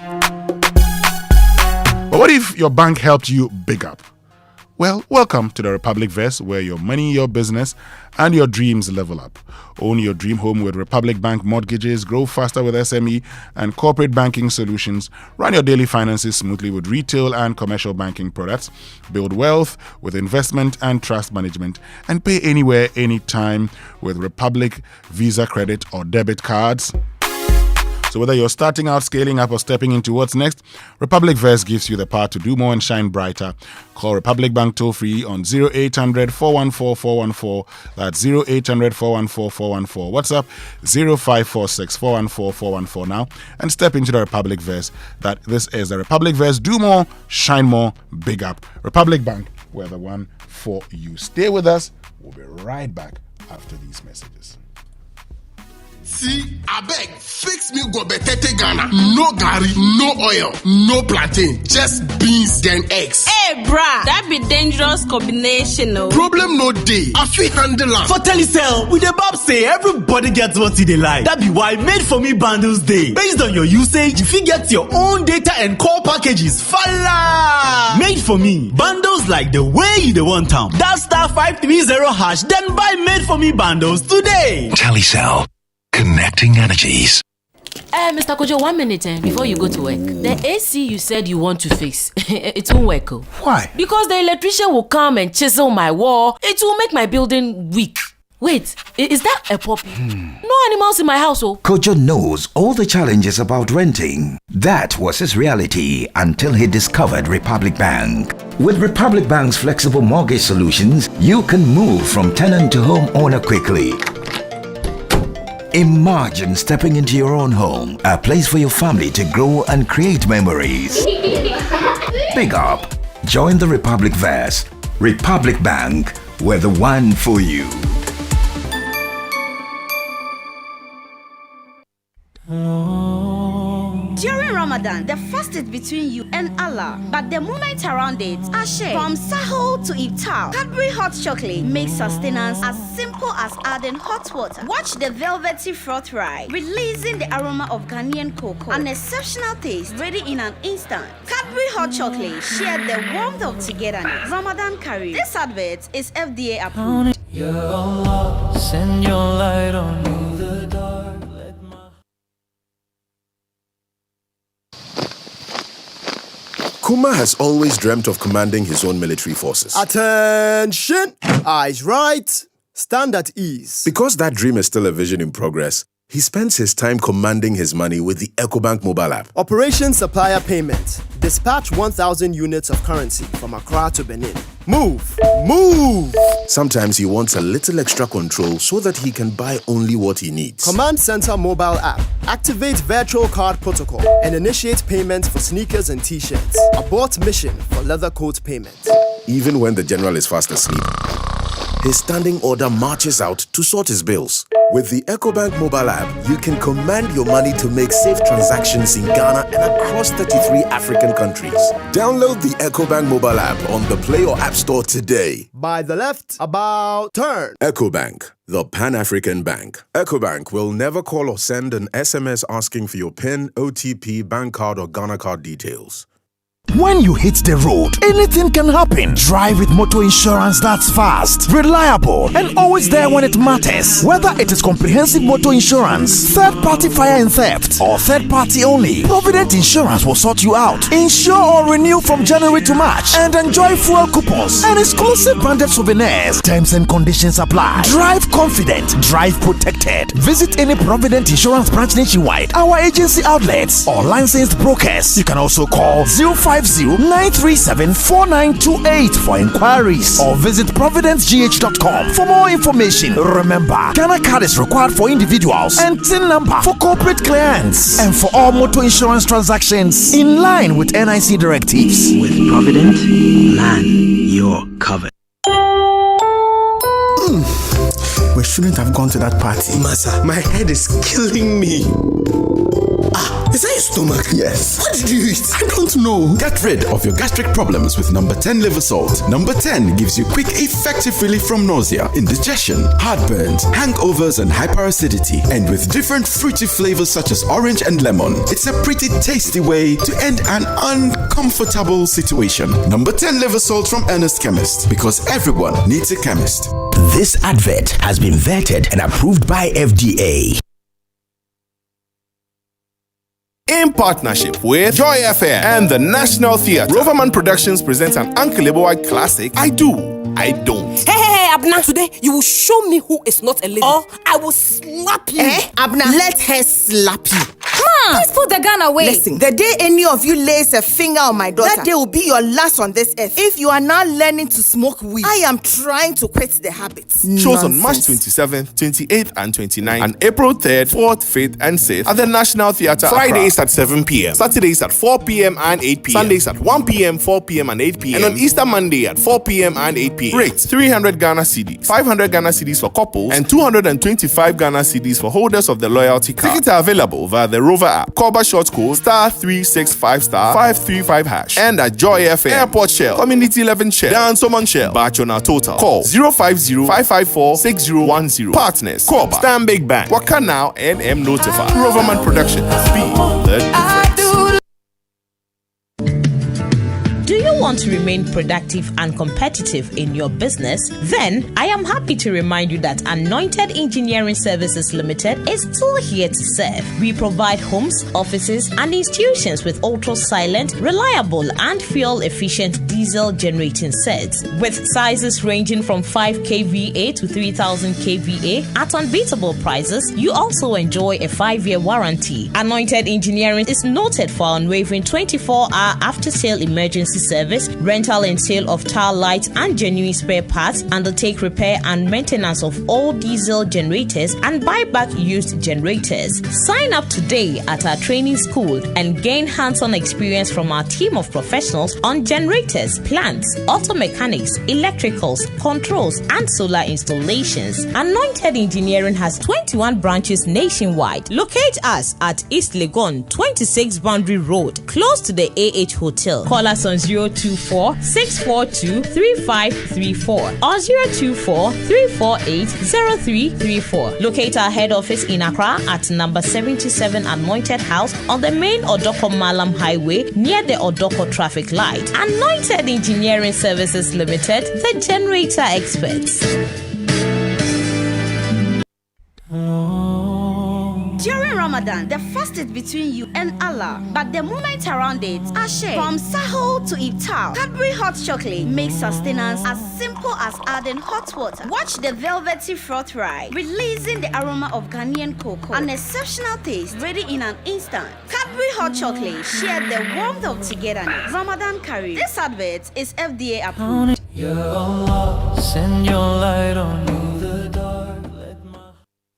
But what if your bank helped you big up? Well, welcome to the Republic Verse, where your money, your business, and your dreams level up. Own your dream home with Republic Bank mortgages, grow faster with SME and corporate banking solutions, run your daily finances smoothly with retail and commercial banking products, build wealth with investment and trust management, and pay anywhere, anytime with Republic Visa credit or debit cards. So whether you're starting out, scaling up, or stepping into what's next, Republic Verse gives you the power to do more and shine brighter. Call Republic Bank toll-free on 0800-414-414. That's 0800-414-414. WhatsApp 0546-414-414 now. And step into the Republic Verse. That this is the Republic Verse. Do more, shine more, big up. Republic Bank, we're the one for you. Stay with us. We'll be right back after these messages. See, I beg, fix me go betete Ghana. No gari, no oil, no plantain, just beans then eggs. Hey, brah, that be dangerous combination, no? Problem no day. I feel handle am. For Telesol, with the Bob say everybody gets what they like. That be why Made For Me bundles day. Based on your usage, you fit get your own data and call packages. Fala! Made For Me bundles like the way you the want them. That *530#, then buy Made For Me bundles today. Telesol, connecting energies. Mr. Kojo, 1 minute before you go to work. The AC you said you want to fix, it won't work. Why? Because the electrician will come and chisel my wall. It will make my building weak. Wait, is that a puppy? No animals in my house, oh. Kojo knows all the challenges about renting. That was his reality until he discovered Republic Bank. With Republic Bank's flexible mortgage solutions, you can move from tenant to homeowner quickly. Imagine stepping into your own home, a place for your family to grow and create memories. Big up. Join the Republic Verse. Republic Bank, we're the one for you. During Ramadan, the fast is between you and Allah, but the moment around it are shared. From Sahur to Iftar, Cadbury hot chocolate makes sustenance as simple as adding hot water. Watch the velvety froth ride, releasing the aroma of Ghanaian cocoa, an exceptional taste, ready in an instant. Cadbury hot chocolate share the warmth of togetherness. Ramadan curry. This advert is FDA approved. Ya Allah, send your light on me the dark. Kuma has always dreamt of commanding his own military forces. Attention! Eyes right, stand at ease. Because that dream is still a vision in progress, he spends his time commanding his money with the EcoBank mobile app. Operation Supplier Payment. Dispatch 1,000 units of currency from Accra to Benin. Move! Move! Sometimes he wants a little extra control so that he can buy only what he needs. Command Center mobile app. Activate virtual card protocol and initiate payment for sneakers and t-shirts. Abort mission for leather coat payment. Even when the general is fast asleep, his standing order marches out to sort his bills. With the EcoBank mobile app, you can command your money to make safe transactions in Ghana and across 33 African countries. Download the EcoBank mobile app on the Play or App Store today. By the left, about turn. EcoBank, the Pan-African Bank. EcoBank will never call or send an SMS asking for your PIN, OTP, bank card, or Ghana card details. When you hit the road, anything can happen. Drive with motor insurance that's fast, reliable, and always there when it matters. Whether it is comprehensive motor insurance, third-party fire and theft, or third-party only, Provident Insurance will sort you out. Insure or renew from January to March and enjoy fuel coupons and exclusive branded souvenirs. Terms and conditions apply. Drive confident, drive protected. Visit any Provident Insurance branch nationwide, our agency outlets, or licensed brokers. You can also call 050-937-4928 for inquiries or visit providencegh.com for more information. Remember, Ghana card is required for individuals and TIN number for corporate clients and for all motor insurance transactions in line with NIC directives. With Provident, man, you're covered. We shouldn't have gone to that party. Masa, my head is killing me. Is that your stomach? Yes. What did you eat? I don't know. Get rid of your gastric problems with number 10 liver salt. Number 10 gives you quick, effective relief from nausea, indigestion, heartburns, hangovers, and hyperacidity. And with different fruity flavors such as orange and lemon, it's a pretty tasty way to end an uncomfortable situation. Number 10 liver salt from Ernest Chemist, because everyone needs a chemist. This advert has been vetted and approved by FDA. In partnership with Joy FM and the National Theatre, Roverman Productions presents an unkillable white classic, I Do, I Don't. Hey, Abna, today you will show me who is not a lady. Or I will slap you. Abna, let her slap you. Please put the gun away. Listen, the day any of you lays a finger on my daughter, that day will be your last on this earth. If you are now learning to smoke weed, I am trying to quit the habits. Shows on March 27th, 28th, and 29th, and April 3rd, 4th, 5th, and 6th at the National Theatre. Fridays at 7 p.m., Saturdays at 4 p.m. and 8 p.m., Sundays at 1 p.m., 4 p.m., and 8 p.m., and on Easter Monday at 4 p.m. and 8 p.m. Rates 300 Ghana cedis, 500 Ghana cedis for couples, and 225 Ghana cedis for holders of the loyalty card. Tickets are available via the Rover app. Call by short code *365*535 and at Joy FM, Airport Shell, Community 11 Shell, Dan Somon Shell, Batch on our total. Call 050-554-6010. Partners, Corba, Stanbic Bank, Waka Now, and M Notify. Roverman Productions. Be the difference. Do you want to remain productive and competitive in your business? Then I am happy to remind you that Anointed Engineering Services Limited is still here to serve. We provide homes, offices, and institutions with ultra-silent, reliable, and fuel-efficient diesel generating sets with sizes ranging from 5 kVA to 3000 kVA at unbeatable prices. You also enjoy a 5-year warranty. Anointed Engineering is noted for unwavering 24-hour after-sale emergency service, rental and sale of tile lights and genuine spare parts, undertake repair and maintenance of all diesel generators and buy back used generators. Sign up today at our training school and gain hands-on experience from our team of professionals on generators, plants, auto mechanics, electricals, controls, and solar installations. Anointed Engineering has 21 branches nationwide. Locate us at East Legon, 26 Boundary Road, close to the AH Hotel. Call us on 024-642-3534 or 024-348-0334. Locate our head office in Accra at number 77 Anointed House on the main Odoko Malam Highway near the Odoko traffic light. Anointed Engineering Services Limited, the generator experts. During Ramadan, the fast is between you and Allah, but the moment around it are shared. From Sahur to Iftar, Cadbury hot chocolate makes sustenance as simple as adding hot water. Watch the velvety froth ride, releasing the aroma of Ghanaian cocoa, an exceptional taste, ready in an instant. Cadbury hot chocolate, share the warmth of togetherness. Ramadan Curry. This advert is FDA approved. Ya Allah, send your light on me.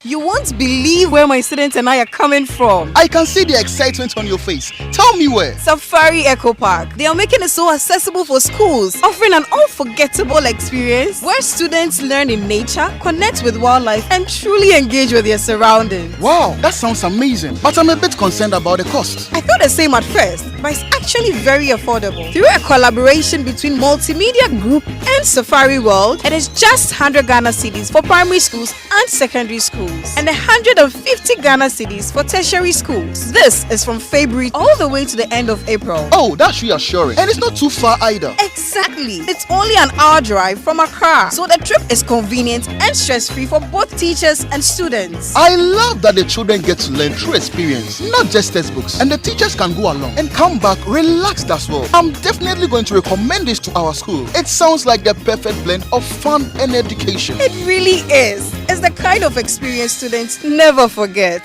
You won't believe where my students and I are coming from. I can see the excitement on your face. Tell me where. Safari Eco Park. They are making it so accessible for schools, offering an unforgettable experience where students learn in nature, connect with wildlife, and truly engage with their surroundings. Wow, that sounds amazing. But I'm a bit concerned about the cost. I thought the same at first, but it's actually very affordable. Through a collaboration between Multimedia Group and Safari World, it is just 100 Ghana cedis for primary schools and secondary schools, and 150 Ghana cedis for tertiary schools. This is from February all the way to the end of April. Oh, that's reassuring. And it's not too far either. Exactly. It's only an hour drive from Accra, so the trip is convenient and stress-free for both teachers and students. I love that the children get to learn through experience, not just textbooks, and the teachers can go along and come back relaxed as well. I'm definitely going to recommend this to our school. It sounds like the perfect blend of fun and education. It really is. It's the kind of experience students never forget.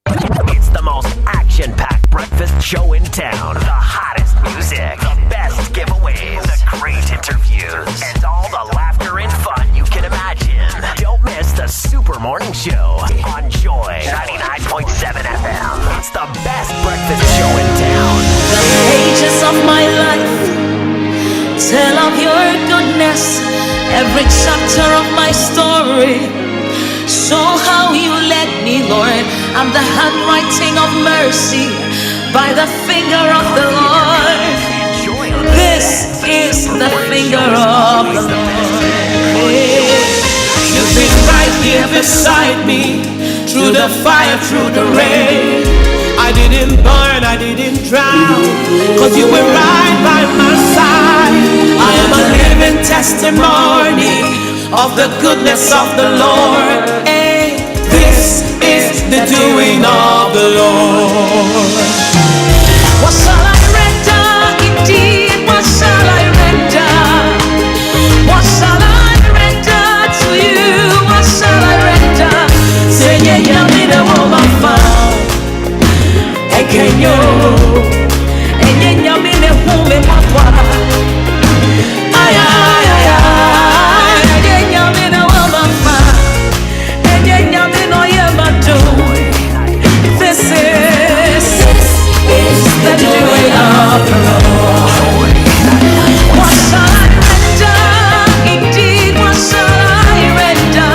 It's the most action-packed breakfast show in town. The hottest music, the best giveaways, the great interviews, and all the laughter and fun you can imagine. Don't miss the Super Morning Show on Joy 99.7 FM. It's the best breakfast show in town. The pages of my life tell of your goodness, every chapter of my story. So how you led me, Lord, I'm the handwriting of mercy by the finger of the Lord. This is the finger of the Lord. You've been right here beside me, through the fire, through the rain. I didn't burn, I didn't drown, 'cause you were right by my side. I am a living testimony of the goodness of the Lord. Hey, this is the doing of the Lord. What shall I render? Indeed, what shall I render? What shall I render to you? What shall I render? Say, yeah, yeah, me the woman found. Hey, can you? Hey, yeah, yeah, me the woman found. Ay, ay, ay, ay. Yeah, yeah, me the woman found. Hey, yeah, yeah, me no, yeah, but do. This is the doing of the Lord. What shall I render? Indeed, what shall I render?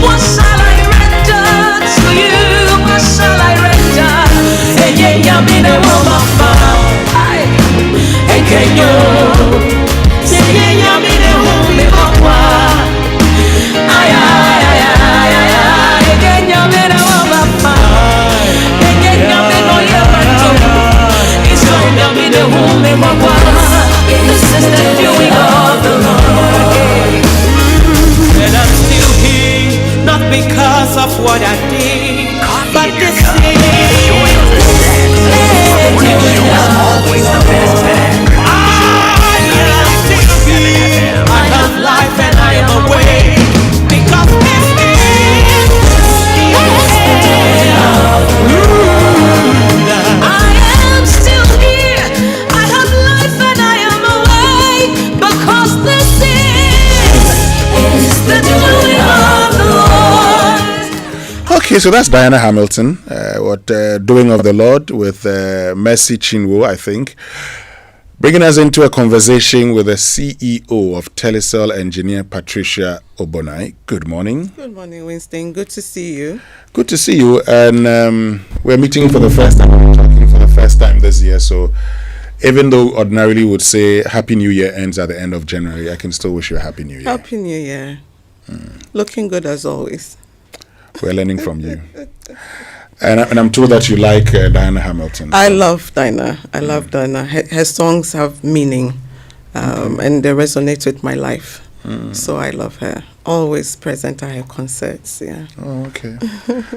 What shall I render to you? What shall I render? Hey, yeah, yeah, me the woman found. Okay, so that's Diana Hamilton, Doing of the Lord with Mercy Chinwo, I think. Bringing us into a conversation with the CEO of Telesol, Engineer Patricia Obonai. Good morning. Good morning, Winston. Good to see you. Good to see you. And we're meeting for the first time. We're talking for the first time this year. So even though ordinarily would say Happy New Year ends at the end of January, I can still wish you a Happy New Year. Happy New Year. Looking good as always. We're learning from you. And I'm told that you like Diana Hamilton. I love Diana. I love Diana. Her songs have meaning, and they resonate with my life. So I love her. Always present at her concerts. Yeah. Oh, okay.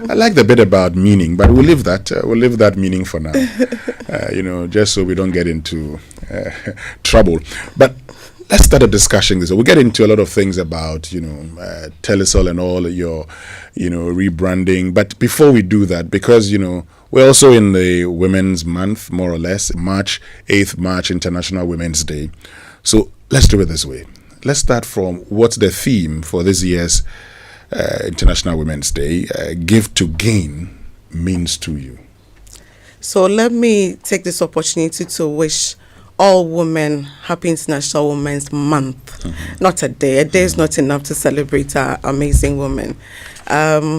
I like the bit about meaning, but we'll leave that. We'll leave that meaning for now. Just so we don't get into trouble. But let's start a discussion. We'll get into a lot of things about, Telesol and all your, rebranding. But before we do that, because, we're also in the Women's Month, more or less, March 8th, International Women's Day. So let's do it this way. Let's start from what's the theme for this year's International Women's Day, Give to Gain means to you. So let me take this opportunity to wish all women happy International Women's Month. Not a day. A day is not enough to celebrate our amazing women.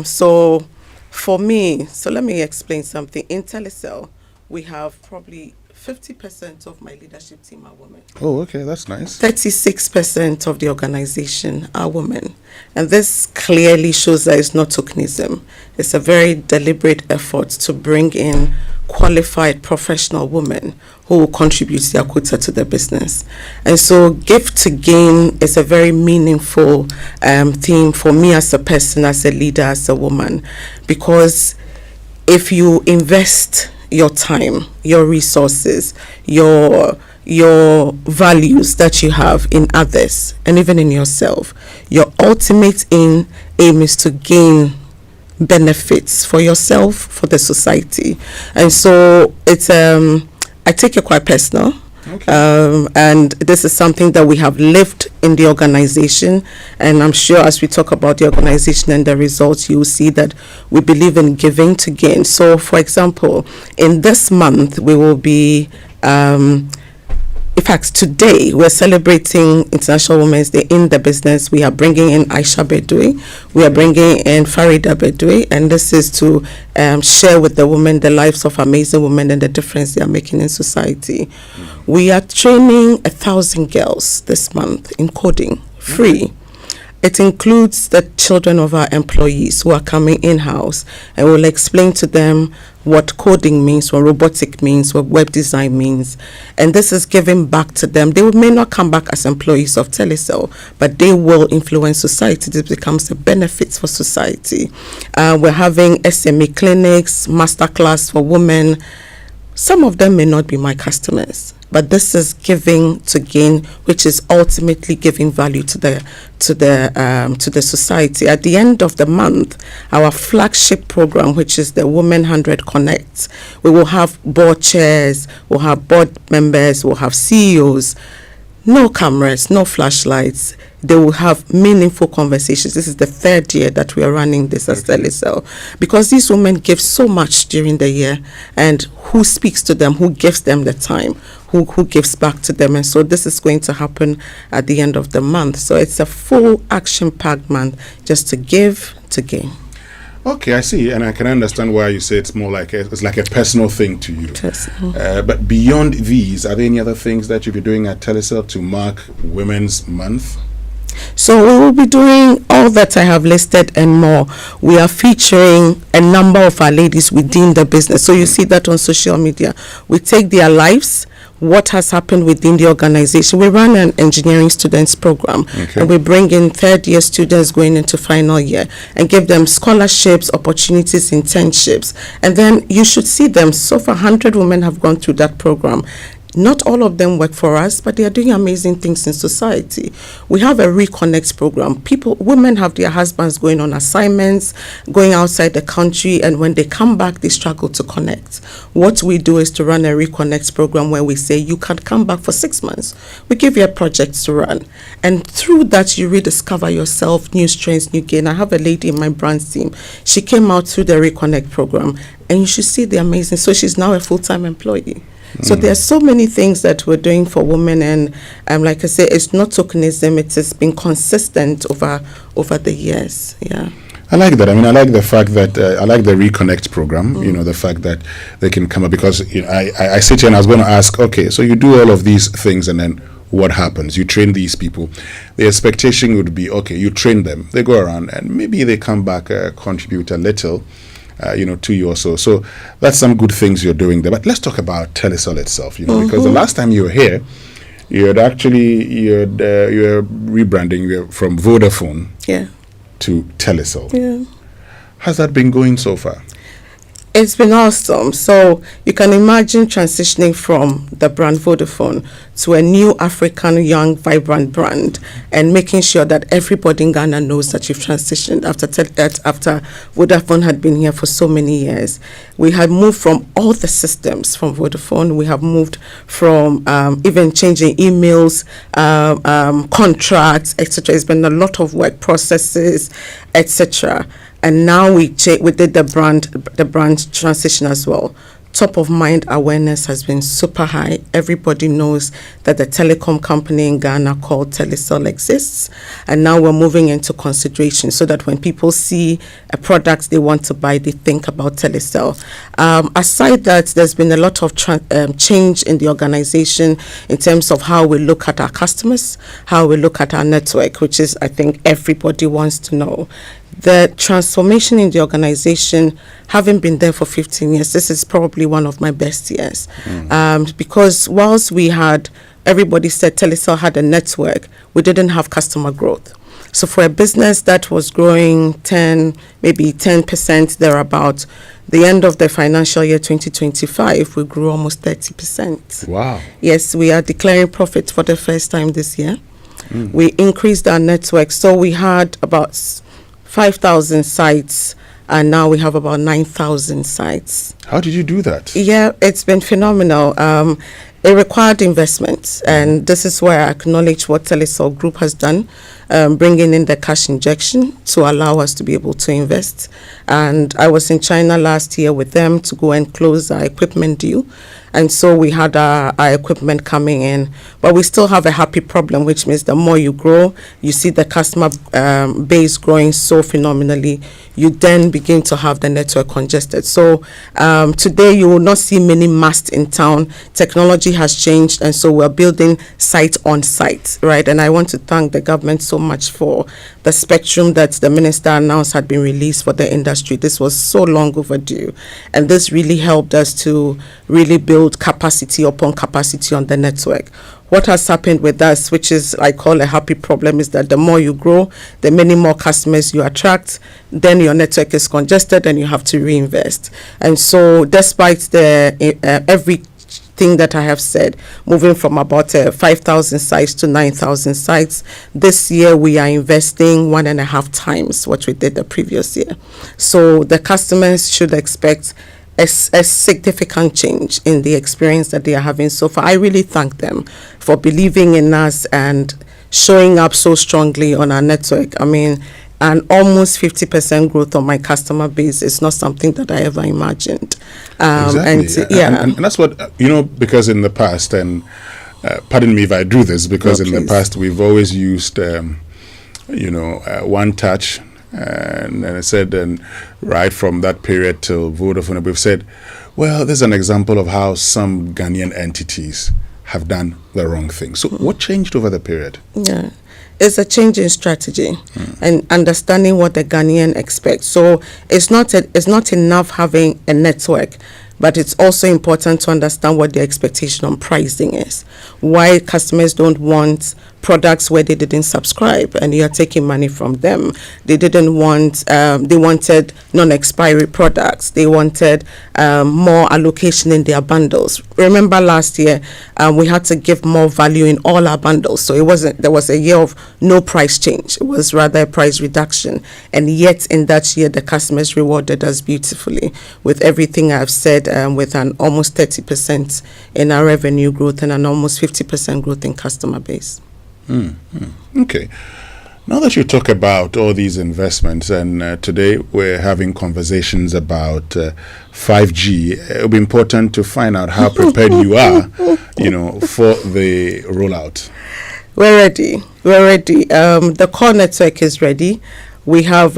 So for me, let me explain something. In Telesol, we have probably 50% of my leadership team are women. Oh, okay, that's nice. 36% of the organization are women. And this clearly shows that it's not tokenism. It's a very deliberate effort to bring in qualified professional women who will contribute their quota to the business. And so Give to Gain is a very meaningful theme for me as a person, as a leader, as a woman, because if you invest your time, your resources, your values that you have in others and even in yourself, your ultimate aim is to gain benefits for yourself, for the society. And so it's I take it quite personal. Okay. And this is something that we have lived in the organization, and I'm sure as we talk about the organization and the results, you will see that we believe in giving to gain. So for example, in this month we will be in fact, today we're celebrating International Women's Day in the business. We are bringing in Aisha Bedouin, we are bringing in Farida Bedouin, and this is to share with the women the lives of amazing women and the difference they are making in society. We are training 1,000 girls this month in coding, free. It includes the children of our employees who are coming in-house, and we'll explain to them what coding means, what robotic means, what web design means. And this is giving back to them. They may not come back as employees of Telesol, but they will influence society. This becomes a benefit for society. We're having SME clinics, masterclass for women. Some of them may not be my customers, but this is giving to gain, which is ultimately giving value to the society. At the end of the month, our flagship program, which is the Women 100 Connect, we will have board chairs, we'll have board members, we'll have CEOs. No cameras, no flashlights. They will have meaningful conversations. This is the third year that we are running this as Telesol, because these women give so much during the year, and who speaks to them, who gives them the time, who gives back to them. And so this is going to happen at the end of the month. So it's a full action-packed month just to give, to gain. Okay, I see, and I can understand why you say it's more like it's like a personal thing to you. But beyond these, are there any other things that you'll be doing at Telesol to mark Women's Month? So we will be doing all that I have listed and more. We are featuring a number of our ladies within the business. So you see that on social media. We take their lives, what has happened within the organization. We run an engineering students program, and we bring in third-year students going into final year and give them scholarships, opportunities, internships. And then you should see them. So far, 100 women have gone through that program. Not all of them work for us, but they are doing amazing things in society. We have a Reconnect program. Women have their husbands going on assignments, going outside the country, and when they come back, they struggle to connect. What we do is to run a Reconnect program where we say, you can come back for 6 months. We give you a project to run. And through that, you rediscover yourself, new strengths, new gain. I have a lady in my brand team. She came out through the Reconnect program, and you should see the amazing. So she's now a full-time employee. So there are so many things that we're doing for women, and like I say, it's not tokenism. It has been consistent over the years. Yeah. I like that. I mean, I like the fact that I like the Reconnect program. You know, the fact that they can come up, because I sit here and I was going to ask, okay, so you do all of these things, and then what happens? You train these people. The expectation would be, okay, you train them, they go around, and maybe they come back, contribute a little. To you or so. So that's some good things you're doing there. But let's talk about Telesol itself, because the last time you were here, you were rebranding from Vodafone to Telesol. Yeah. How's that been going so far? It's been awesome. So you can imagine transitioning from the brand Vodafone to a new African, young, vibrant brand, and making sure that everybody in Ghana knows that you've transitioned after Vodafone had been here for so many years. We had moved from all the systems from Vodafone. We have moved from even changing emails, contracts, etc. It's been a lot of work, processes, etc. And now we did the brand transition as well. Top of mind awareness has been super high. Everybody knows that the telecom company in Ghana called Telesol exists. And now we're moving into consideration so that when people see a product they want to buy, they think about Telesol. Aside that, there's been a lot of change in the organization in terms of how we look at our customers, how we look at our network, which is, I think, everybody wants to know. The transformation in the organization, having been there for 15 years, this is probably one of my best years. Because whilst everybody said Telesol had a network, we didn't have customer growth. So for a business that was growing 10% thereabout, the end of the financial year 2025, we grew almost 30%. Wow. Yes, we are declaring profit for the first time this year. We increased our network. So we had about 5,000 sites, and now we have about 9,000 sites. How did you do that? Yeah, it's been phenomenal. It required investment, and this is where I acknowledge what Telesol Group has done, bringing in the cash injection to allow us to be able to invest. And I was in China last year with them to go and close our equipment deal. And so we had our equipment coming in, but we still have a happy problem, which means the more you grow, you see the customer base growing so phenomenally, you then begin to have the network congested. So today you will not see many masts in town. Technology has changed, and so we're building site on site, right? And I want to thank the government so much for the spectrum that the minister announced had been released for the industry. This was so long overdue, and this really helped us to really build capacity upon capacity on the network. What has happened with us, which is I call a happy problem, is that the more you grow, the many more customers you attract, then your network is congested and you have to reinvest. And so despite the everything that I have said, moving from about 5,000 sites to 9,000 sites, this year we are investing 1.5 times what we did the previous year. So the customers should expect a significant change in the experience that they are having so far. I really thank them for believing in us and showing up so strongly on our network. I mean, an almost 50% growth on my customer base is not something that I ever imagined. Exactly. And that's what, because in the past, and pardon me if I do this, because in the past we've always used, one touch. And I said, and right from that period till Vodafone, we've said, well, there's an example of how some Ghanaian entities have done the wrong thing. So what changed over the period? Yeah, it's a change in strategy and understanding what the Ghanaian expects. So it's not enough having a network, but it's also important to understand what the expectation on pricing is. Why customers don't want products where they didn't subscribe and you're taking money from them. They didn't want, they wanted non-expiry products. They wanted more allocation in their bundles. Remember last year, we had to give more value in all our bundles. So there was a year of no price change. It was rather a price reduction. And yet in that year, the customers rewarded us beautifully with everything I've said, with an almost 30% in our revenue growth and an almost 50% growth in customer base. Okay. Now that you talk about all these investments, and today we're having conversations about 5G, it'll be important to find out how prepared you are, for the rollout. We're ready. The core network is ready. We have,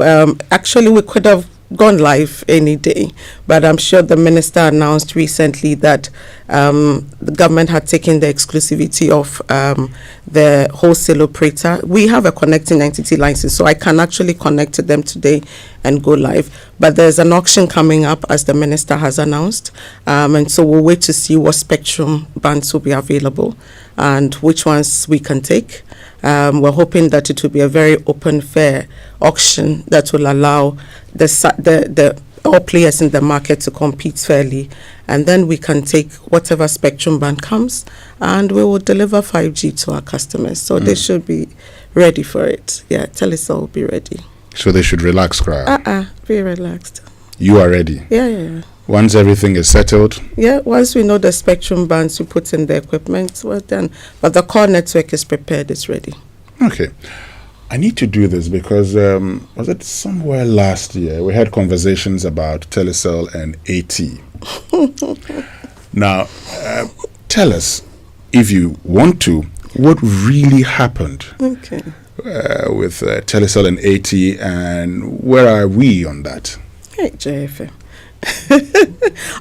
actually, we could have gone live any day, but I'm sure the minister announced recently that the government had taken the exclusivity of the wholesale operator. We have a connecting entity license, so I can actually connect to them today and go live. But there's an auction coming up, as the minister has announced, and so we'll wait to see what spectrum bands will be available and which ones we can take. We're hoping that it will be a very open, fair auction that will allow the all players in the market to compete fairly, and then we can take whatever spectrum band comes and we will deliver 5G to our customers. So they should be ready for it. Yeah, Telesol will be ready. So they should relax, crowd. Be relaxed. You are ready? Yeah. Once everything is settled? Yeah, once we know the spectrum bands, we put in the equipment, we're done. But the core network is prepared, it's ready. Okay. I need to do this because, was it somewhere last year, we had conversations about Telesol and AT. Now, tell us, if you want to, what really happened with Telesol and AT, and where are we on that? Hey, JFM.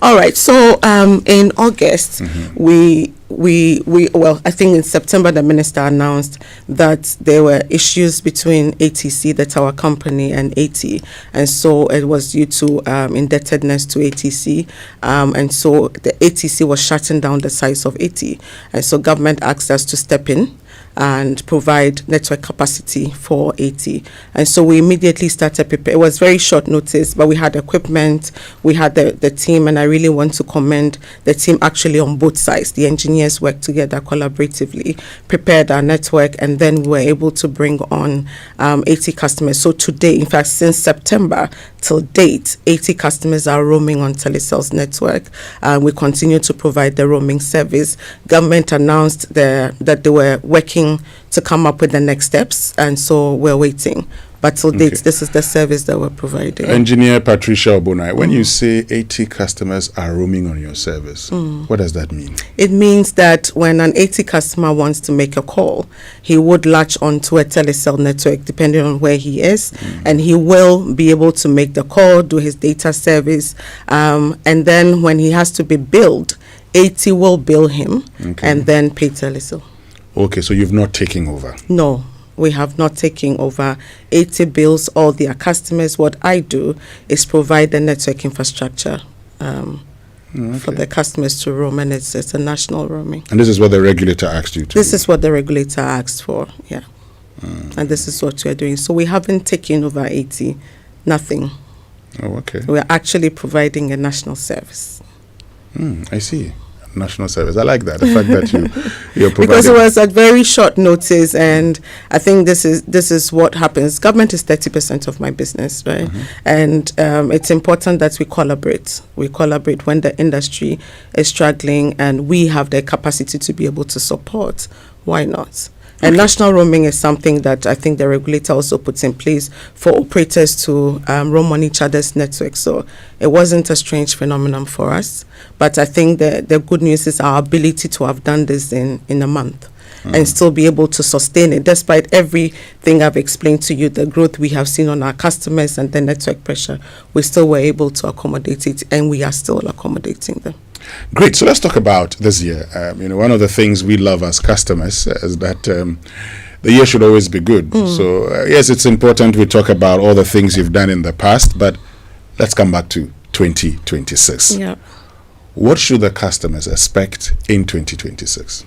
All right. So in August, we I think in September the minister announced that there were issues between ATC, that's our company, and AT, and so it was due to indebtedness to ATC, and so the ATC was shutting down the sites of AT, and so government asked us to step in and provide network capacity for AT. And so we immediately started preparing. It was very short notice, but we had equipment, we had the team, and I really want to commend the team actually on both sides. The engineers worked together collaboratively, prepared our network, and then we were able to bring on 80 customers. So today, in fact, since September till date, 80 customers are roaming on Telesol's network. We continue to provide the roaming service. Government announced that they were working to come up with the next steps, and so we're waiting. But till date, this is the service that we're providing. Engineer Patricia Obonai, when you say 80 customers are roaming on your service, what does that mean? It means that when an 80 customer wants to make a call, he would latch onto a Telesol network depending on where he is, and he will be able to make the call, do his data service, and then when he has to be billed, 80 will bill him and then pay Telesol. Okay, so you've not taken over? No, we have not taken over. 80 bills all their customers. What I do is provide the network infrastructure for the customers to roam, and it's a national roaming. And this is what the regulator asked you to This is what the regulator asked for, yeah. And this is what we are doing. So we haven't taken over 80, nothing. Oh, okay. We're actually providing a national service. I see. National service. I like that. The fact that you're providing. Because it was at very short notice, and I think this is what happens. Government is 30% of my business, right? And it's important that we collaborate. We collaborate when the industry is struggling, and we have the capacity to be able to support. Why not? And national roaming is something that I think the regulator also puts in place for operators to roam on each other's network. So it wasn't a strange phenomenon for us. But I think the good news is our ability to have done this in a month and still be able to sustain it. Despite everything I've explained to you, the growth we have seen on our customers and the network pressure, we still were able to accommodate it, and we are still accommodating them. Great. So let's talk about this year. One of the things we love as customers is that the year should always be good. So yes, it's important we talk about all the things you've done in the past, but let's come back to 2026. Yeah. What should the customers expect in 2026?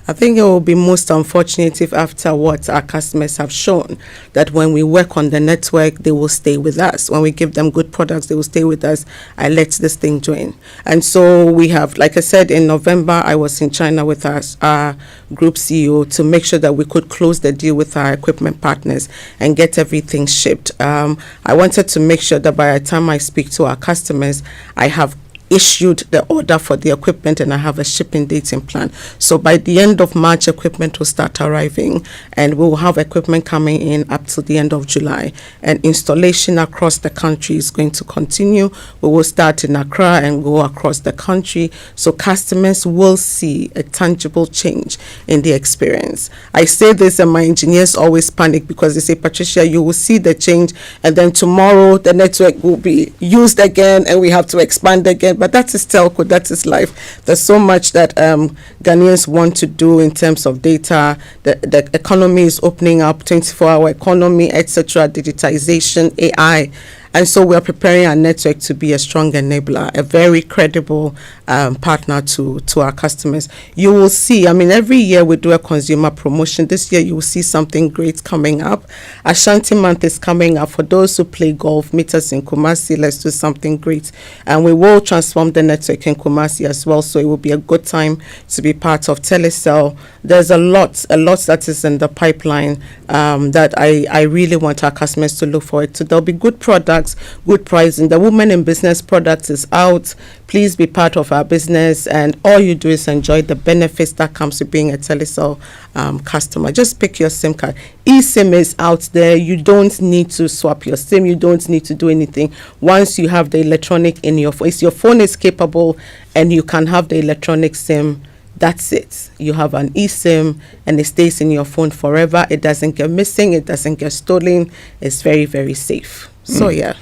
I think it will be most unfortunate if after what our customers have shown, that when we work on the network, they will stay with us. When we give them good products, they will stay with us. I let this thing join. And so we have, like I said, in November, I was in China with our group CEO to make sure that we could close the deal with our equipment partners and get everything shipped. I wanted to make sure that by the time I speak to our customers, I have issued the order for the equipment and I have a shipping date in plan. So by the end of March, equipment will start arriving and we will have equipment coming in up to the end of July. And installation across the country is going to continue. We will start in Accra and go across the country. So customers will see a tangible change in the experience. I say this and my engineers always panic because they say, Patricia, you will see the change and then tomorrow the network will be used again and we have to expand again. But that is telco, that is life. There's so much that Ghanaians want to do in terms of data. The economy is opening up, 24-hour economy, etc., digitization, AI. And so we are preparing our network to be a strong enabler, a very credible partner to our customers. You will see, I mean, every year we do a consumer promotion. This year you will see something great coming up. Ashanti month is coming up. For those who play golf, meet us in Kumasi. Let's do something great. And we will transform the network in Kumasi as well. So it will be a good time to be part of Telesol. There's a lot that is in the pipeline that I really want our customers to look forward to. There'll be good products, good pricing. The Women in Business product is out. Please be part of our business, and all you do is enjoy the benefits that comes with being a Telesol customer. Just pick your SIM card. eSIM is out there. You don't need to swap your SIM. You don't need to do anything. Once you have the electronic in your phone, your phone is capable and you can have the electronic SIM. That's it. You have an eSIM and it stays in your phone forever. It doesn't get missing. It doesn't get stolen. It's very, very safe. So, yeah.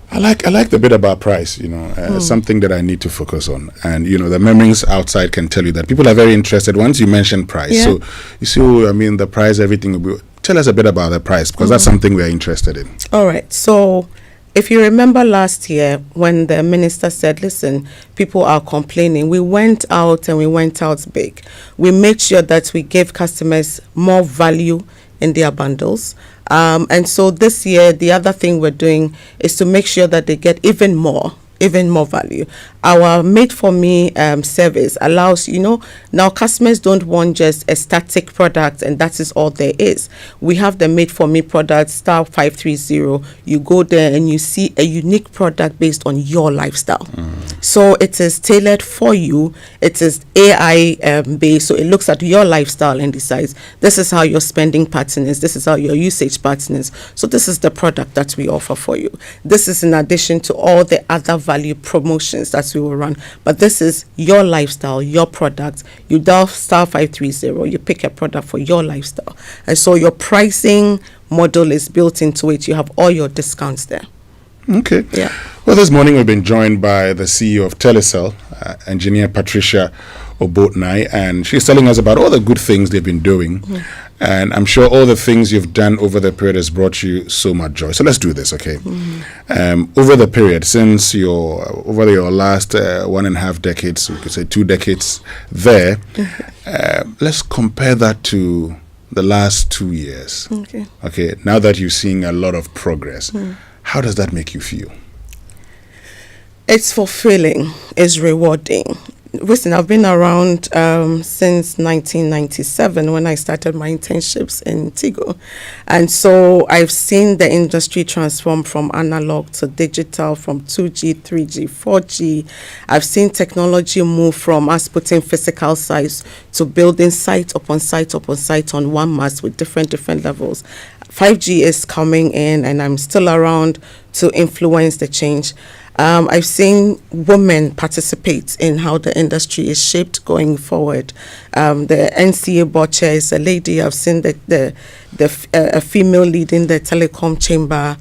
I like the bit about price, something that I need to focus on. And, the memories outside can tell you that people are very interested once you mention price. Yeah. So, you see, the price, everything will be. Tell us a bit about the price because that's something we are interested in. All right. So, if you remember last year when the minister said, listen, people are complaining, we went out and we went out big. We made sure that we gave customers more value in their bundles. And so this year, the other thing we're doing is to make sure that they get even more value. Our Made For Me service allows, now customers don't want just a static product and that is all there is. We have the Made For Me product, star 530. You go there and you see a unique product based on your lifestyle. So it is tailored for you. It is AI based, so it looks at your lifestyle and decides this is how your spending pattern is, this is how your usage pattern is. So this is the product that we offer for you. This is in addition to all the other value promotions that we will run, but this is your lifestyle, your product. You dial star 530, you pick a product for your lifestyle, and so your pricing model is built into it. You have all your discounts there. Okay. Yeah. Well, this morning we've been joined by the CEO of Telesol, engineer Patricia Obotnai, and she's telling us about all the good things they've been doing. And I'm sure all the things you've done over the period has brought you so much joy. So let's do this, okay? Over the period, since over your last 1.5 decades, we could say 2 decades there, let's compare that to the last 2 years. Okay, now that you're seeing a lot of progress, how does that make you feel? It's fulfilling, it's rewarding. Listen, I've been around since 1997 when I started my internships in Tigo. And so I've seen the industry transform from analog to digital, from 2G, 3G, 4G. I've seen technology move from us putting physical sites to building site upon site upon site on one mast with different levels. 5G is coming in and I'm still around to influence the change. I've seen women participate in how the industry is shaped going forward. The NCA board chair is a lady. I've seen a female leading the telecom chamber.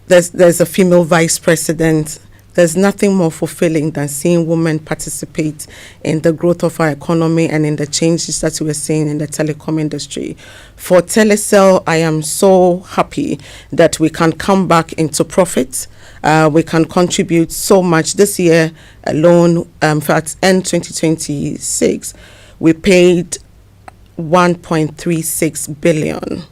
There's a female vice president. There's nothing more fulfilling than seeing women participate in the growth of our economy and in the changes that we're seeing in the telecom industry. For Telesol, I am so happy that we can come back into profit. We can contribute so much. This year alone, for end 2026, we paid 1.36 billion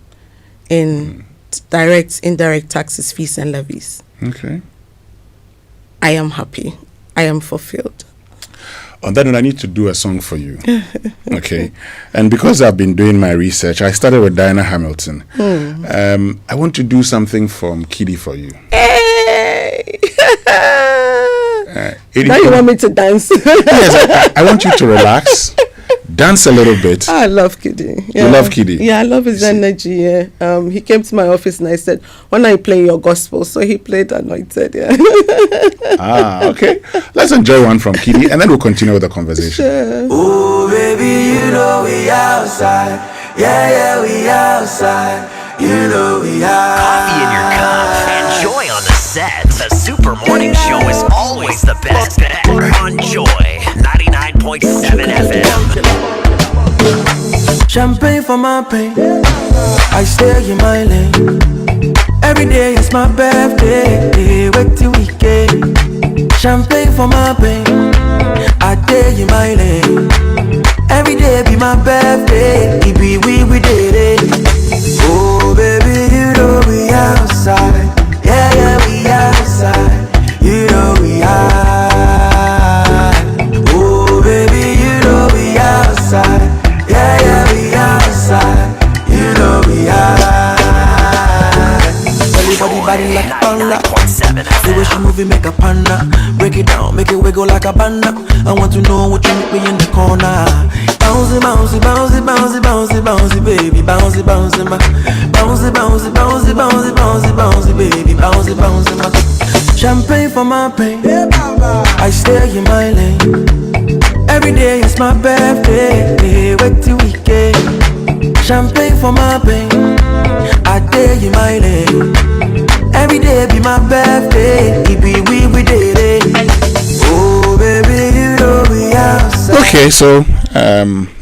in direct, indirect taxes, fees, and levies. Okay. I am happy. I am fulfilled. On that note, I need to do a song for you. Okay. And because I've been doing my research, I started with Diana Hamilton. I want to do something from Kiddy for you. Hey! Now you want me to dance? Yes, I want you to relax. Dance a little bit. I love Kiddy. You love Kiddy? Yeah, I love his energy. Yeah. He came to my office and I said, when are you playing your gospel? So he played Anointed. Yeah. Okay. Let's enjoy one from Kiddy and then we'll continue with the conversation. Sure. Oh, baby, you know we outside. Yeah, we outside. You know we outside. Coffee in your cup. Enjoy on the set. The Super Morning Show is always the best bet. On Joy 99.7 FM. Champagne for my pain. I stay in my lane. Every day is my birthday. Wait till weekend. Champagne for my pain. I stay in my lane. Every day be my birthday. It be we did it. Oh baby, you know we outside. Yeah, we outside. You know we outside. Oh baby, you know we outside. Yeah, we outside. You know we outside. Body like a panda. The way she move it make a panda. Break it down, make it wiggle like a banda. I want to know what you make me in the corner. Bouncy, bouncy, bouncy, bouncy, bouncy, bouncy, baby, bouncy, bouncy, ma. Bouncy, bouncy, bouncy, bouncy, bouncy, bouncy, baby, bouncy, bouncy, ma. Champagne for my pain. I stay in my lane. Every day is my birthday. Wait till weekend. Champagne for my pain. I stay in my lane. Every day be my birthday. It be we did it. Oh baby, you know we outside. Okay, so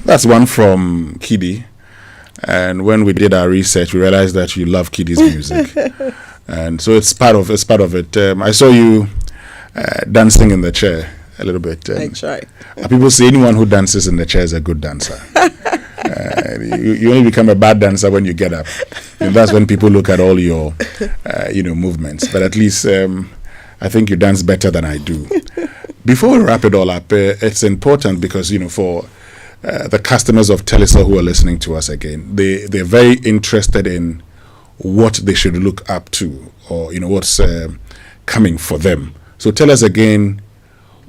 that's one from Kiddy. And when we did our research, we realized that you love Kiddy's music. And so it's part of it. I saw you dancing in the chair a little bit. I try. People say anyone who dances in the chair is a good dancer. You only become a bad dancer when you get up. And that's when people look at all your, movements. But at least I think you dance better than I do. Before we wrap it all up, it's important because, for the customers of Telesol who are listening to us again, they're very interested in what they should look up to or, what's coming for them. So tell us again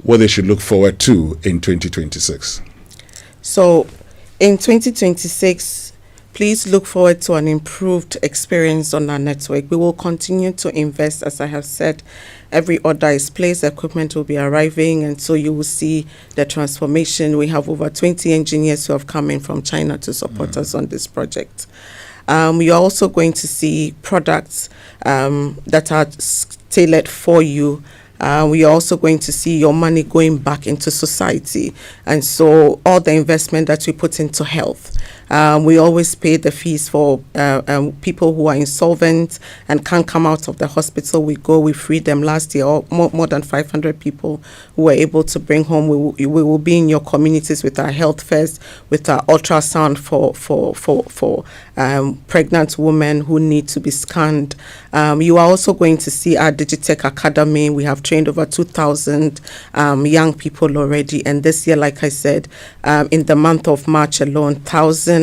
what they should look forward to in 2026. So in 2026, please look forward to an improved experience on our network. We will continue to invest, as I have said. Every order is placed, equipment will be arriving, and so you will see the transformation. We have over 20 engineers who have come in from China to support us on this project. You're also going to see products that are tailored for you. We are also going to see your money going back into society. And so all the investment that we put into health, we always pay the fees for people who are insolvent and can't come out of the hospital. We freed them last year, more than 500 people who were able to bring home. We will be in your communities with our health fairs, with our ultrasound for pregnant women who need to be scanned. You are also going to see our Digitech Academy. We have trained over 2,000 young people already. And this year, like I said, in the month of March alone, 1,000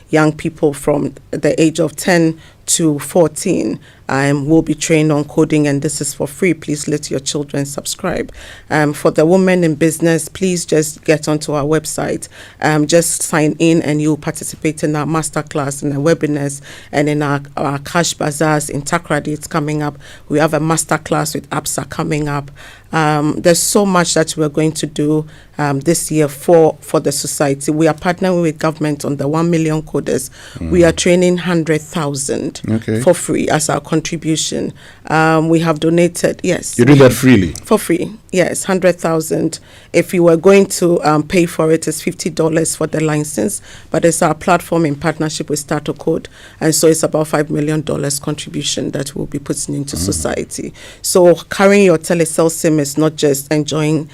young people from the age of 10 to 14 will be trained on coding, and this is for free. Please let your children subscribe. For the women in business, please just get onto our website. Just sign in and you'll participate in our masterclass and our webinars and in our cash bazaars in Takrady. It's coming up. We have a masterclass with APSA coming up. There's so much that we're going to do this year for the society. We are partnering with government on the 1 million coders. We are training 100,000 for free as our contribution. We have donated, yes. You do that freely? For free, yes, 100,000. If you were going to pay for it, it's $50 for the license, but it's our platform in partnership with Starter Code, and so it's about $5 million contribution that we'll be putting into society. So carrying your Telesol SIM is not just enjoying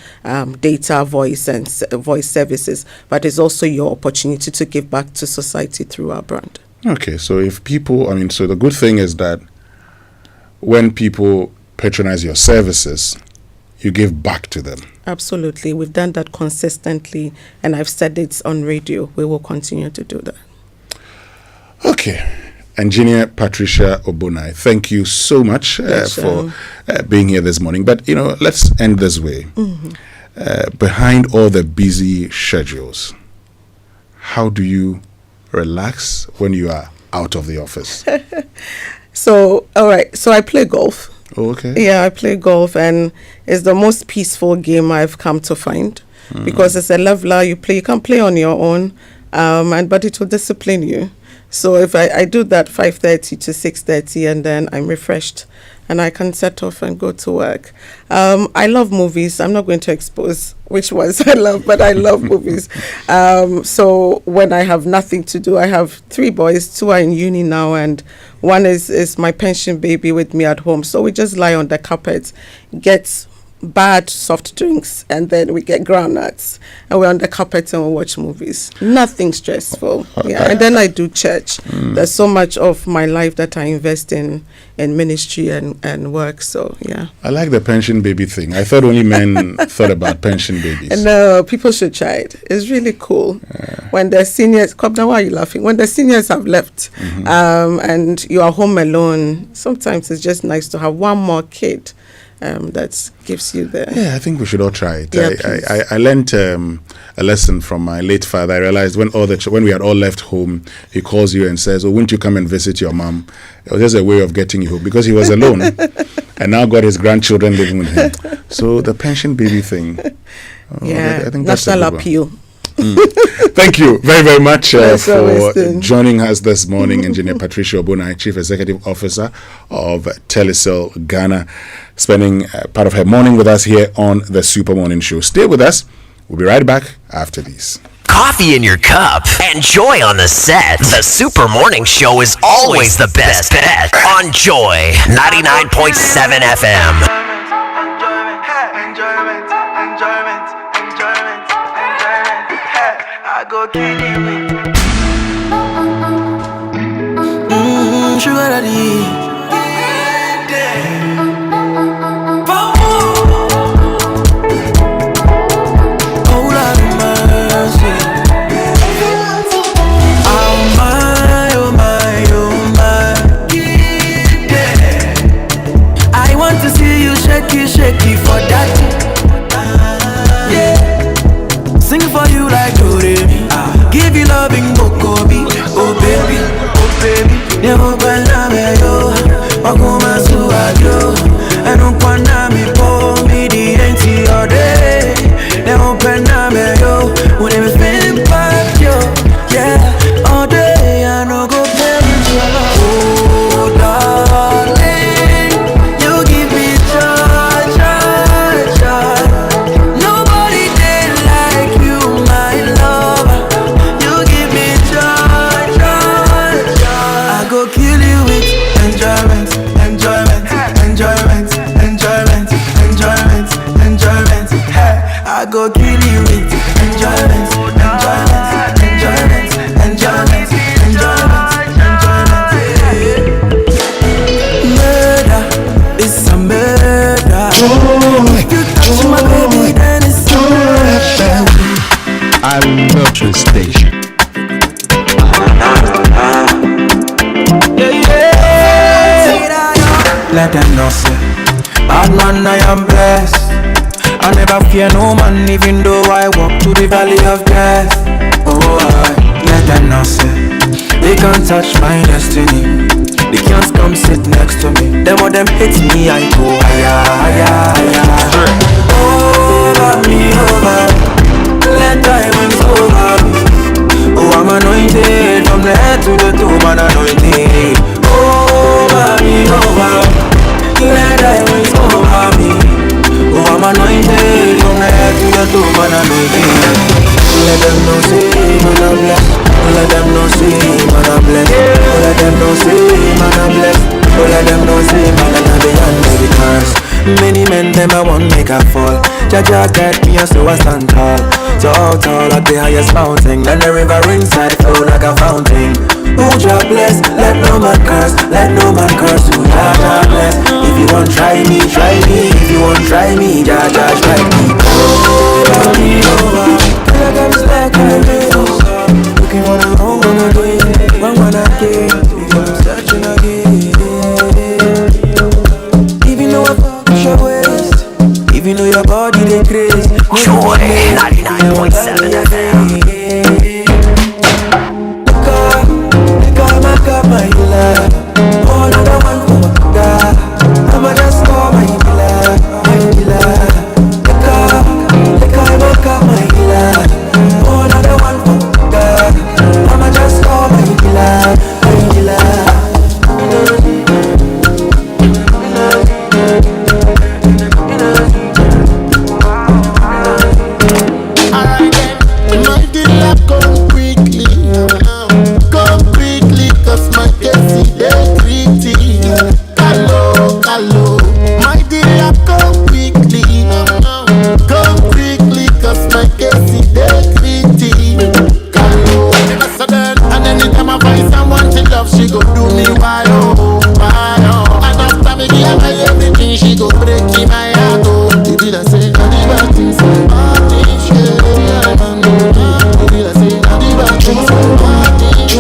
data, voice, and voice services, but it's also your opportunity to give back to society through our brand. Okay, so if people, so the good thing is that when people patronize your services, you give back to them. Absolutely. We've done that consistently, and I've said it on radio. We will continue to do that. Okay. Engineer Patricia Obonai, thank you so much for being here this morning. But, let's end this way. Behind all the busy schedules, how do you relax when you are out of the office? So, all right. So I play golf. Oh, okay. Yeah, I play golf, and it's the most peaceful game I've come to find because it's a leveler. You can't play on your own, but it will discipline you. So if I do that 5:30 to 6:30, and then I'm refreshed, and I can set off and go to work. I love movies. I'm not going to expose which ones I love, but I love movies. So when I have nothing to do, I have 3 boys. 2 are in uni now, and one is my pension baby with me at home. So we just lie on the carpet, get bad soft drinks, and then we get groundnuts, and we're on the carpet and we watch movies. Nothing stressful. Yeah, and then I do church. There's so much of my life that I invest in ministry and work. So yeah, I like the pension baby thing. I thought only men thought about pension babies. No, people should try it. It's really cool. When the seniors, Kobna, why are you laughing? When the seniors have left, and you are home alone, sometimes it's just nice to have one more kid that gives you the... Yeah, I think we should all try it. Yeah, I learned a lesson from my late father. I realized when we had all left home, he calls you and says, "Oh, won't you come and visit your mom?" It was just a way of getting you home because he was alone and now got his grandchildren living with him. So the pension baby thing. I think that's national appeal. Thank you very, very much for joining us this morning, Engineer Patricia Obonai, Chief Executive Officer of Telesol Ghana, spending part of her morning with us here on the Super Morning Show. Stay with us. We'll be right back after these. Coffee in your cup and Joy on the set. The Super Morning Show is always the best bet on Joy 99.7 FM. I go kill you with sugar daddy. Oh Lord of mercy. Oh my, oh my, oh my. Yeah. I want to see you shaky, shaky for that. Yeah. Sing for you like Doremi. Give you loving Bokobi. Oh baby, oh baby. Never gonna be yo. Wakuma suadio. And ukwana mi po mi di enti ode. Never gonna be yo. When it spin back yo. Yeah, all day I no go play with you alone. Oh darling, you give me joy, joy, joy. Nobody did like you, my love. You give me joy, joy, joy. I go kill you with enjoyment, enjoyment, enjoyment, enjoyment, enjoyment, enjoyment. Hey, I go kill you with enjoyment, enjoyment, enjoyment, enjoyment, enjoyment, enjoyment. Murder is a murder. If you touch my baby, then it's a murder. I love this station. Let them know, say, bad man, I am blessed. I never fear no man, even though I walk through the valley of death. Oh, let them know, say, they can't touch my destiny. They can't come sit next to me. Them or them hit me, I go higher, higher, higher. Over me, over. Let diamonds over me. Oh, I'm anointed from the head to the toe, man anointed. Over me, over. a jacket, me a so I stand tall. Tall at the highest mountain. And the river inside flow like a fountain. Who Jah bless, let no man curse. Let no man curse, who Jah bless. If you want try me, try me. If you want try me, Jah strike me. Over me, over. Till I got slack in the middle. Looking for the wrong one again. Wrong one again. I'm searching again. Even though I fuck your waist, even though your body they crazy. Joy 99.7 FM. My love, all of the one for my God. I'ma just call my love, my love. The car, my love. All of the one for my God. I'ma just call my love, my love. Alright then, my dealer come quickly. Come quickly, cause my case is pretty. Hello, my dealer come quickly. Come quickly, cause my case is pretty. Hello, and anytime I find someone to love, she go do me why oh. And after me give her everything, she go break in my heart oh. You did I say, I did bad things, bad things, yeah. You did I say, I did bad things, bad things,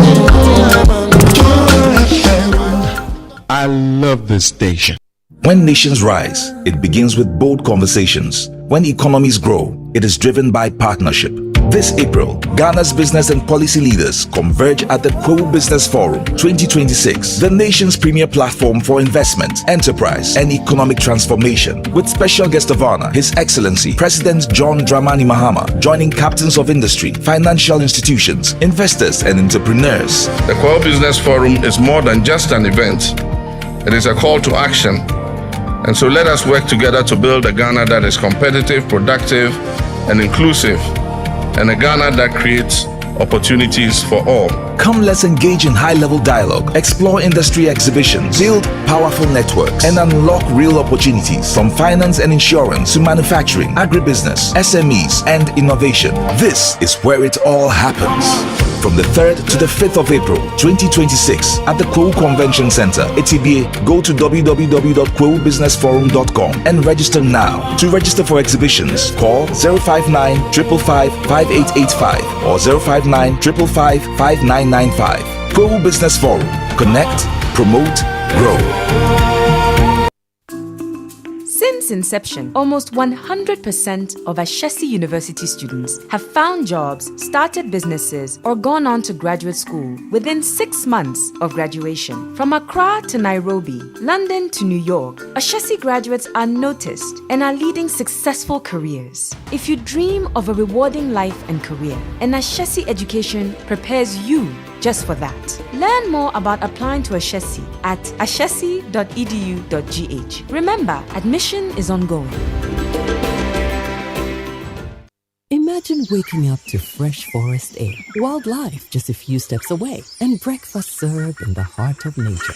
I love this station. When nations rise, it begins with bold conversations. When economies grow, it is driven by partnership. This April, Ghana's business and policy leaders converge at the Kojo Business Forum 2026, the nation's premier platform for investment, enterprise, and economic transformation. With special guest of honor, His Excellency President John Dramani Mahama, joining captains of industry, financial institutions, investors, and entrepreneurs. The Kojo Business Forum is more than just an event. It is a call to action. And so let us work together to build a Ghana that is competitive, productive, and inclusive, and a Ghana that creates opportunities for all. Come, let's engage in high-level dialogue, explore industry exhibitions, build powerful networks, and unlock real opportunities from finance and insurance to manufacturing, agribusiness, SMEs, and innovation. This is where it all happens. From the 3rd to the 5th of April 2026 at the Kojo Convention Center, Etibie, go to www.kojobusinessforum.com and register now. To register for exhibitions, call 059 555 5885 or 059 555 5995. Kojo Business Forum. Connect, promote, grow. Since inception, almost 100% of Ashesi University students have found jobs, started businesses, or gone on to graduate school within 6 months of graduation. From Accra to Nairobi, London to New York, Ashesi graduates are noticed and are leading successful careers. If you dream of a rewarding life and career, an Ashesi education prepares you just for that. Learn more about applying to Ashesi at ashesi.edu.gh. Remember, admission is ongoing. Imagine waking up to fresh forest air, wildlife just a few steps away, and breakfast served in the heart of nature.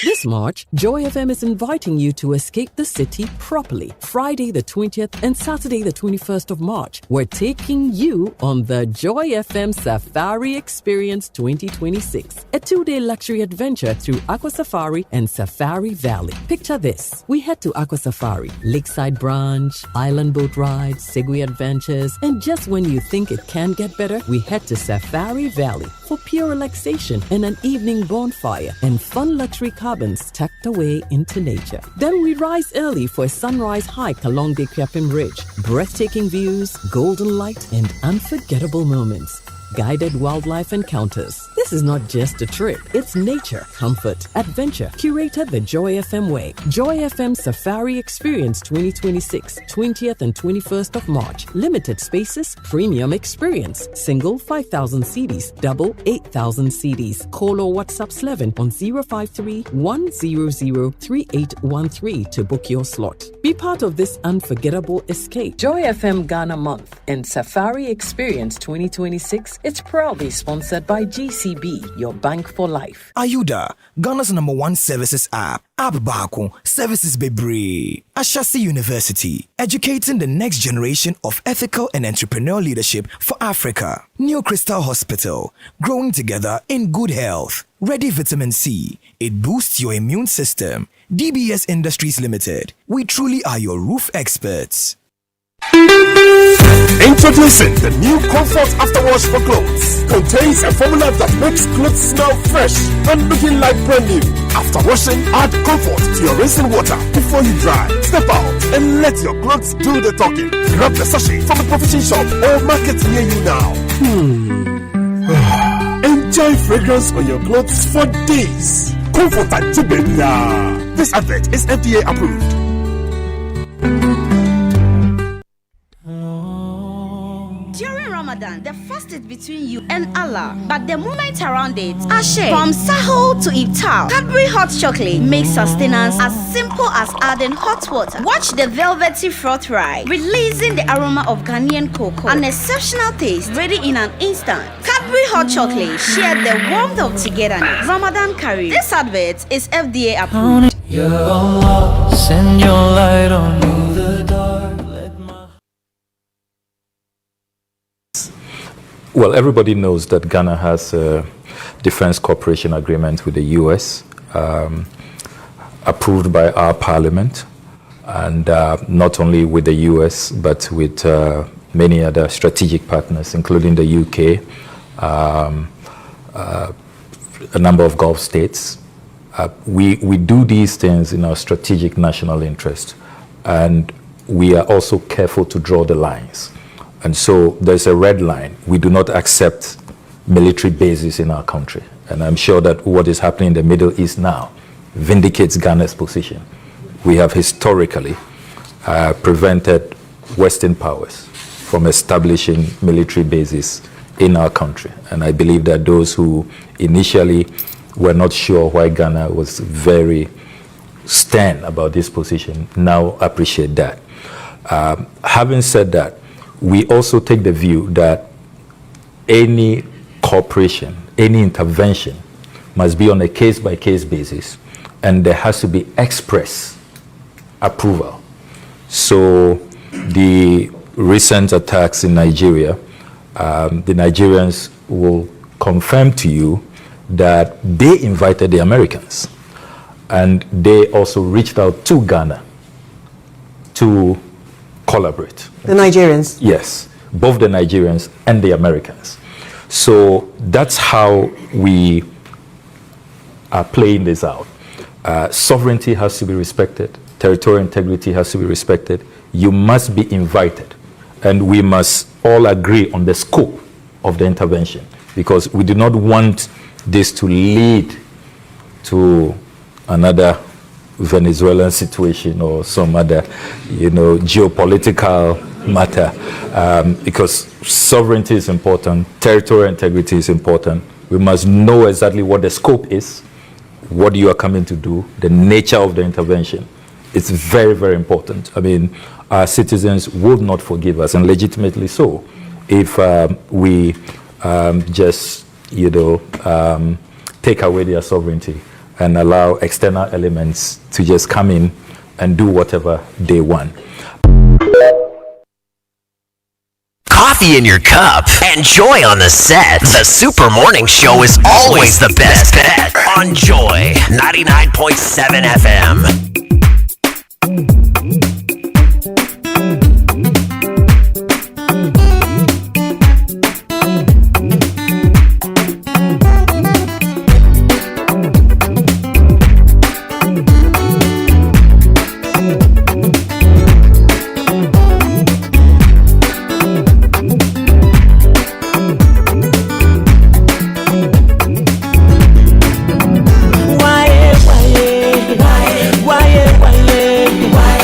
This March, Joy FM is inviting you to escape the city properly. Friday the 20th and Saturday the 21st of March, we're taking you on the Joy FM Safari Experience 2026, a 2-day luxury adventure through Aqua Safari and Safari Valley. Picture this. We head to Aqua Safari, Lakeside Branch, Island Boat Rides, Segway Adventures, and just when you think it can get better, we head to Safari Valley for pure relaxation and an evening bonfire and fun luxury cabins tucked away into nature. Then we rise early for a sunrise hike along the Kriapim Ridge. Breathtaking views, golden light, and unforgettable moments. Guided wildlife encounters. This is not just a trip, it's nature, comfort, adventure, curated the Joy FM way. Joy FM Safari Experience 2026, 20th and 21st of March. Limited spaces, premium experience. Single 5,000 CDs, double 8,000 CDs. Call or WhatsApp Slevin on 053 100 3813 to book your slot. Be part of this unforgettable escape. Joy FM Ghana Month and Safari Experience 2026. It's proudly sponsored by GCB GTB, your bank for life. Ayuda, Ghana's #1 services app. App Bako, Services Bebre. Ashasi University, educating the next generation of ethical and entrepreneurial leadership for Africa. New Crystal Hospital, growing together in good health. Ready Vitamin C, it boosts your immune system. DBS Industries Limited, we truly are your roof experts. Introducing the new Comfort Afterwash for Clothes. Contains a formula that makes clothes smell fresh and looking like brand new. After washing, add Comfort to your rinsing water before you dry. Step out and let your clothes do the talking. Grab the sachet from a provision shop or market near you now. Enjoy fragrance on your clothes for days. Comfort at Jibenia. This advert is FDA approved. During Ramadan, the fast is between you and Allah, but the moment around it are shared. From Sahur to Iftar, Cadbury hot chocolate makes sustenance as simple as adding hot water. Watch the velvety froth ride, releasing the aroma of Ghanaian cocoa, an exceptional taste, ready in an instant. Cadbury hot chocolate, share the warmth of togetherness. Ramadan curry. This advert is FDA approved. Ya Allah, send your light on me the dark. Well, everybody knows that Ghana has a defense cooperation agreement with the U.S. Approved by our parliament, and not only with the U.S. but with many other strategic partners, including the U.K., a number of Gulf states. We do these things in our strategic national interest, and we are also careful to draw the lines. And so there's a red line. We do not accept military bases in our country. And I'm sure that what is happening in the Middle East now vindicates Ghana's position. We have historically prevented Western powers from establishing military bases in our country. And I believe that those who initially were not sure why Ghana was very stern about this position now appreciate that. Having said that, we also take the view that any cooperation, any intervention must be on a case-by-case basis, and there has to be express approval. So the recent attacks in Nigeria, the Nigerians will confirm to you that they invited the Americans, and they also reached out to Ghana to collaborate. The Nigerians? Yes, both the Nigerians and the Americans. So that's how we are playing this out. Sovereignty has to be respected. Territorial integrity has to be respected. You must be invited. And we must all agree on the scope of the intervention, because we do not want this to lead to another Venezuelan situation or some other, geopolitical matter, because sovereignty is important, territorial integrity is important. We must know exactly what the scope is, what you are coming to do, the nature of the intervention. It's very, very important. I mean, our citizens would not forgive us, and legitimately so, if we just, take away their sovereignty and allow external elements to just come in and do whatever they want. Coffee in your cup and Joy on the set. The Super Morning Show is always the best bet on Joy 99.7 FM. Why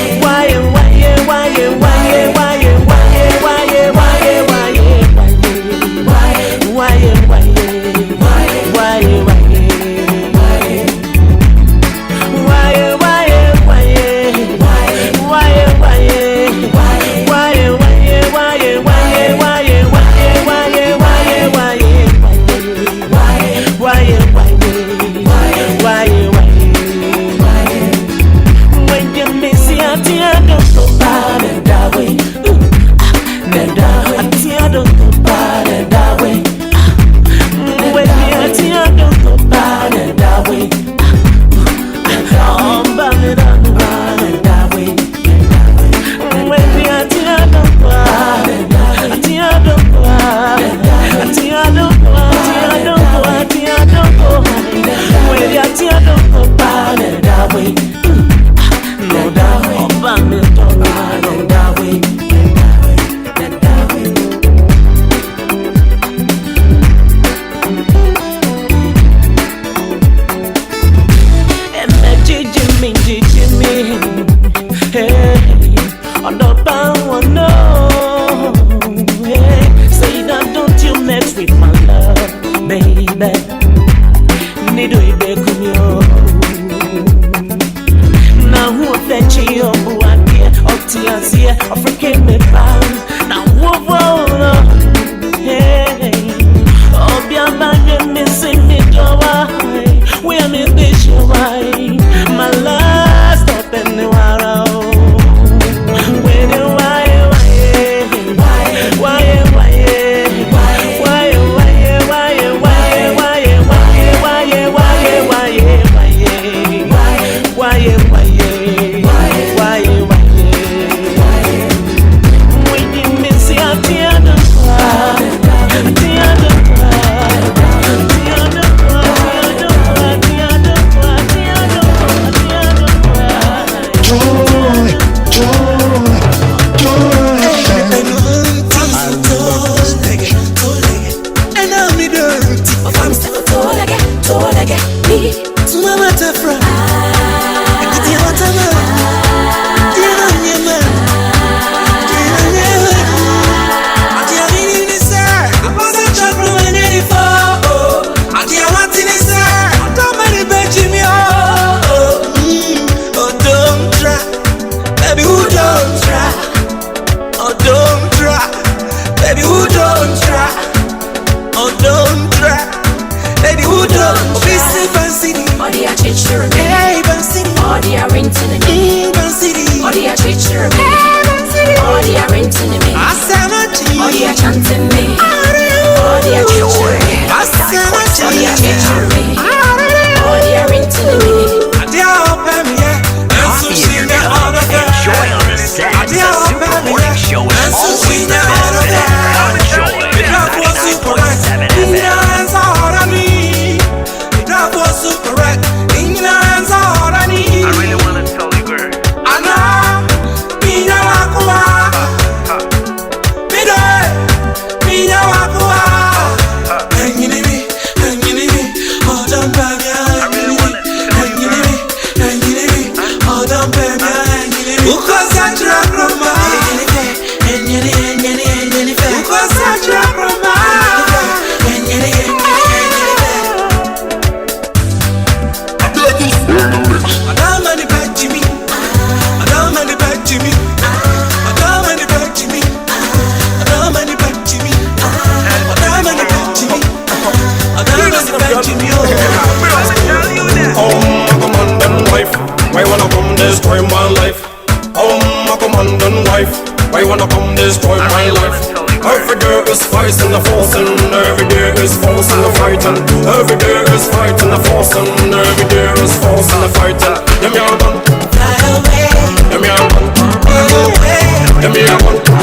and a forcing. Every day is force and a fighting. Every day is fighting a forcing. Every day is force and a fighting. Them your gun, fly away. Them your gun, fly away. Them your gun, fly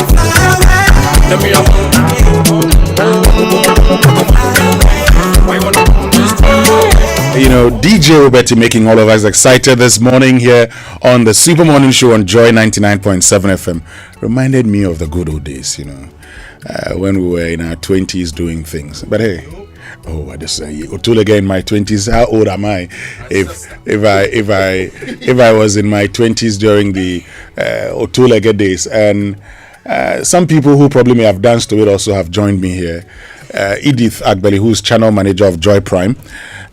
away. Them your gun, you know, DJ Roberti making all of us excited this morning here on the Super Morning Show on Joy 99.7 FM. Reminded me of the good old days, you know, when we were in our 20s doing things. But hey, I just say Otulega in my 20s. How old am I? If I was in my 20s during the Otulega days, and some people who probably may have danced to it also have joined me here. Edith Agbeli, who's channel manager of Joy Prime,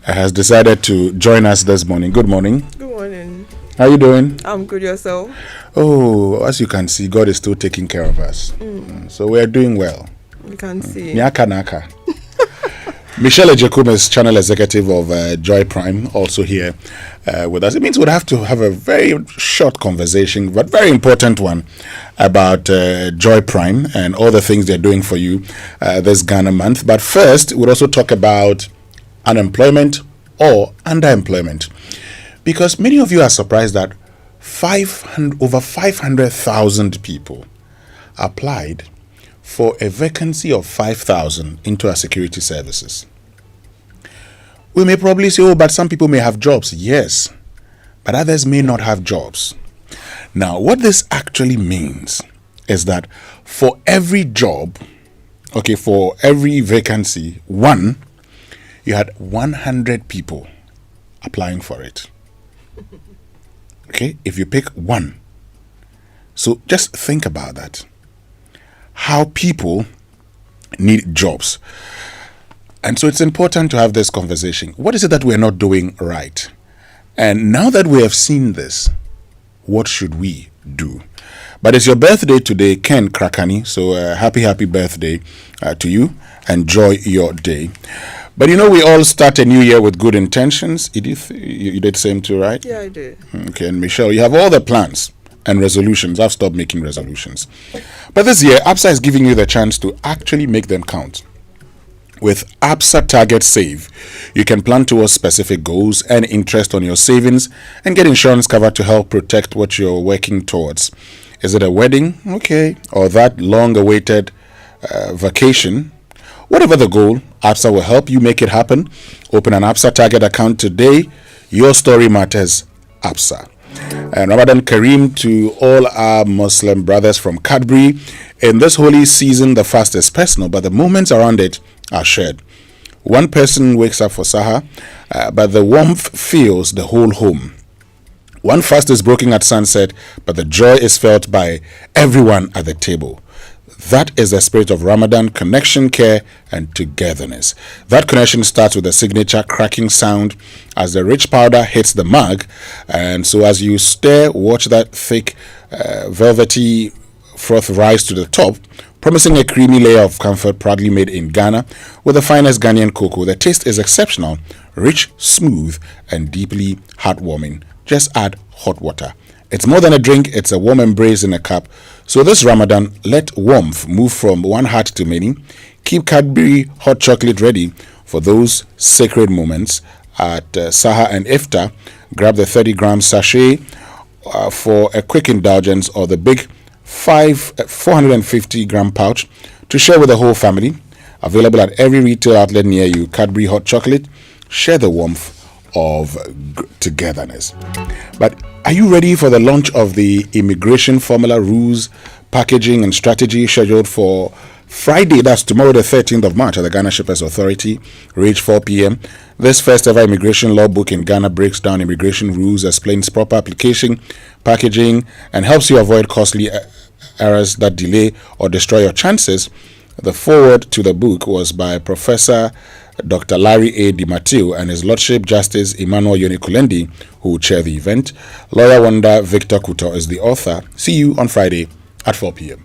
has decided to join us this morning. Good morning. Good morning. How are you doing? I'm good, yourself? Oh, as you can see, God is still taking care of us. So we're doing well. You can see. Nyaka naka. Michelle Ejekume is channel executive of Joy Prime, also here with us. It means we'd have to have a very short conversation, but very important one, about Joy Prime and all the things they're doing for you this Ghana month. But first, we'll also talk about unemployment or underemployment, because many of you are surprised that over 500,000 people applied for a vacancy of 5,000 into our security services. We may probably say, but some people may have jobs. Yes, but others may not have jobs. Now, what this actually means is that for every job, for every vacancy, you had 100 people applying for it. If you pick one. So just think about that. How people need jobs. And so it's important to have this conversation. What is it that we're not doing right? And now that we have seen this, what should we do? But it's your birthday today, Ken Krakani. So happy birthday to you. Enjoy your day. But you know, we all start a new year with good intentions. Edith, you did the same too, right? Yeah, I did. Okay, and Michelle, you have all the plans and resolutions. I've stopped making resolutions. But this year, ABSA is giving you the chance to actually make them count. With ABSA Target Save, you can plan towards specific goals, earn interest on your savings, and get insurance cover to help protect what you're working towards. Is it a wedding? Okay. Or that long-awaited vacation? Whatever the goal, ABSA will help you make it happen. Open an ABSA Target account today. Your story matters, ABSA. And Ramadan Kareem to all our Muslim brothers from Cadbury. In this holy season, the fast is personal, but the moments around it are shared. One person wakes up for Sahar, but the warmth fills the whole home. One fast is broken at sunset, but the joy is felt by everyone at the table. That is the spirit of Ramadan: connection, care, and togetherness. That connection starts with a signature cracking sound as the rich powder hits the mug. And so as you stir, watch that thick, velvety froth rise to the top, promising a creamy layer of comfort proudly made in Ghana with the finest Ghanaian cocoa. The taste is exceptional, rich, smooth, and deeply heartwarming. Just add hot water. It's more than a drink, it's a warm embrace in a cup. So this Ramadan, let warmth move from one heart to many. Keep Cadbury hot chocolate ready for those sacred moments at Sahar and Iftar. Grab the 30-gram sachet for a quick indulgence, or the big 450-gram pouch to share with the whole family. Available at every retail outlet near you. Cadbury hot chocolate. Share the warmth of togetherness. But are you ready for the launch of the immigration formula, rules, packaging, and strategy scheduled for Friday? That's tomorrow, the 13th of March, at the Ghana Shippers Authority, reach 4 p.m. This first ever immigration law book in Ghana breaks down immigration rules, explains proper application, packaging, and helps you avoid costly errors that delay or destroy your chances. The foreword to the book was by Professor Dr. Larry A. DiMatteo and His Lordship Justice Emmanuel Yonikulendi, who will chair the event. Lawyer Wonder Victor Kuto is the author. See you on Friday at 4 p.m.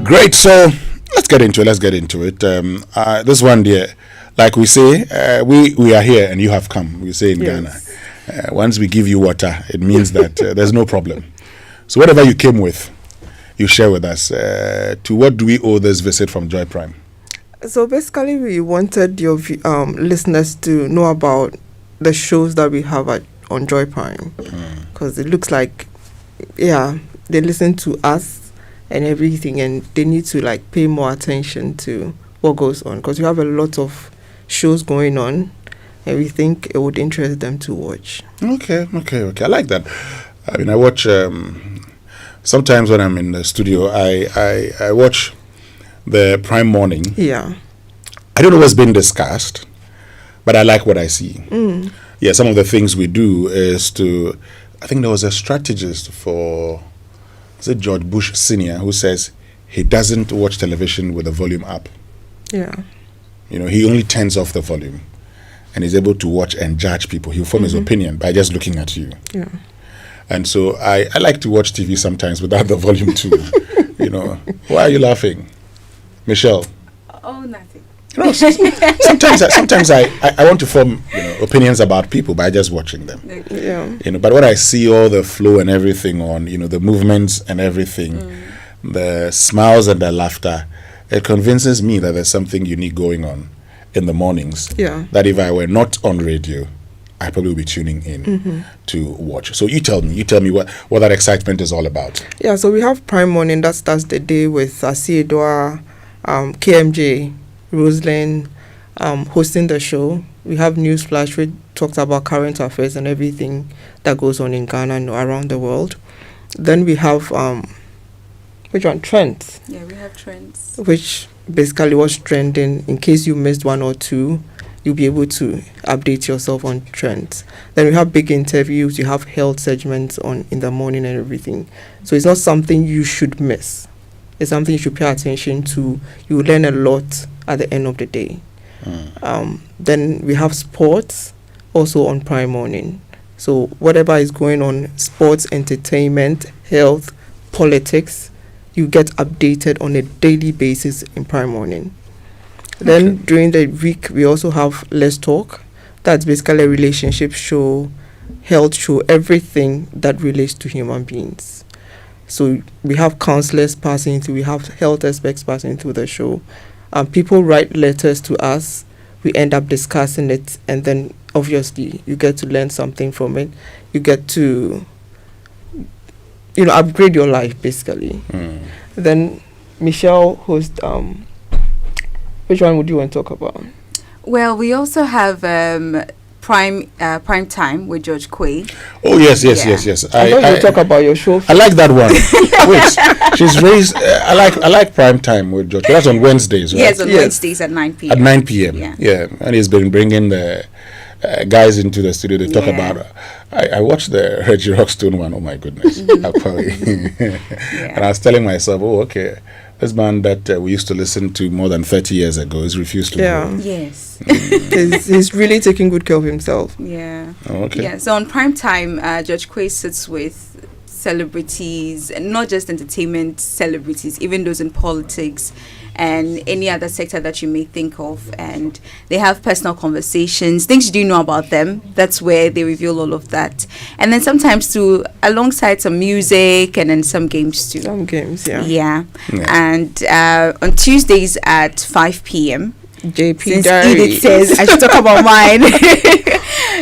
Great, so let's get into it. This one, dear, like we say, we are here and you have come. We say in Ghana, once we give you water, it means that there's no problem. So whatever you came with, you share with us. To what do we owe this visit from Joy Prime? So basically, we wanted your listeners to know about the shows that we have on Joy Prime, because it looks like, they listen to us and everything, and they need to like pay more attention to what goes on, because we have a lot of shows going on, and we think it would interest them to watch. Okay. I like that. I mean, I watch. Sometimes when I'm in the studio, I watch the Prime Morning. Yeah. I don't know what's been discussed, but I like what I see. Yeah, some of the things we do is to, I think there was a strategist for, is it George Bush Sr., who says he doesn't watch television with the volume up. Yeah. You know, he only turns off the volume and is able to watch and judge people. He'll form his opinion by just looking at you. Yeah. And so I like to watch TV sometimes without the volume too. You know, why are you laughing? Michelle? Oh, nothing. You know, sometimes I want to form opinions about people by just watching them. Yeah. You know, but when I see all the flow and everything on, the movements and everything, the smiles and the laughter, it convinces me that there's something unique going on in the mornings. Yeah. That if I were not on radio, I probably would be tuning in to watch. So you tell me what that excitement is all about. Yeah, so we have Prime Morning that starts the day with Asiedwa, KMJ, Rosalind hosting the show. We have News Flash, which talks about current affairs and everything that goes on in Ghana and around the world. Then we have which one? Trends. Yeah, we have Trends. Which basically was trending. In case you missed one or two, you'll be able to update yourself on trends. Then we have big interviews. You have health segments in the morning and everything. So it's not something you should miss. It's something you should pay attention to. You will learn a lot at the end of the day. Then we have sports also on Prime Morning. So whatever is going on, sports, entertainment, health, politics, you get updated on a daily basis in Prime Morning. Then during the week, we also have Let's Talk. That's basically a relationship show, health show, everything that relates to human beings. So we have counselors passing through, we have health experts passing through the show. People write letters to us, we end up discussing it, and then obviously you get to learn something from it. You get to, upgrade your life basically. Then Michelle hosts, which one would you want to talk about? Well, we also have Prime Time with George Quay. Oh yes. I thought you talk about your show. I like that one. Wait, she's raised. I like Prime Time with George. That's on Wednesdays, right? Yes, on Wednesdays at 9 p.m. At 9 p.m. Yeah, and he's been bringing the guys into the studio to talk about. I watched the Reggie Rockstone one. Oh my goodness, and I was telling myself, oh okay. This man that we used to listen to more than 30 years ago is refused to go. Yes. He's really taking good care of himself. Yeah. Oh, okay. Yeah. So on Prime Time, George Quay sits with celebrities, and not just entertainment celebrities, even those in politics and any other sector that you may think of, and they have personal conversations, things you do know about them. That's where they reveal all of that, and then sometimes too alongside some music and then some games too. Some games, yeah. And on Tuesdays at 5 p.m. JP Diaries. Edith says I should talk about mine.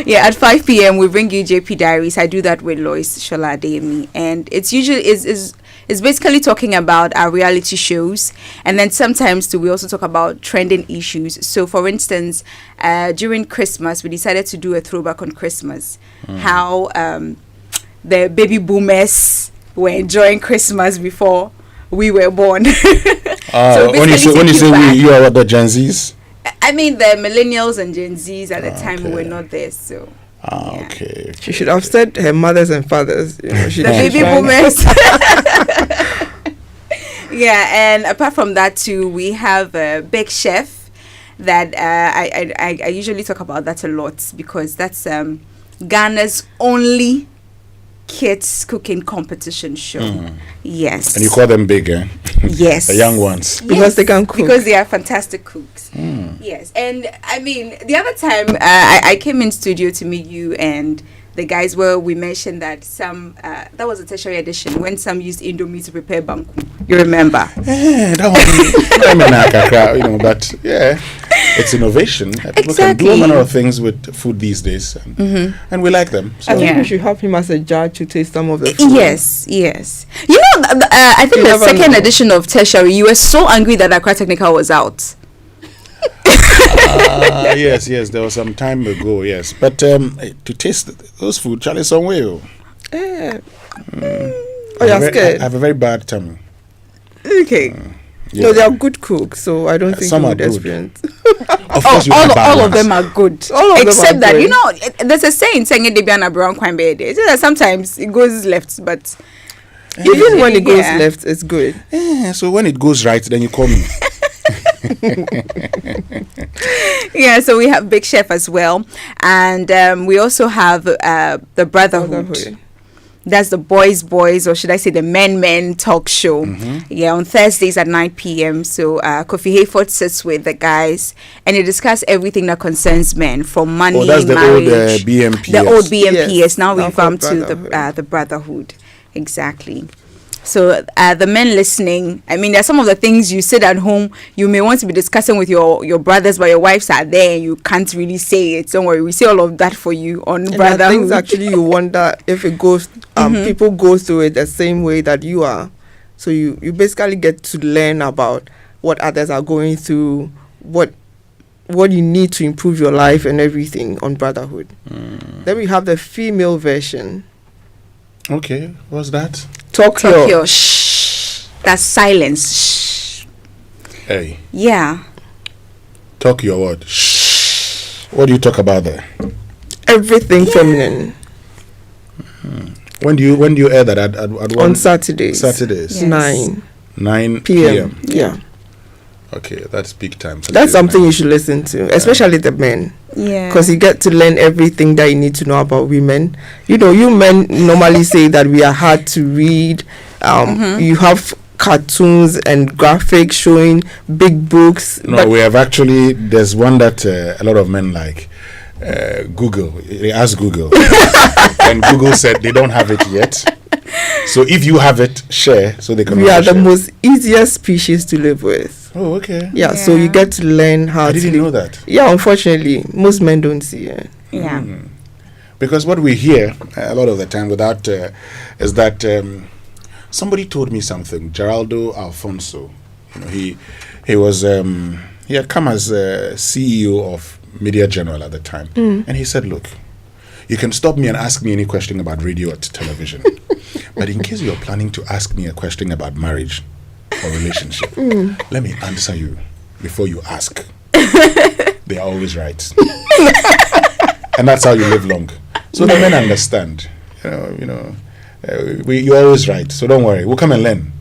Yeah, at 5 p.m. we bring you JP Diaries. I do that with Lois Shola Adeyemi, and it's usually is basically talking about our reality shows, and then sometimes we also talk about trending issues. So for instance, during Christmas we decided to do a throwback on Christmas, how the baby boomers were enjoying Christmas before we were born. So when you say we, you are the Gen Zs? I mean the millennials and Gen Zs at the time were not there, so okay. She should have said her mothers and fathers. The baby boomers. Yeah, and apart from that too, we have a Big Chef that I usually talk about that a lot, because that's Ghana's only kids cooking competition show. Yes. And you call them big, eh? Yes. The young ones. Because they can cook. Because they are fantastic cooks. Yes. And I mean, the other time I came in studio to meet you and the guys where we mentioned that some that was a tertiary edition when some used Indomie to prepare banku. You remember? Yeah, that one. You know, but yeah, it's innovation. People can do all manner of things with food these days, and we like them. So. I think we should have him as a judge to taste some of the food. Yes. You know, I think the second edition of tertiary, you were so angry that Accra Technical was out. Yes, there was some time ago, yes. But to taste those food, Charlie, some way. Oh, you're scared? I have a very bad tummy. Okay. No, they are good cooks, so I don't think some you are would good. experience. Of course, all of them are good. Except that, good. you know, there's a saying, saying brown crime bed. Sometimes it goes left, but even when it goes left, it's good. Yeah, so when it goes right, then you call me. Yeah, so we have Big Chef as well, and we also have the Brotherhood. That's the boys, or should I say the men talk show. Yeah, on Thursdays at 9 p.m. So Kofi Hayford sits with the guys and they discuss everything that concerns men, from money, that's the marriage, old BMPS. The old BMPS. Yes, now now revamped to the Brotherhood. Exactly. So the men listening, I mean, there's some of the things you sit at home, you may want to be discussing with your brothers, but your wives are there and you can't really say it. Don't worry, we say all of that for you on Brotherhood. Things actually you wonder if it goes, people go through it the same way that you are. So you basically get to learn about what others are going through, what you need to improve your life and everything on Brotherhood. Then we have the female version. Okay, what's that? Talk your shh. That's silence. Shh. Hey. Yeah. Talk your what? Shh. What do you talk about there? Everything feminine. When do you air that at on Saturdays? Saturdays. Yes. 9 p.m. Yeah. Okay, that's peak time. That's something you should listen to, especially the men. Yeah. Because you get to learn everything that you need to know about women. You know, you men normally say that we are hard to read. You have cartoons and graphics showing big books. No, we have actually, there's one that a lot of men like. Google. They asked Google. And Google said they don't have it yet. So if you have it, share so they can. We are the most easiest species to live with. Oh, okay. Yeah, so you get to learn how to. I didn't know that. Yeah, unfortunately, most men don't see it. Yeah. Because what we hear a lot of the time without is that somebody told me something. Geraldo Alfonso, you know, he was he had come as CEO of Media General at the time, and he said, "Look, you can stop me and ask me any question about radio or television, but in case you're planning to ask me a question about marriage or relationship, let me answer you before you ask. They are always right, and that's how you live long. So the men understand. You're always right. So don't worry. We'll come and learn.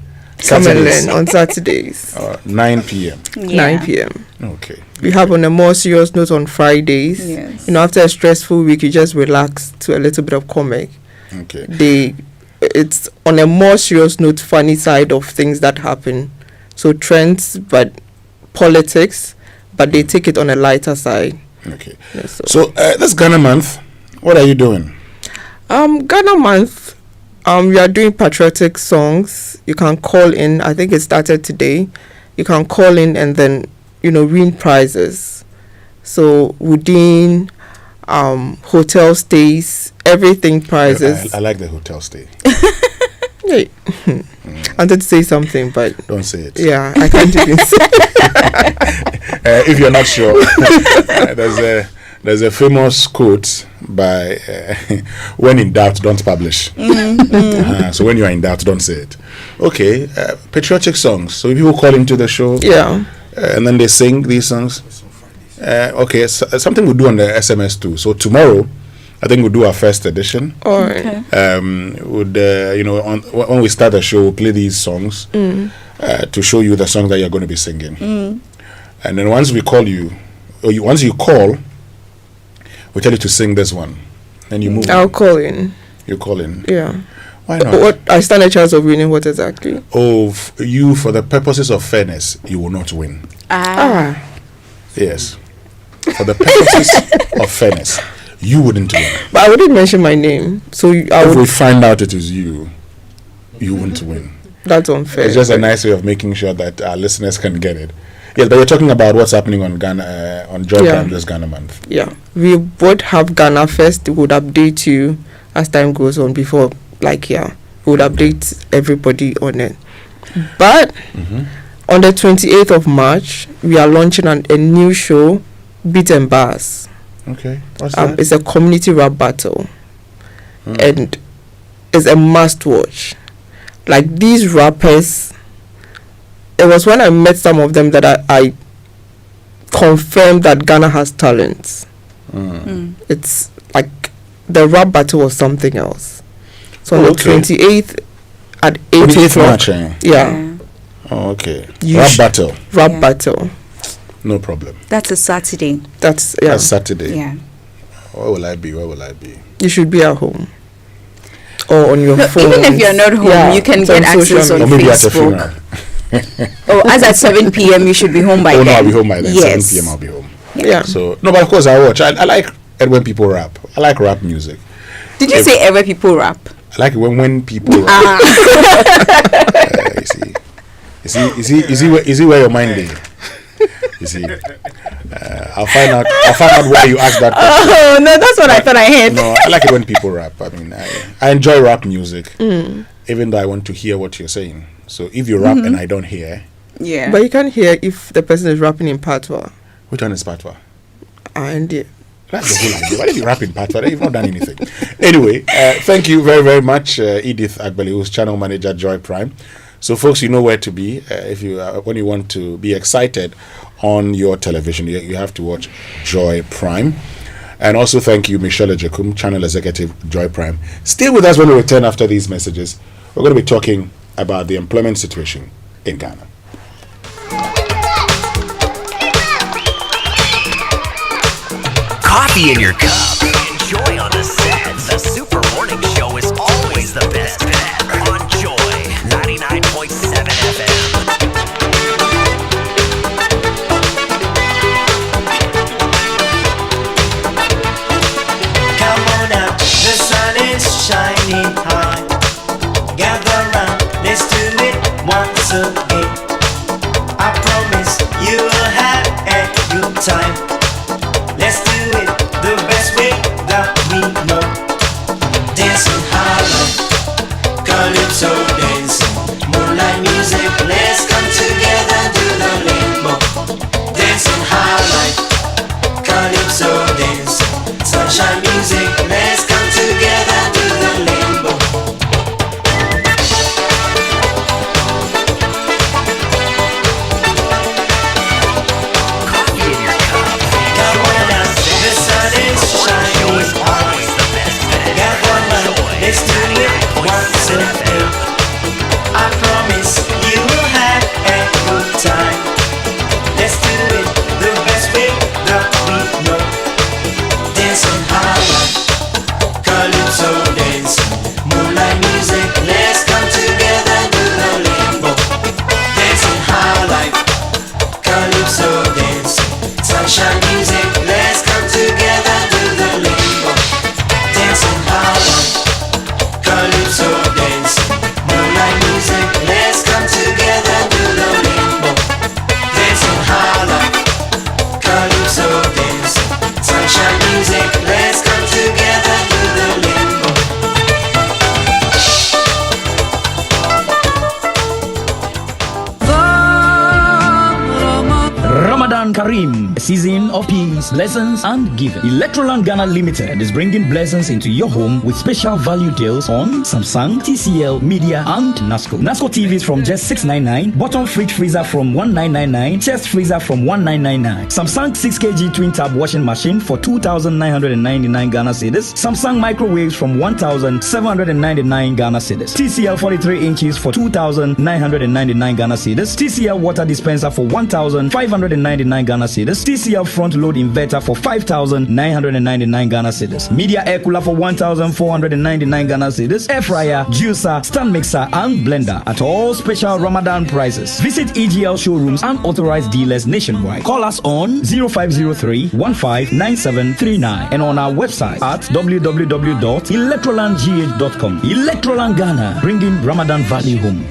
Come and learn on Saturdays. 9 p.m. Yeah. 9 p.m. Okay. We have on a more serious note on Fridays. Yes. You know, after a stressful week, you just relax to a little bit of comic. Okay. It's on a more serious note, funny side of things that happen. So trends, but politics, but they take it on a lighter side. Okay. Yeah, so this Ghana month, what are you doing? Ghana month, we are doing patriotic songs. You can call in. I think it started today. You can call in and then, win prizes. So Woodin, hotel stays, everything prizes. I like the hotel stay. Hey. I wanted to say something, but don't say it. Yeah, I can't even say it. If you're not sure, there's a famous quote by when in doubt, don't publish. So when you are in doubt, don't say it. Okay, patriotic songs. So people call into the show, and then they sing these songs. Okay, something we'll do on the SMS too. So tomorrow, I think we'll do our first edition. All right. When we start the show, we'll play these songs to show you the song that you're going to be singing. And then once we call you, once you call, we'll tell you to sing this one. Then you move. I'll call in. You call in? Yeah. Why not? What I stand a chance of winning? What exactly? You, for the purposes of fairness, you will not win. Yes. For the purposes of fairness, you wouldn't win. But I wouldn't mention my name, so if we find out it is you, you wouldn't win. That's unfair. It's just a nice way of making sure that our listeners can get it. Yes, but you're talking about what's happening on Ghana, on Joy Prime this Ghana month. Yeah, we would have Ghana first. We would update you as time goes on. Before, we would update everybody on it. But on the 28th of March, we are launching a new show, Beat and Bars. Okay, what's that? It's a community rap battle, and it's a must watch. Like these rappers, it was when I met some of them that I confirmed that Ghana has talent. It's like the rap battle was something else. So on the 28th at 8 o'clock. March, Yeah. Oh, okay. Rap battle. Rap battle. No problem. That's a Saturday. That's Saturday. Yeah. Where will I be? You should be at home. Or on your phone. Even if you're not home, you can get access on Facebook. As at 7 p.m. you should be home by then. No, I'll be home by then. Yes. 7 p.m. I'll be home. Yeah. So no, but of course I watch. I like it when people rap. I like rap music. Did you say ever people rap? I like it when people rap. You see where your mind is. You see, I'll find out why you asked that question. Oh no, that's what I thought I heard. No, I like it when people rap. I mean, I enjoy rap music, even though I want to hear what you're saying. So if you rap and I don't hear, but you can't hear if the person is rapping in patois. Which one is patois? India. That's the whole idea. Why did you rap in patois? You've not done anything. Anyway, thank you very, very much, Edith Agbeli, who's channel manager Joy Prime. So, folks, you know where to be if you when you want to be excited on your television. You have to watch Joy Prime. And also thank you, Michelle Ejekum, channel executive Joy Prime. Stay with us when we return after these messages. We're going to be talking about the employment situation in Ghana. Coffee in your cup. Enjoy on the set. The Super Morning Show is always the best on Joy 99.7 FM. Come on out, the sun is shining high. Gather round, let's do it once again. I promise you will have a good time. Let's do it the best way that we know. Dancing highlight, calypso dancing, moonlight music. Let's come together, do the limbo. Dancing highlight, calypso dancing, sunshine music. Let's come together, do the limbo. Let's do it once again. I promise you will have a good time. Let's do it the best way that we know. Dancing highlight, calypso dancing, moonlight music. Let's come together, do the limbo. Dancing highlight, calypso dancing, sunshine music. Let's come together, do the limbo. Dancing highlight, calypso dancing, moonlight music. Let's come together, do the limbo. Dancing highlight, calypso dancing, sunshine music. Let's come together, do the limbo. Ramadan Kareem, a season of peace, lessons, and giving. Electroland Ghana Limited is bringing blessings into your home with special value deals on Samsung, TCL, Media, and NASCO. NASCO TVs from just $699, bottom fridge freezer from $1999, chest freezer from $1999, Samsung 6kg twin tab washing machine for 2,999 Ghana cedis, Samsung microwaves from 1,799 Ghana cedis, TCL 43 inches for 2,999 Ghana cedis, TCL water dispenser for 1,599 Ghana cedis, TCL front load inverter for 5,999 Ghana cedis. Media air cooler for 1,499 Ghana cedis. Air fryer, juicer, stand mixer, and blender at all special Ramadan prices. Visit EGL showrooms and authorized dealers nationwide. Call us on 0503 159739 and on our website at www.electrolandgh.com. Electroland Ghana, bringing Ramadan value home.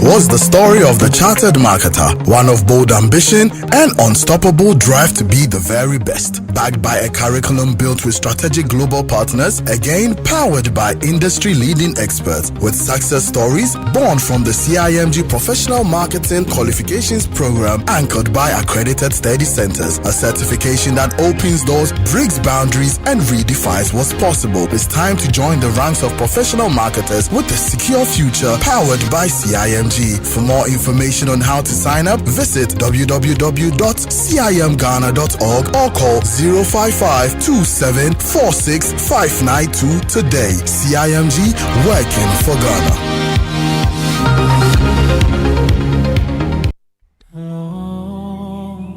Was the story of the chartered marketer, one of bold ambition and unstoppable drive to be the very best, backed by a curriculum built with strategic global partners, again powered by industry-leading experts, with success stories born from the CIMG Professional Marketing Qualifications Program, anchored by accredited study centers, a certification that opens doors, breaks boundaries, and redefines what's possible. It's time to join the ranks of professional marketers with a secure future powered by CIMG. For more information on how to sign up, visit www.cimghana.org or call 055-2746-592 today. CIMG, working for Ghana.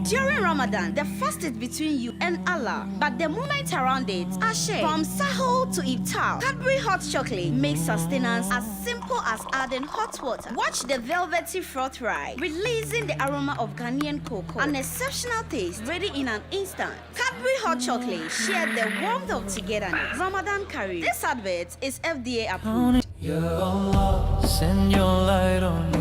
During Ramadan, the fast is between you and Allah, but the moment around it are shared. From Sahur to Iftar, Cadbury hot chocolate makes sustenance as simple as adding hot water. Watch the velvety froth ride, releasing the aroma of Ghanaian cocoa, an exceptional taste, ready in an instant. Cadbury hot chocolate, share the warmth of togetherness. Ramadan curry. This advert is FDA approved. Ya Allah, send your light on me.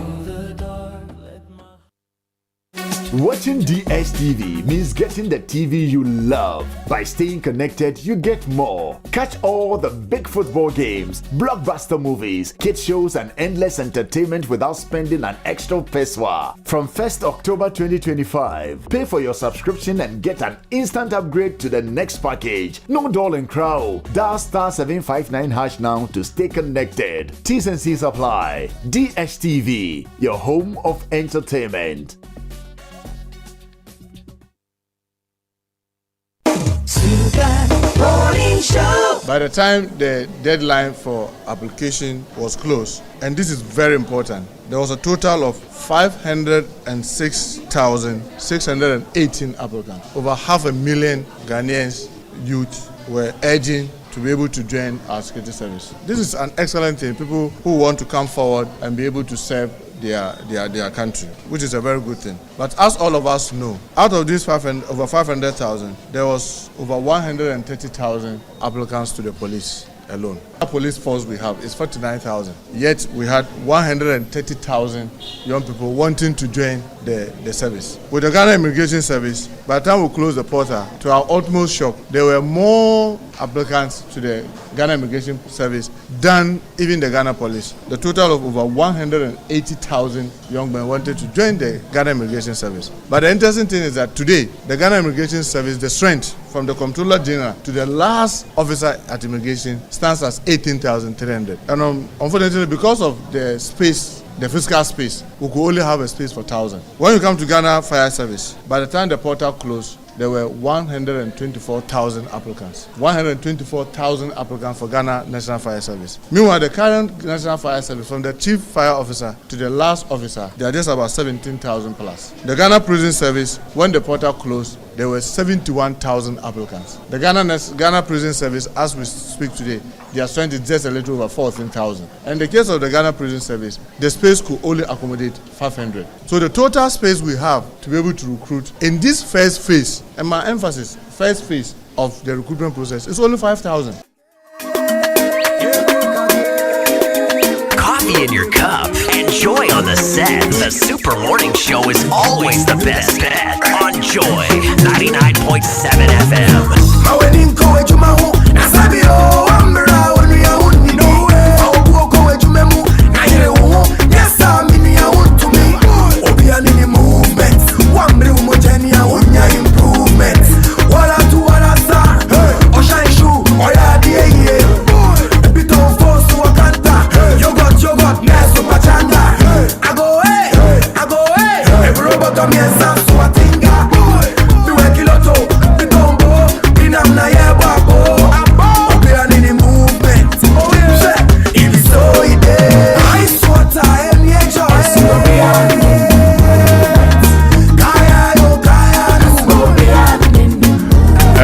Watching DSTV means getting the TV you love. By staying connected, you get more. Catch all the big football games, blockbuster movies, kids shows, and endless entertainment without spending an extra pesewa. From 1st October 2025, pay for your subscription and get an instant upgrade to the next package. No doll and crow. Dial *759# now to stay connected. T's and C's apply. DSTV, your home of entertainment. By the time the deadline for application was closed, and this is very important, there was a total of 506,618 applicants. Over 500,000 Ghanaians youth were urging to be able to join our security service. This is an excellent thing. People who want to come forward and be able to serve their country, which is a very good thing. But as all of us know, out of these over 500,000, there was over 130,000 applicants to the police alone. The police force we have is 49,000. Yet we had 130,000 young people wanting to join the service. With the Ghana Immigration Service, by the time we closed the portal, to our utmost shock, there were more applicants to the Ghana Immigration Service than even the Ghana Police. The total of over 180,000 young men wanted to join the Ghana Immigration Service. But the interesting thing is that today, the Ghana Immigration Service, the strength from the Comptroller General to the last officer at immigration stands as 18,300. And unfortunately, because of the space, the fiscal space, we could only have a space for 1,000. When you come to Ghana Fire Service, by the time the portal closed, there were 124,000 applicants. 124,000 applicants for Ghana National Fire Service. Meanwhile, the current National Fire Service, from the chief fire officer to the last officer, they are just about 17,000 plus. The Ghana Prison Service, when the portal closed, there were 71,000 applicants. The Ghana Prison Service, as we speak today, their strength is just a little over 14,000. And in the case of the Ghana Prison Service, the space could only accommodate 500. So the total space we have to be able to recruit in this first phase, and my emphasis, first phase of the recruitment process, is only 5,000. Coffee in your cup. Enjoy on the set. The Super Morning Show is always the best bet on Joy 99.7 FM. Comienza su atinga, mi kiloto, mi combo, mi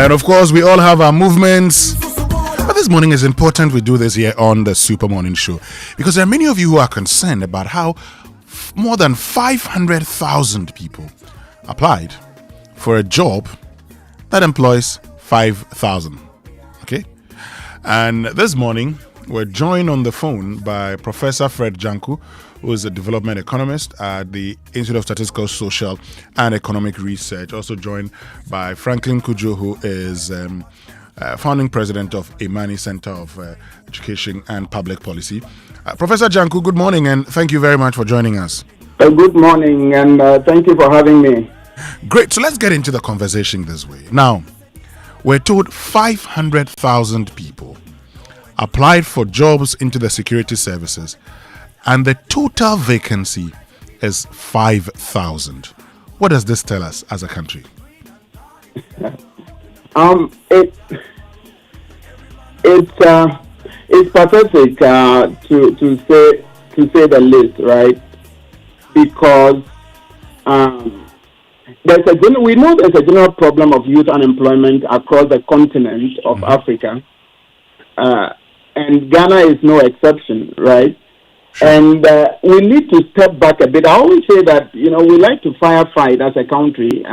And of course, we all have our movements. But this morning is important we do this here on the Super Morning Show, because there are many of you who are concerned about how more than 500,000 people applied for a job that employs 5,000. Okay? And this morning, we're joined on the phone by Professor Fred Janku, who is a development economist at the Institute of Statistical, Social and Economic Research. Also joined by Franklin Kojo, who is founding president of Imani Center of Education and Public Policy. Professor Janku, good morning, and thank you very much for joining us. Good morning, and thank you for having me. Great. So let's get into the conversation this way. Now, we're told 500,000 people applied for jobs into the security services, and the total vacancy is 5,000. What does this tell us as a country? It's pathetic to say the least, right? Because we know there's a general problem of youth unemployment across the continent of Africa, and Ghana is no exception, right? And we need to step back a bit. I always say that, we like to firefight as a country.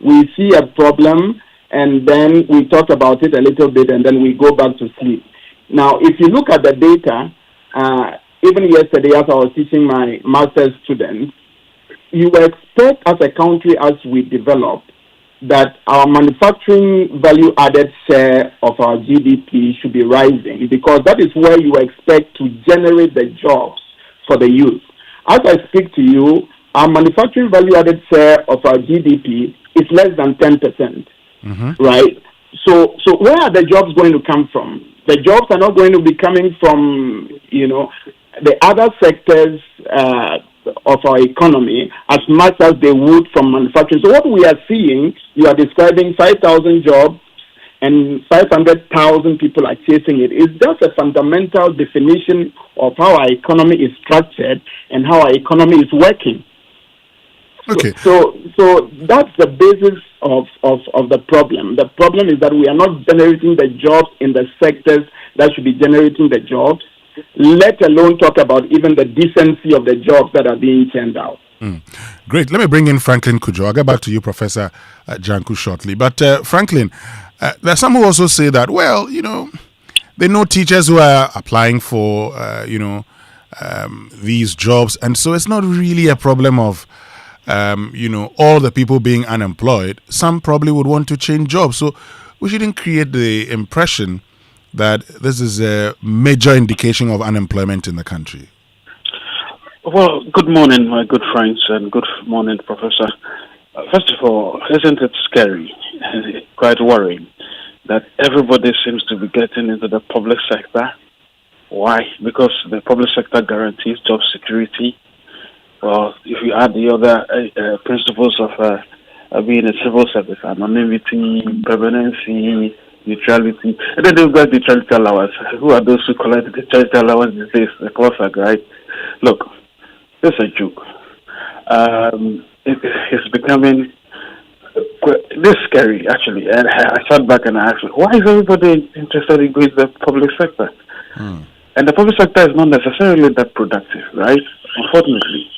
We see a problem, and then we talk about it a little bit, and then we go back to sleep. Now, if you look at the data, even yesterday as I was teaching my master's students, you expect as a country, as we develop, that our manufacturing value-added share of our GDP should be rising, because that is where you expect to generate the jobs for the youth. As I speak to you, our manufacturing value-added share of our GDP is less than 10%, right? So where are the jobs going to come from? The jobs are not going to be coming from, the other sectors of our economy as much as they would from manufacturing. So what we are seeing, you are describing 5,000 jobs and 500,000 people are chasing it. It's just a fundamental definition of how our economy is structured and how our economy is working. Okay. So that's the basis of the problem. The problem is that we are not generating the jobs in the sectors that should be generating the jobs, let alone talk about even the decency of the jobs that are being churned out. Great. Let me bring in Franklin Kojo. I'll get back to you, Professor Janku, shortly. But Franklin, there are some who also say that, they know teachers who are applying for, these jobs. And so it's not really a problem of, all the people being unemployed. Some probably would want to change jobs. So we shouldn't create the impression that this is a major indication of unemployment in the country. Well, good morning, my good friends, and good morning, Professor. First of all, isn't it scary and quite worrying that everybody seems to be getting into the public sector? Why? Because the public sector guarantees job security. Well, if you add the other principles of being a civil service, anonymity, permanency, neutrality, and then they've got neutrality allowance. Who are those who collect the neutrality allowance these days? The CLOSAG, right? Look, this is a joke. It's becoming this scary, actually. And I sat back and I asked, why is everybody interested in going to the public sector? And the public sector is not necessarily that productive, right? Unfortunately.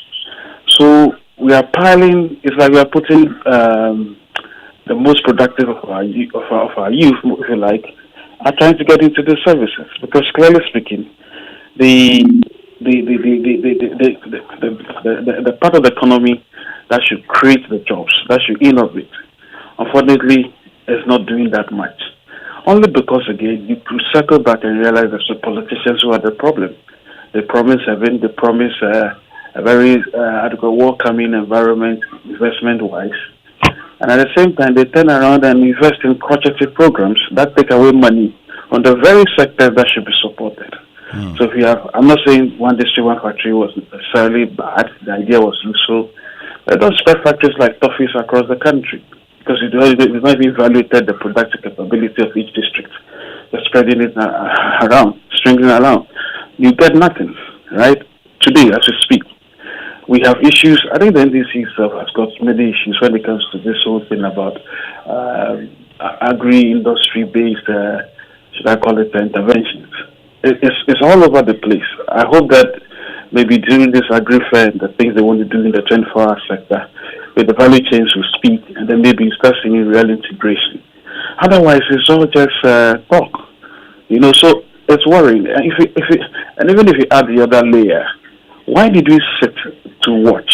So we are piling, it's like we are putting the most productive of our youth, if you like, are trying to get into the services. Because clearly speaking, the part of the economy that should create the jobs, that should innovate, unfortunately, is not doing that much. Only because, again, you could circle back and realize that the politicians who are the problem. They promise heaven, they promise a very welcoming environment, investment-wise. And at the same time, they turn around and invest in crotchety programs that take away money on the very sectors that should be supported. So if you have, I'm not saying one district, one factory was necessarily bad. The idea was useful. But don't spread factories like toffees across the country, because you've not even evaluated the productive capability of each district. You're spreading it around, stringing it around. You get nothing, right? Today, as we speak, we have issues. I think the NDC itself has got many issues when it comes to this whole thing about agri-industry based, should I call it, interventions. It's all over the place. I hope that maybe during this agri-fair, the things they want to do in the 24-hour sector, with the value chains will speak, and then maybe you start seeing real integration. Otherwise, it's all just talk. So it's worrying. And even if you add the other layer, why did we sit to watch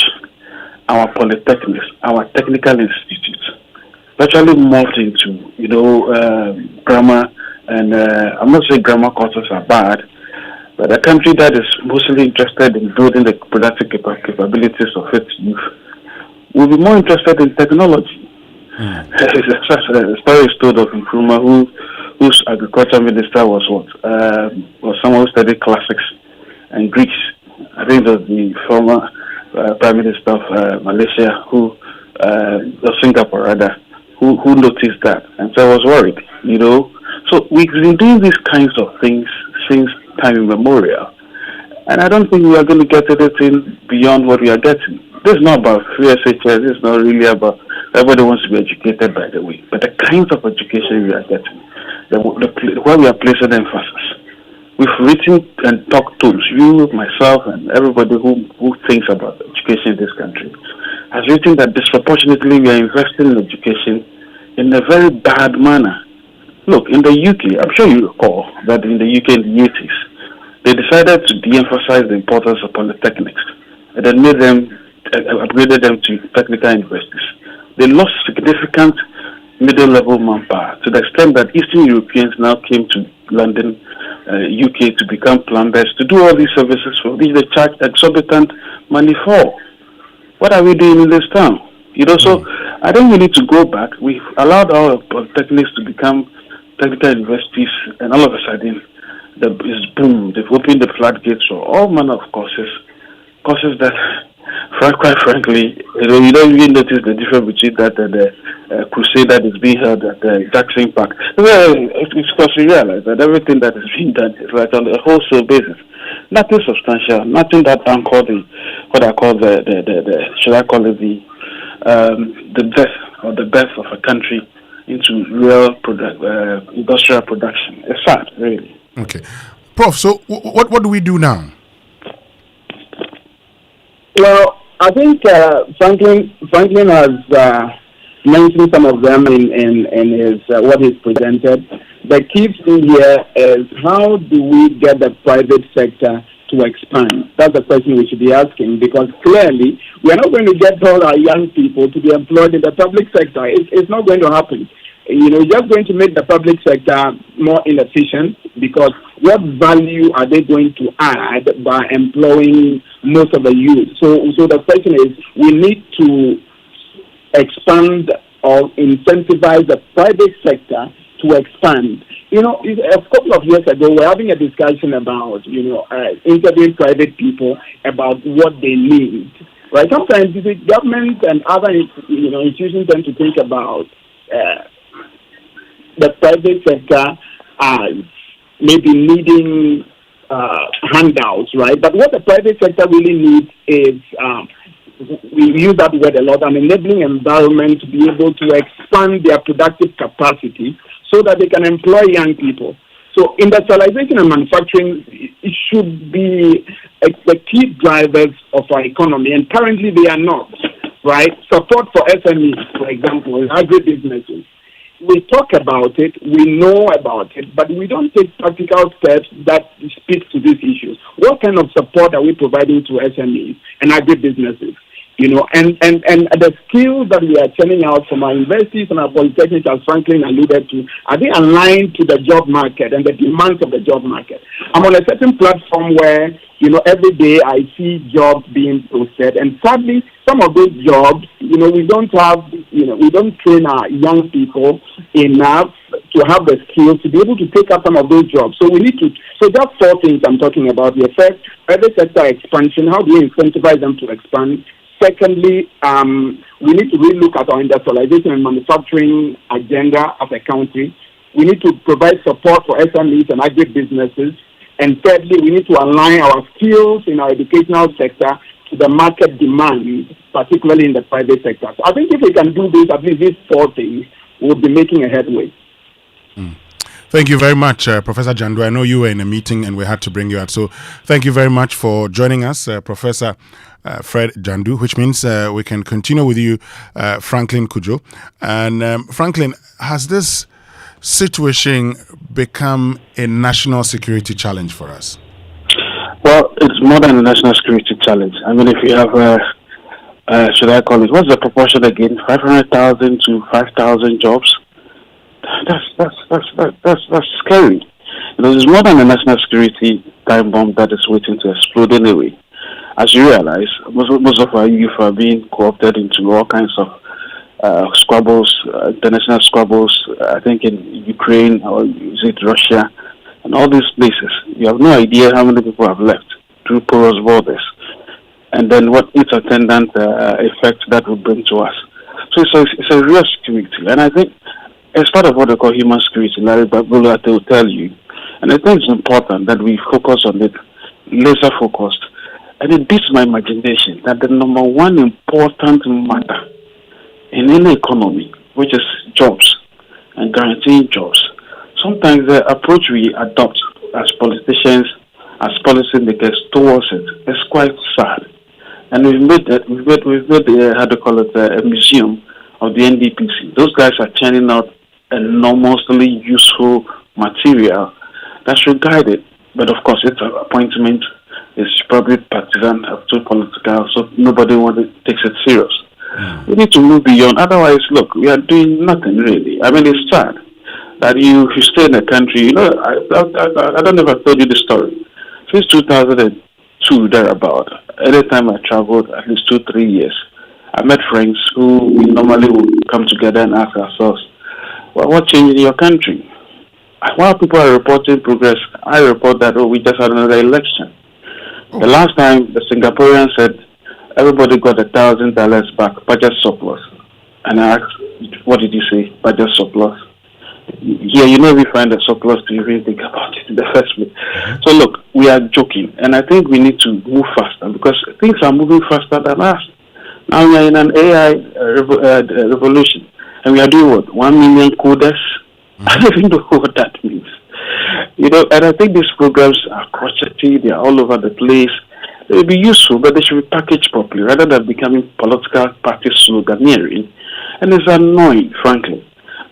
our polytechnics, our technical institutes, virtually morphed into, grammar, and I'm not saying grammar courses are bad, but a country that is mostly interested in building the productive capabilities of its youth will be more interested in technology. A story is told of Nkrumah, whose agriculture minister was someone who studied classics and Greeks. I think it was the former Prime Minister of Malaysia, or Singapore rather, who noticed that, and so I was worried. So we've been doing these kinds of things since time immemorial, and I don't think we are going to get anything beyond what we are getting. This is not about free SHS. This is not really about everybody wants to be educated, by the way, but the kinds of education we are getting, where we are placing emphasis. We've written and talked to you, myself, and everybody who thinks about education in this country has written that disproportionately we are investing in education in a very bad manner. Look, in the UK, I'm sure you recall that in the UK in the 80s, they decided to de-emphasize the importance of polytechnics and then upgraded them to technical universities. They lost significant middle-level manpower to the extent that Eastern Europeans now came to London, UK, to become plumbers, to do all these services for which they charge exorbitant money for. What are we doing in this town? So I think we need to go back. We've allowed our polytechnics to become technical universities, and all of a sudden, it's boom. They've opened the floodgates for all manner of courses that, quite frankly, you don't even notice the difference between that and the crusade that is being held at Jackson Park. It's because we realize that everything that is being done is like on a wholesale basis. Nothing substantial, nothing that anchored what I call the death or the birth of a country into real industrial production. It's sad, really. Okay. Prof, so what do we do now? Well, I think Franklin has mentioned some of them in his what he's presented. The key thing here is, how do we get the private sector to expand? That's the question we should be asking, because clearly we are not going to get all our young people to be employed in the public sector. It's not going to happen. Just going to make the public sector more inefficient, because what value are they going to add by employing most of the youth? So the question is, we need to expand or incentivize the private sector to expand. A couple of years ago, we were having a discussion about, interviewing private people about what they need. Right? Sometimes the government and other, institutions tend to think about the private sector as maybe needing handouts, right? But what the private sector really needs is, we use that word a lot, an enabling environment to be able to expand their productive capacity so that they can employ young people. So industrialization and manufacturing, it should be the key drivers of our economy, and currently they are not, right? Support for SMEs, for example, agribusinesses. We talk about it, we know about it, but we don't take practical steps that speak to these issues. What kind of support are we providing to SMEs and agribusinesses? And the skills that we are churning out from our universities and our polytechnics, as Franklin alluded to, are they aligned to the job market and the demands of the job market? I'm on a certain platform where, every day I see jobs being posted, and sadly, some of those jobs, we don't train our young people enough to have the skills to be able to take up some of those jobs. So just 4 things I'm talking about here. First, private sector expansion. How do we incentivize them to expand? Secondly, we need to really look at our industrialization and manufacturing agenda as a country. We need to provide support for SMEs and agribusinesses. And thirdly, we need to align our skills in our educational sector to the market demand, particularly in the private sector. So I think if we can do this, at least these 4 things, we'll be making a headway. Thank you very much, Professor Jandu. I know you were in a meeting and we had to bring you out. So thank you very much for joining us, Professor Fred Jandu, which means we can continue with you, Franklin Kojo. And Franklin, has this situation become a national security challenge for us? Well, it's more than a national security challenge. I mean, if you have, should I call it, what's the proportion again? 500,000 to 5,000 jobs? That's scary. You know, there's more than a national security time bomb that is waiting to explode anyway. As you realize, most of our youth are being co-opted into all kinds of squabbles, international squabbles. I think in Ukraine or is it Russia, and all these places. You have no idea how many people have left through porous borders, and then what its attendant effect that would bring to us. So it's a real security, and I think it's part of what they call human security. Larry Babula will tell you, and I think it's important that we focus on it, laser focused. And it beats my imagination that the number one important matter in any economy, which is jobs and guaranteeing jobs, sometimes the approach we adopt as politicians, as policymakers towards it is quite sad. And we've made how do you call it, a museum of the NDPC. Those guys are churning out enormously useful material that should guide it. But of course, its appointment is probably partisan, too political, so nobody takes it serious. We need to move beyond. Otherwise, look, we are doing nothing really. I mean, it's sad that you stay in a country. You know, I don't know if I told you the story. Since 2002, thereabout, anytime I traveled, at least 2-3 years, I met friends who we normally would come together and ask ourselves, well, what changed in your country? While people are reporting progress, I report that, we just had another election. The last time, the Singaporean said, everybody got $1,000 back, budget surplus. And I asked, what did you say, budget surplus? Yeah, you know, we find a surplus to even think about it in the first place. So look, we are joking, and I think we need to move faster because things are moving faster than us. Now we are in an AI revolution, and we are doing what? 1 million coders? I don't even know what that means. You know, and I think these programs are crotchety, they are all over the place. They will be useful, but they should be packaged properly rather than becoming political party sloganeering. And it's annoying, frankly.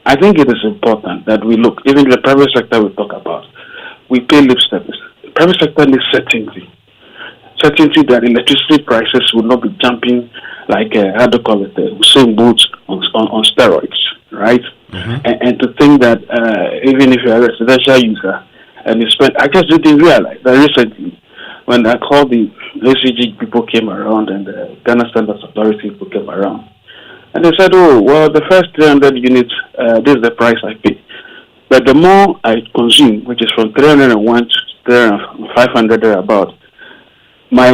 I think it is important that we look, even the private sector we talk about, we pay lip service. The private sector needs certainty. Certainty that electricity prices will not be jumping like, how do you call it, Usain Bolt on steroids, right? And to think that even if you're a residential user and you spend, I just didn't realize that recently when I called the ACG people came around and the Ghana Standards Authority people came around. And they said, oh, well, the first 300 units, this is the price I pay. But the more I consume, which is from 301 to 500 thereabout, my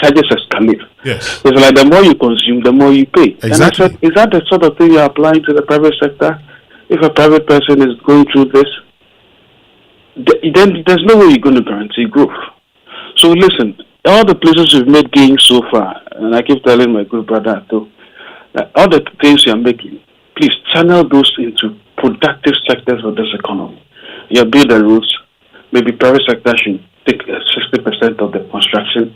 charges escalate. Yes. It's like the more you consume, the more you pay. Exactly. And I said, is that the sort of thing you're applying to the private sector? If a private person is going through this, then there's no way you're going to guarantee growth. So listen, all the places we've made gains so far, and I keep telling my good brother too, that all the things you're making, please channel those into productive sectors of this economy. You build the roads, maybe private sector should take 60% of the construction,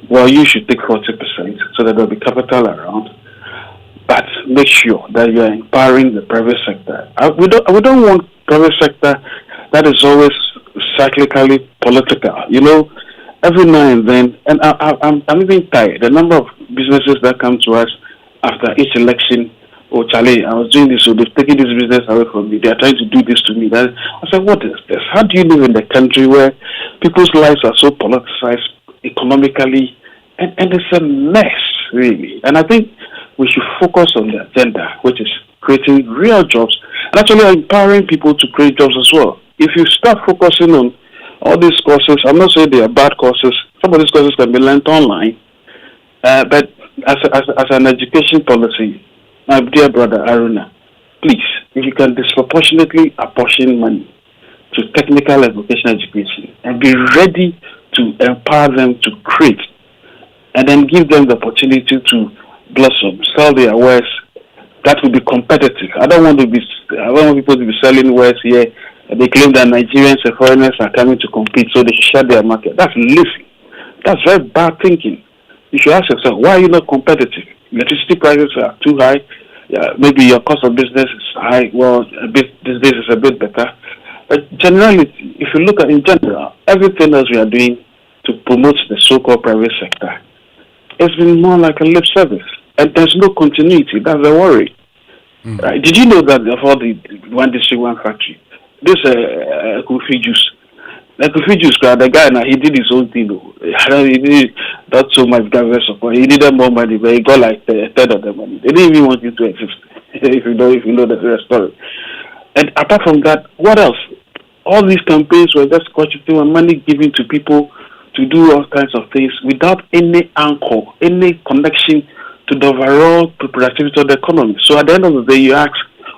well, you should take 40% so that there'll be capital around. But make sure that you are empowering the private sector. We don't want private sector that is always cyclically political. You know, every now and then, and I'm even tired. The number of businesses that come to us after each election, oh, Charlie, I was doing this, so they've taken this business away from me. They are trying to do this to me. I said, what is this? How do you live in a country where people's lives are so politicized economically? And it's a mess, really. And I think we should focus on the agenda, which is creating real jobs and actually empowering people to create jobs as well. If you start focusing on all these courses, I'm not saying they are bad courses. Some of these courses can be learned online. But as an education policy, my dear brother Aruna, please, if you can disproportionately apportion money to technical and vocational education and be ready to empower them to create and then give them the opportunity to blossom, sell their wares, that will be competitive. I don't want people to be selling wares here. They claim that Nigerians and foreigners are coming to compete, so they should share their market. That's lazy. That's very bad thinking. You should ask yourself, why are you not competitive? Electricity prices are too high. Maybe your cost of business is high. Well, these days is a bit better. But generally, if you look at in general, everything else we are doing to promote the so-called private sector, it's been more like a lip service. And there's no continuity. That's a worry. Right? Did you know that for the one district, one factory, this coffee juice, the guy now, he did his own thing. He did not so much government support. He needed more money, but he got like a third of the money. They didn't even want you to exist. if you know the story. And apart from that, what else? All these campaigns were just quantitative money given to people to do all kinds of things without any anchor, any connection to the overall productivity of the economy. So at the end of the day, you ask,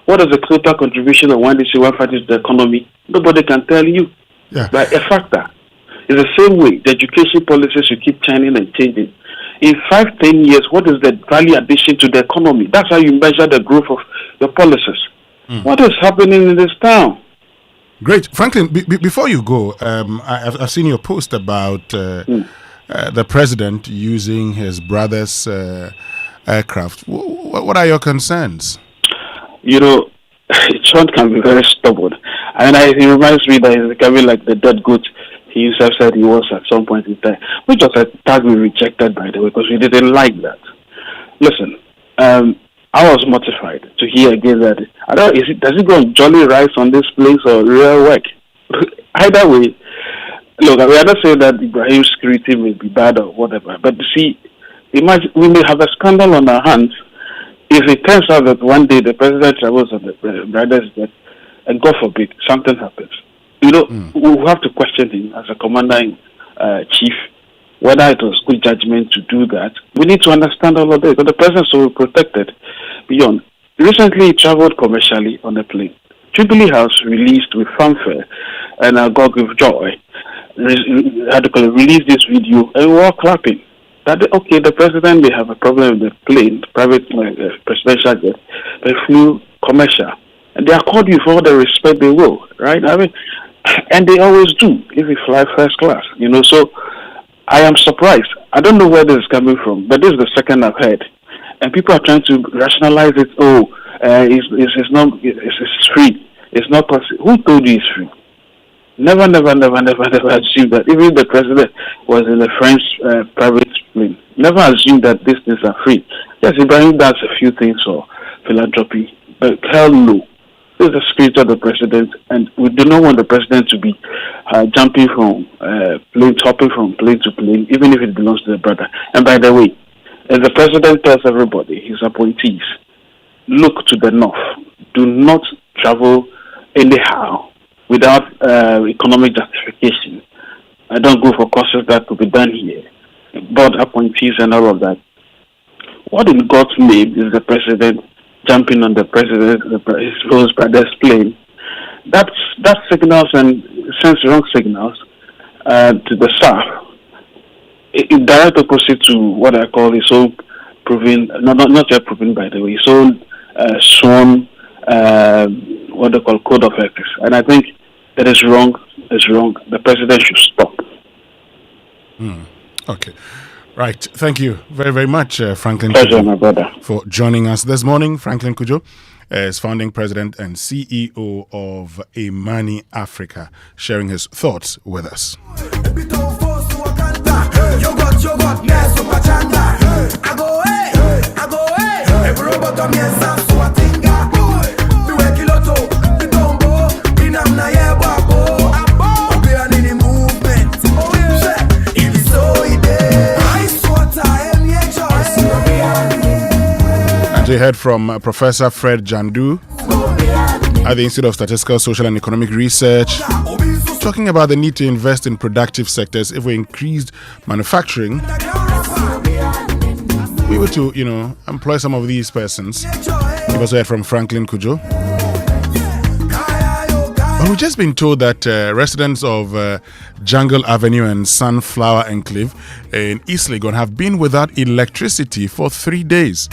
what is the total contribution of one district, one factory to the economy? Nobody can tell you. Yeah. But a factor. It's the same way the education policies you keep changing and changing. In 5-10 years, what is the value addition to the economy? That's how you measure the growth of your policies. What is happening in this town? Great. Franklin, before you go, I've seen your post about the president using his brother's aircraft. What are your concerns? You know, Sean can be very stubborn. And it reminds me that he's becoming like the dead goat he himself said he was at some point in time, which was a tag we rejected, by the way, because we didn't like that. Listen, I was mortified to hear again that, does it go on jolly rice on this place or real work? Either way, look, we are not saying that Ibrahim's security may be bad or whatever, but you see, imagine we may have a scandal on our hands if it turns out that one day the president travels on the brother's jet, and God forbid, something happens. You know, we have to question him as a commander-in-chief, whether it was good judgment to do that. We need to understand all of this, because the president is so protected beyond. Recently, he traveled commercially on a plane. Jubilee House released with fanfare and a gog of joy, released this video, and we were all clapping. That, okay, the president may have a problem with the plane, private presidential jet, but flew commercial. And they accord you for all the respect they will, right? I mean, and they always do if you fly first class, you know. So I am surprised. I don't know where this is coming from, but this is the second I've heard. And people are trying to rationalize it. It's free. It's not possible. Who told you it's free? Never assume that. Even if the president was in a French private plane, never assume that these things are free. Yes, Ibrahim does a few things for philanthropy, but hell no. This is the spirit of the president, and we do not want the president to be hopping from plane to plane, even if it belongs to the brother. And by the way, as the president tells everybody, his appointees, look to the north. Do not travel anyhow without economic justification. I don't go for courses that could be done here. Board appointees and all of that. What in God's name is the president jumping on the president, his brother's plane? That signals and sends wrong signals to the staff. In direct opposite to what I call his own proven, not yet proven by the way, his own sworn, what they call code of ethics. And I think that is wrong. It's wrong. The president should stop. Okay. Right. Thank you very, very much, Franklin Pleasure, Kojo, my brother, for joining us this morning. Franklin Kojo is founding president and CEO of Amani Africa, sharing his thoughts with us. We heard from Professor Fred Jandu at the Institute of Statistical, Social and Economic Research, talking about the need to invest in productive sectors. If we increased manufacturing, we were to, employ some of these persons. We also heard from Franklin Kojo. But we've just been told that residents of Jungle Avenue and Sunflower Enclave in East Legon have been without electricity for 3 days.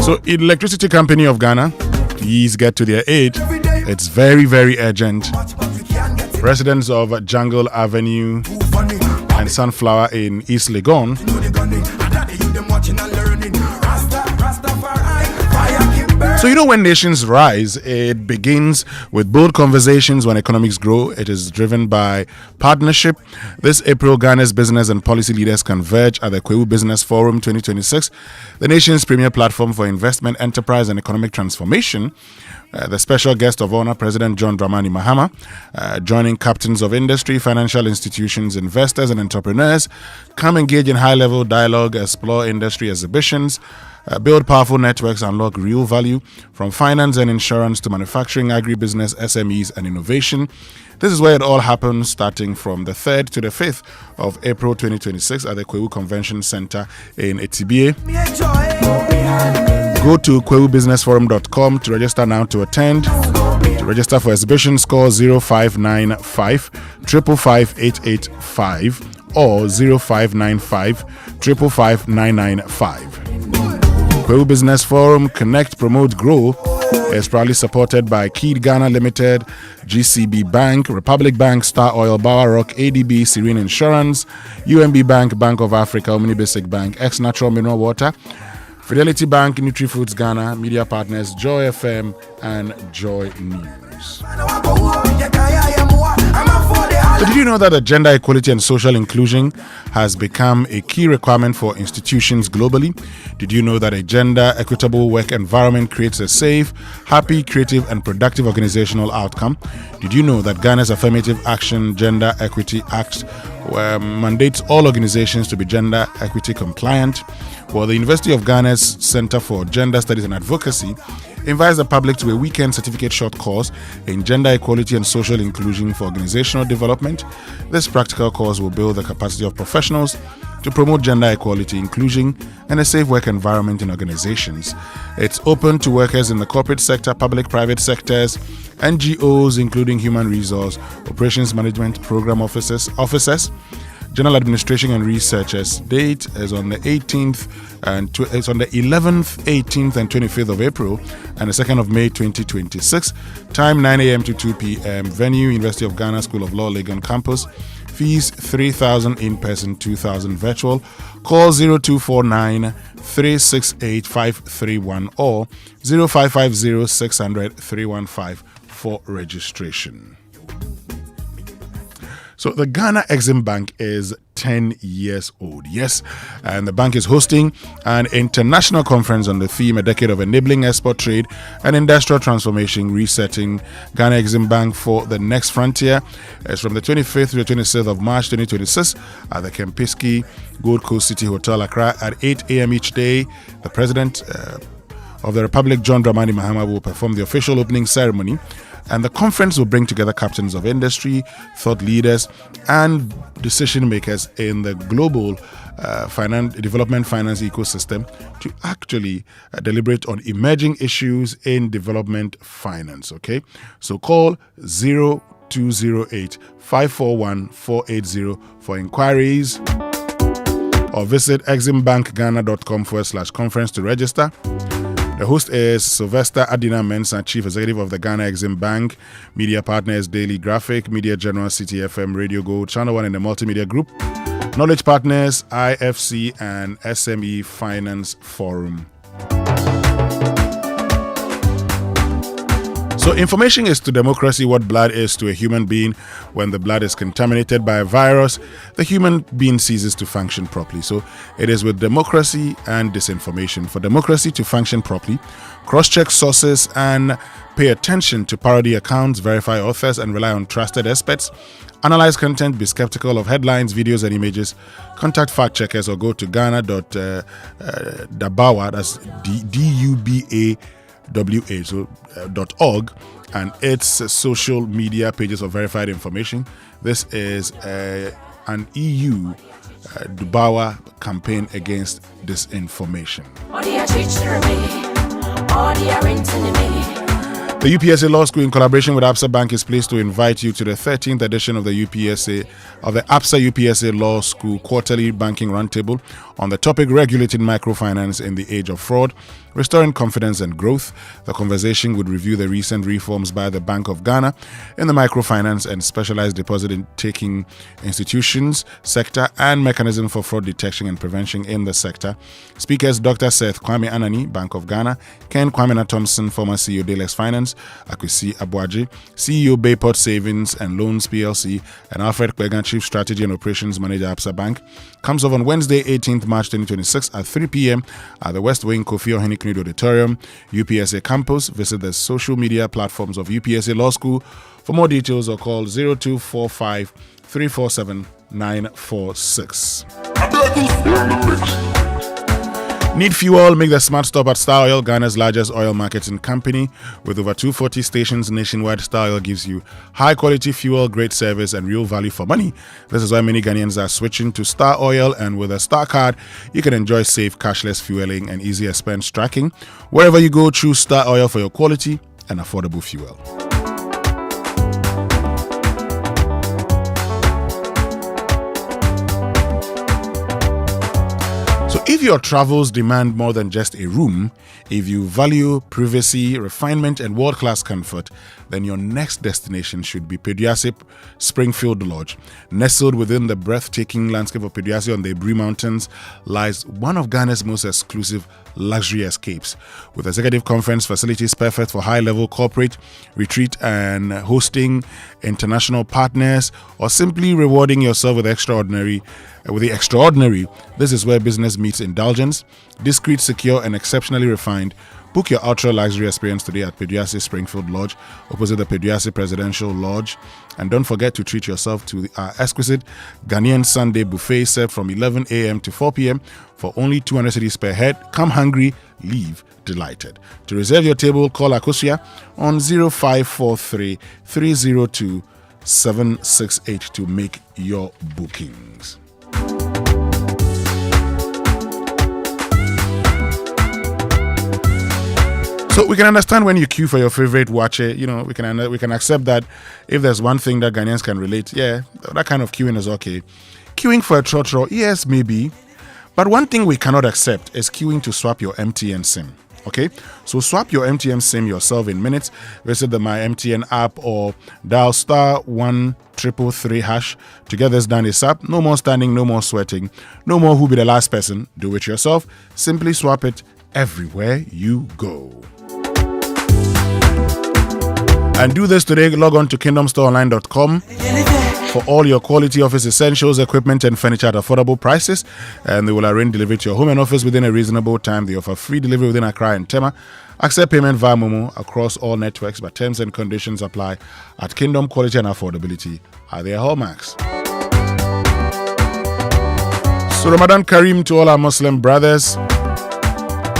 So, Electricity Company of Ghana, please get to their aid. It's very, very urgent. Residents of Jungle Avenue and Sunflower in East Legon. So, when nations rise, it begins with bold conversations. When economics grow, it is driven by partnership. This April, Ghana's business and policy leaders converge at the Kwewu Business Forum 2026, the nation's premier platform for investment, enterprise, and economic transformation. The special guest of honor, President John Dramani Mahama, joining captains of industry, financial institutions, investors, and entrepreneurs, come engage in high-level dialogue, explore industry exhibitions, build powerful networks, unlock real value from finance and insurance to manufacturing, agribusiness, SMEs, and innovation. This is where it all happens, starting from the 3rd to the 5th of April 2026 at the Kwewu Convention Center in Etibie. Go to kwewubusinessforum.com to register now to attend. To register for exhibitions, call 0595 555 885 or 0595 555 995. Kwewu Business Forum, Connect, Promote, Grow is proudly supported by Keed Ghana Limited, GCB Bank, Republic Bank, Star Oil, Bower Rock, ADB, Serene Insurance, UMB Bank, Bank of Africa, Omni Basic Bank, X Natural Mineral Water, Fidelity Bank, NutriFoods Ghana, media partners Joy FM and Joy News. So did you know that gender equality and social inclusion has become a key requirement for institutions globally? Did you know that a gender equitable work environment creates a safe, happy, creative, and productive organizational outcome? Did you know that Ghana's Affirmative Action Gender Equity Act mandates all organizations to be gender equity compliant? Well, the University of Ghana's Center for Gender Studies and Advocacy invites the public to a weekend certificate short course in gender equality and social inclusion for organizational development. This practical course will build the capacity of professionals to promote gender equality, inclusion, and a safe work environment in organizations. It's open to workers in the corporate sector, public-private sectors, NGOs, including human resource, operations management, program officers, general administration and researchers. Date is on the 18th and it's on the 11th, 18th, and 25th of April, and the 2nd of May 2026. Time 9 a.m. to 2 p.m. Venue University of Ghana School of Law, Legon Campus. Fees 3,000 in person, 2,000 virtual. Call 0249 368 531 or 0550 600 315 for registration. So the Ghana Exim Bank is 10 years old. Yes, and the bank is hosting an international conference on the theme, A Decade of Enabling Export Trade and Industrial Transformation, Resetting Ghana Exim Bank for the Next Frontier. It's from the 25th to the 26th of March 2026 at the Kempinski Gold Coast City Hotel, Accra at 8 a.m. each day. The President of the Republic, John Dramani Mahama, will perform the official opening ceremony. And the conference will bring together captains of industry, thought leaders, and decision makers in the global development finance ecosystem to actually deliberate on emerging issues in development finance. Okay, so call 0208 541 480 for inquiries, or visit eximbankghana.com/conference to register. The host is Sylvester Adina Mensah, Chief Executive of the Ghana Exim Bank. Media partners Daily Graphic, Media General, City FM, Radio Gold, Channel 1 and the Multimedia Group. Knowledge partners IFC and SME Finance Forum. So information is to democracy what blood is to a human being. When the blood is contaminated by a virus, the human being ceases to function properly. So it is with democracy and disinformation. For democracy to function properly, cross-check sources and pay attention to parody accounts, verify authors, and rely on trusted experts. Analyze content, be skeptical of headlines, videos, and images. Contact fact checkers or go to ghana.dabawa, that's DUBAWA, so .org, and its social media pages of verified information. This is an EU Dubawa campaign against disinformation. The UPSA Law School, in collaboration with ABSA Bank, is pleased to invite you to the 13th edition of the ABSA UPSA Law School Quarterly Banking Roundtable on the topic Regulating Microfinance in the Age of Fraud, Restoring Confidence and Growth. The conversation would review the recent reforms by the Bank of Ghana in the microfinance and specialized deposit-taking institutions sector and mechanism for fraud detection and prevention in the sector. Speakers Dr. Seth Kwame Anani, Bank of Ghana, Ken Kwamena Thompson, former CEO Delex Finance, Akwesi Abuaji, CEO Bayport Savings and Loans PLC, and Alfred Kwegan, Chief Strategy and Operations Manager, ABSA Bank, comes off on Wednesday, 18th March 2026 at 3 p.m. at the West Wing Kofi Ohene Knud Auditorium, UPSA Campus. Visit the social media platforms of UPSA Law School for more details or call 0245 347 946. Need fuel? Make the smart stop at Star Oil, Ghana's largest oil marketing company. With over 240 stations nationwide, Star Oil gives you high quality fuel, great service, and real value for money. This is why many Ghanaians are switching to Star Oil, and with a Star card, you can enjoy safe, cashless fueling and easy expense tracking. Wherever you go, choose Star Oil for your quality and affordable fuel. So if your travels demand more than just a room, if you value privacy, refinement, and world-class comfort, then your next destination should be Peduase Springfield Lodge. Nestled within the breathtaking landscape of Peduase on the Ebri Mountains lies one of Ghana's most exclusive luxury escapes, with executive conference facilities perfect for high-level corporate retreat and hosting international partners, or simply rewarding yourself with the extraordinary. This is where business meets indulgence. Discreet, secure, and exceptionally refined. Book your ultra luxury experience today at Peduase Springfield Lodge, opposite the Peduase Presidential Lodge. And don't forget to treat yourself to our exquisite Ghanaian Sunday buffet served from 11 a.m. to 4 p.m. for only 200 cedis per head. Come hungry, leave delighted. To reserve your table, call Akosia on 0543 302 768 to make your bookings. So we can understand when you queue for your favorite watcher, we can accept that if there's one thing that Ghanaians can relate, that kind of queuing is okay. Queuing for a trotro, yes, maybe. But one thing we cannot accept is queuing to swap your MTN SIM. Okay, so swap your MTN SIM yourself in minutes. Visit the My MTN app or dial *1333# to get this done ASAP. No more standing, no more sweating, no more who be the last person. Do it yourself. Simply swap it everywhere you go. And do this today. Log on to kingdomstoreonline.com for all your quality office essentials, equipment, and furniture at affordable prices. And they will arrange delivery to your home and office within a reasonable time. They offer free delivery within Accra and Tema. Accept payment via Momo across all networks, but terms and conditions apply. At Kingdom, quality and affordability are their hallmarks. So Ramadan Kareem to all our Muslim brothers.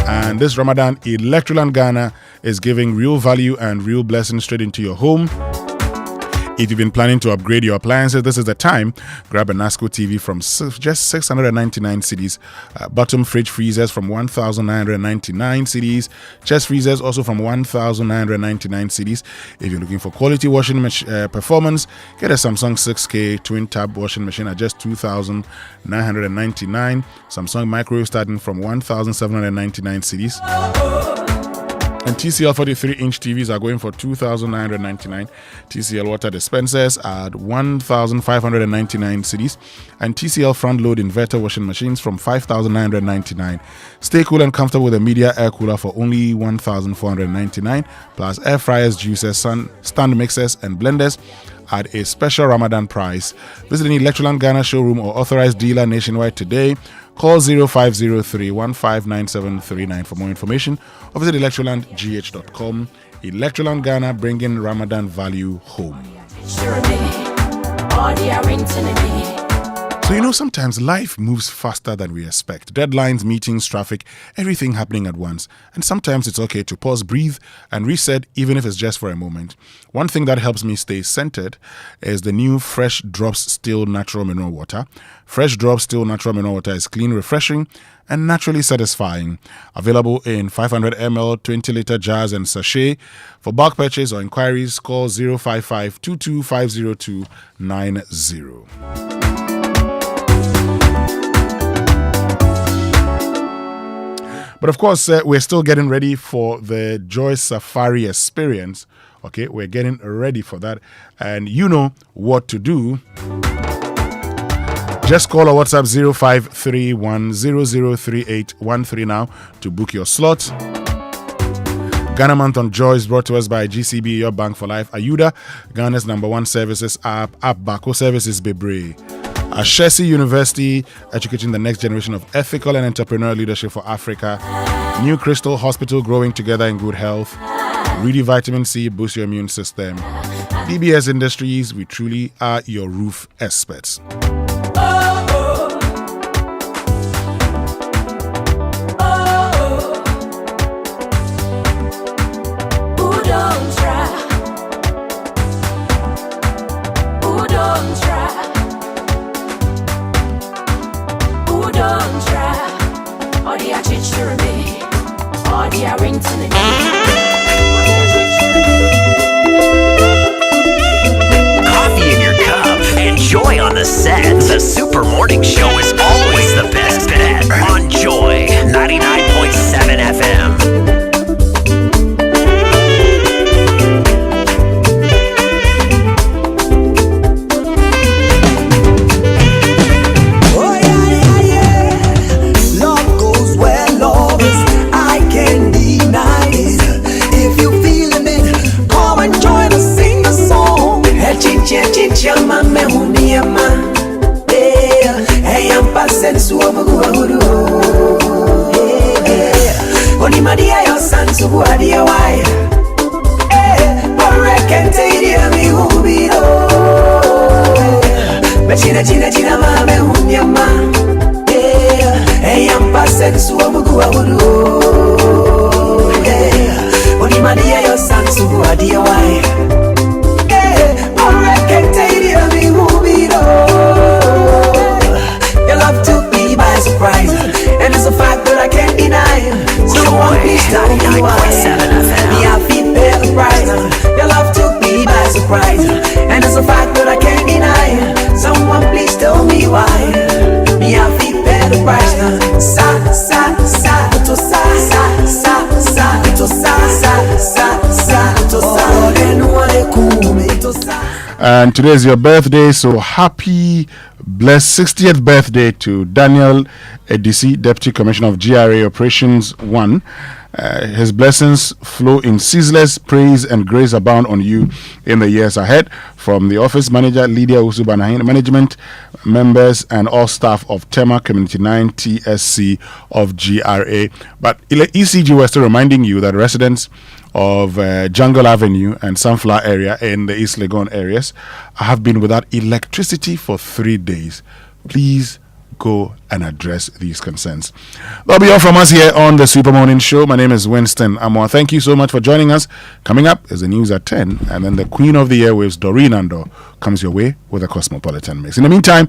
And this Ramadan, Electroland Ghana is giving real value and real blessings straight into your home. If you've been planning to upgrade your appliances, this is the time. Grab a NASCO TV from just 699 cedis. Bottom fridge freezers from 1,999 cedis. Chest freezers also from 1,999 cedis. If you're looking for quality washing performance, get a Samsung 6K twin tab washing machine at just 2,999. Samsung microwave starting from 1,799 cedis. And TCL 43-inch TVs are going for 2,999. TCL water dispensers at 1,599 cedis. And TCL front-load inverter washing machines from 5,999. Stay cool and comfortable with a media air cooler for only 1,499. Plus air fryers, juicers, stand mixers, and blenders at a special Ramadan price. Visit any Electroland Ghana showroom or authorized dealer nationwide today. Call 0503-159739 for more information, or visit electrolandgh.com. Electroland Ghana, bringing Ramadan value home. So So, sometimes life moves faster than we expect. Deadlines, meetings, traffic, everything happening at once. And sometimes it's okay to pause, breathe, and reset, even if it's just for a moment. One thing that helps me stay centered is the new Fresh Drops Still Natural Mineral Water. Fresh Drops Still Natural Mineral Water is clean, refreshing, and naturally satisfying. Available in 500 ml, 20-liter jars and sachet. For bulk purchase or inquiries, call 055 2250290. But of course, we're still getting ready for the Joy Safari experience. Okay, we're getting ready for that. And you know what to do. Just call or WhatsApp 0531003813 now to book your slot. Ghana Month on Joy is brought to us by GCB, Your Bank for Life, Ayuda, Ghana's #1 services app Bako Services Bebre. Ashesi University, educating the next generation of ethical and entrepreneurial leadership for Africa. New Crystal Hospital, growing together in good health. Ready Vitamin C, boost your immune system. DBS Industries, we truly are your roof experts. Coffee in your cup and joy on the set. The Super Morning Show is always the best bet on Joy 99.7 FM. Chama me uniema, hey, I'm passing so Oni Maria, your son, so what do you why? Or I can't tell you, me who be but China, mama, uniema, hey, I'm passing so Oni Maria, your son, so what do you why? Your love took me by surprise, and it's a fact that I can't deny. Someone please tell me why. Me I feel pay the price. Your love took me by surprise, and it's a fact that I can't deny. Someone please tell me why. Me I feel pay the price. And today is your birthday, so happy, blessed 60th birthday to Daniel Edisi, Deputy Commissioner of GRA Operations 1. His blessings flow in ceaseless praise and grace abound on you in the years ahead. From the office manager, Lydia Usubanahin, management members, and all staff of Tema Community 9 TSC of GRA. But ECG was still reminding you that residents of Jungle Avenue and Sunflower area in the East Legon areas have been without electricity for 3 days. Please go and address these concerns. That'll be all from us here on the Super Morning Show. My name is Winston Amoah. Thank you so much for joining us. Coming up is the news at 10, and then the Queen of the Airwaves, Doreen Andor, comes your way with a Cosmopolitan Mix. In the meantime,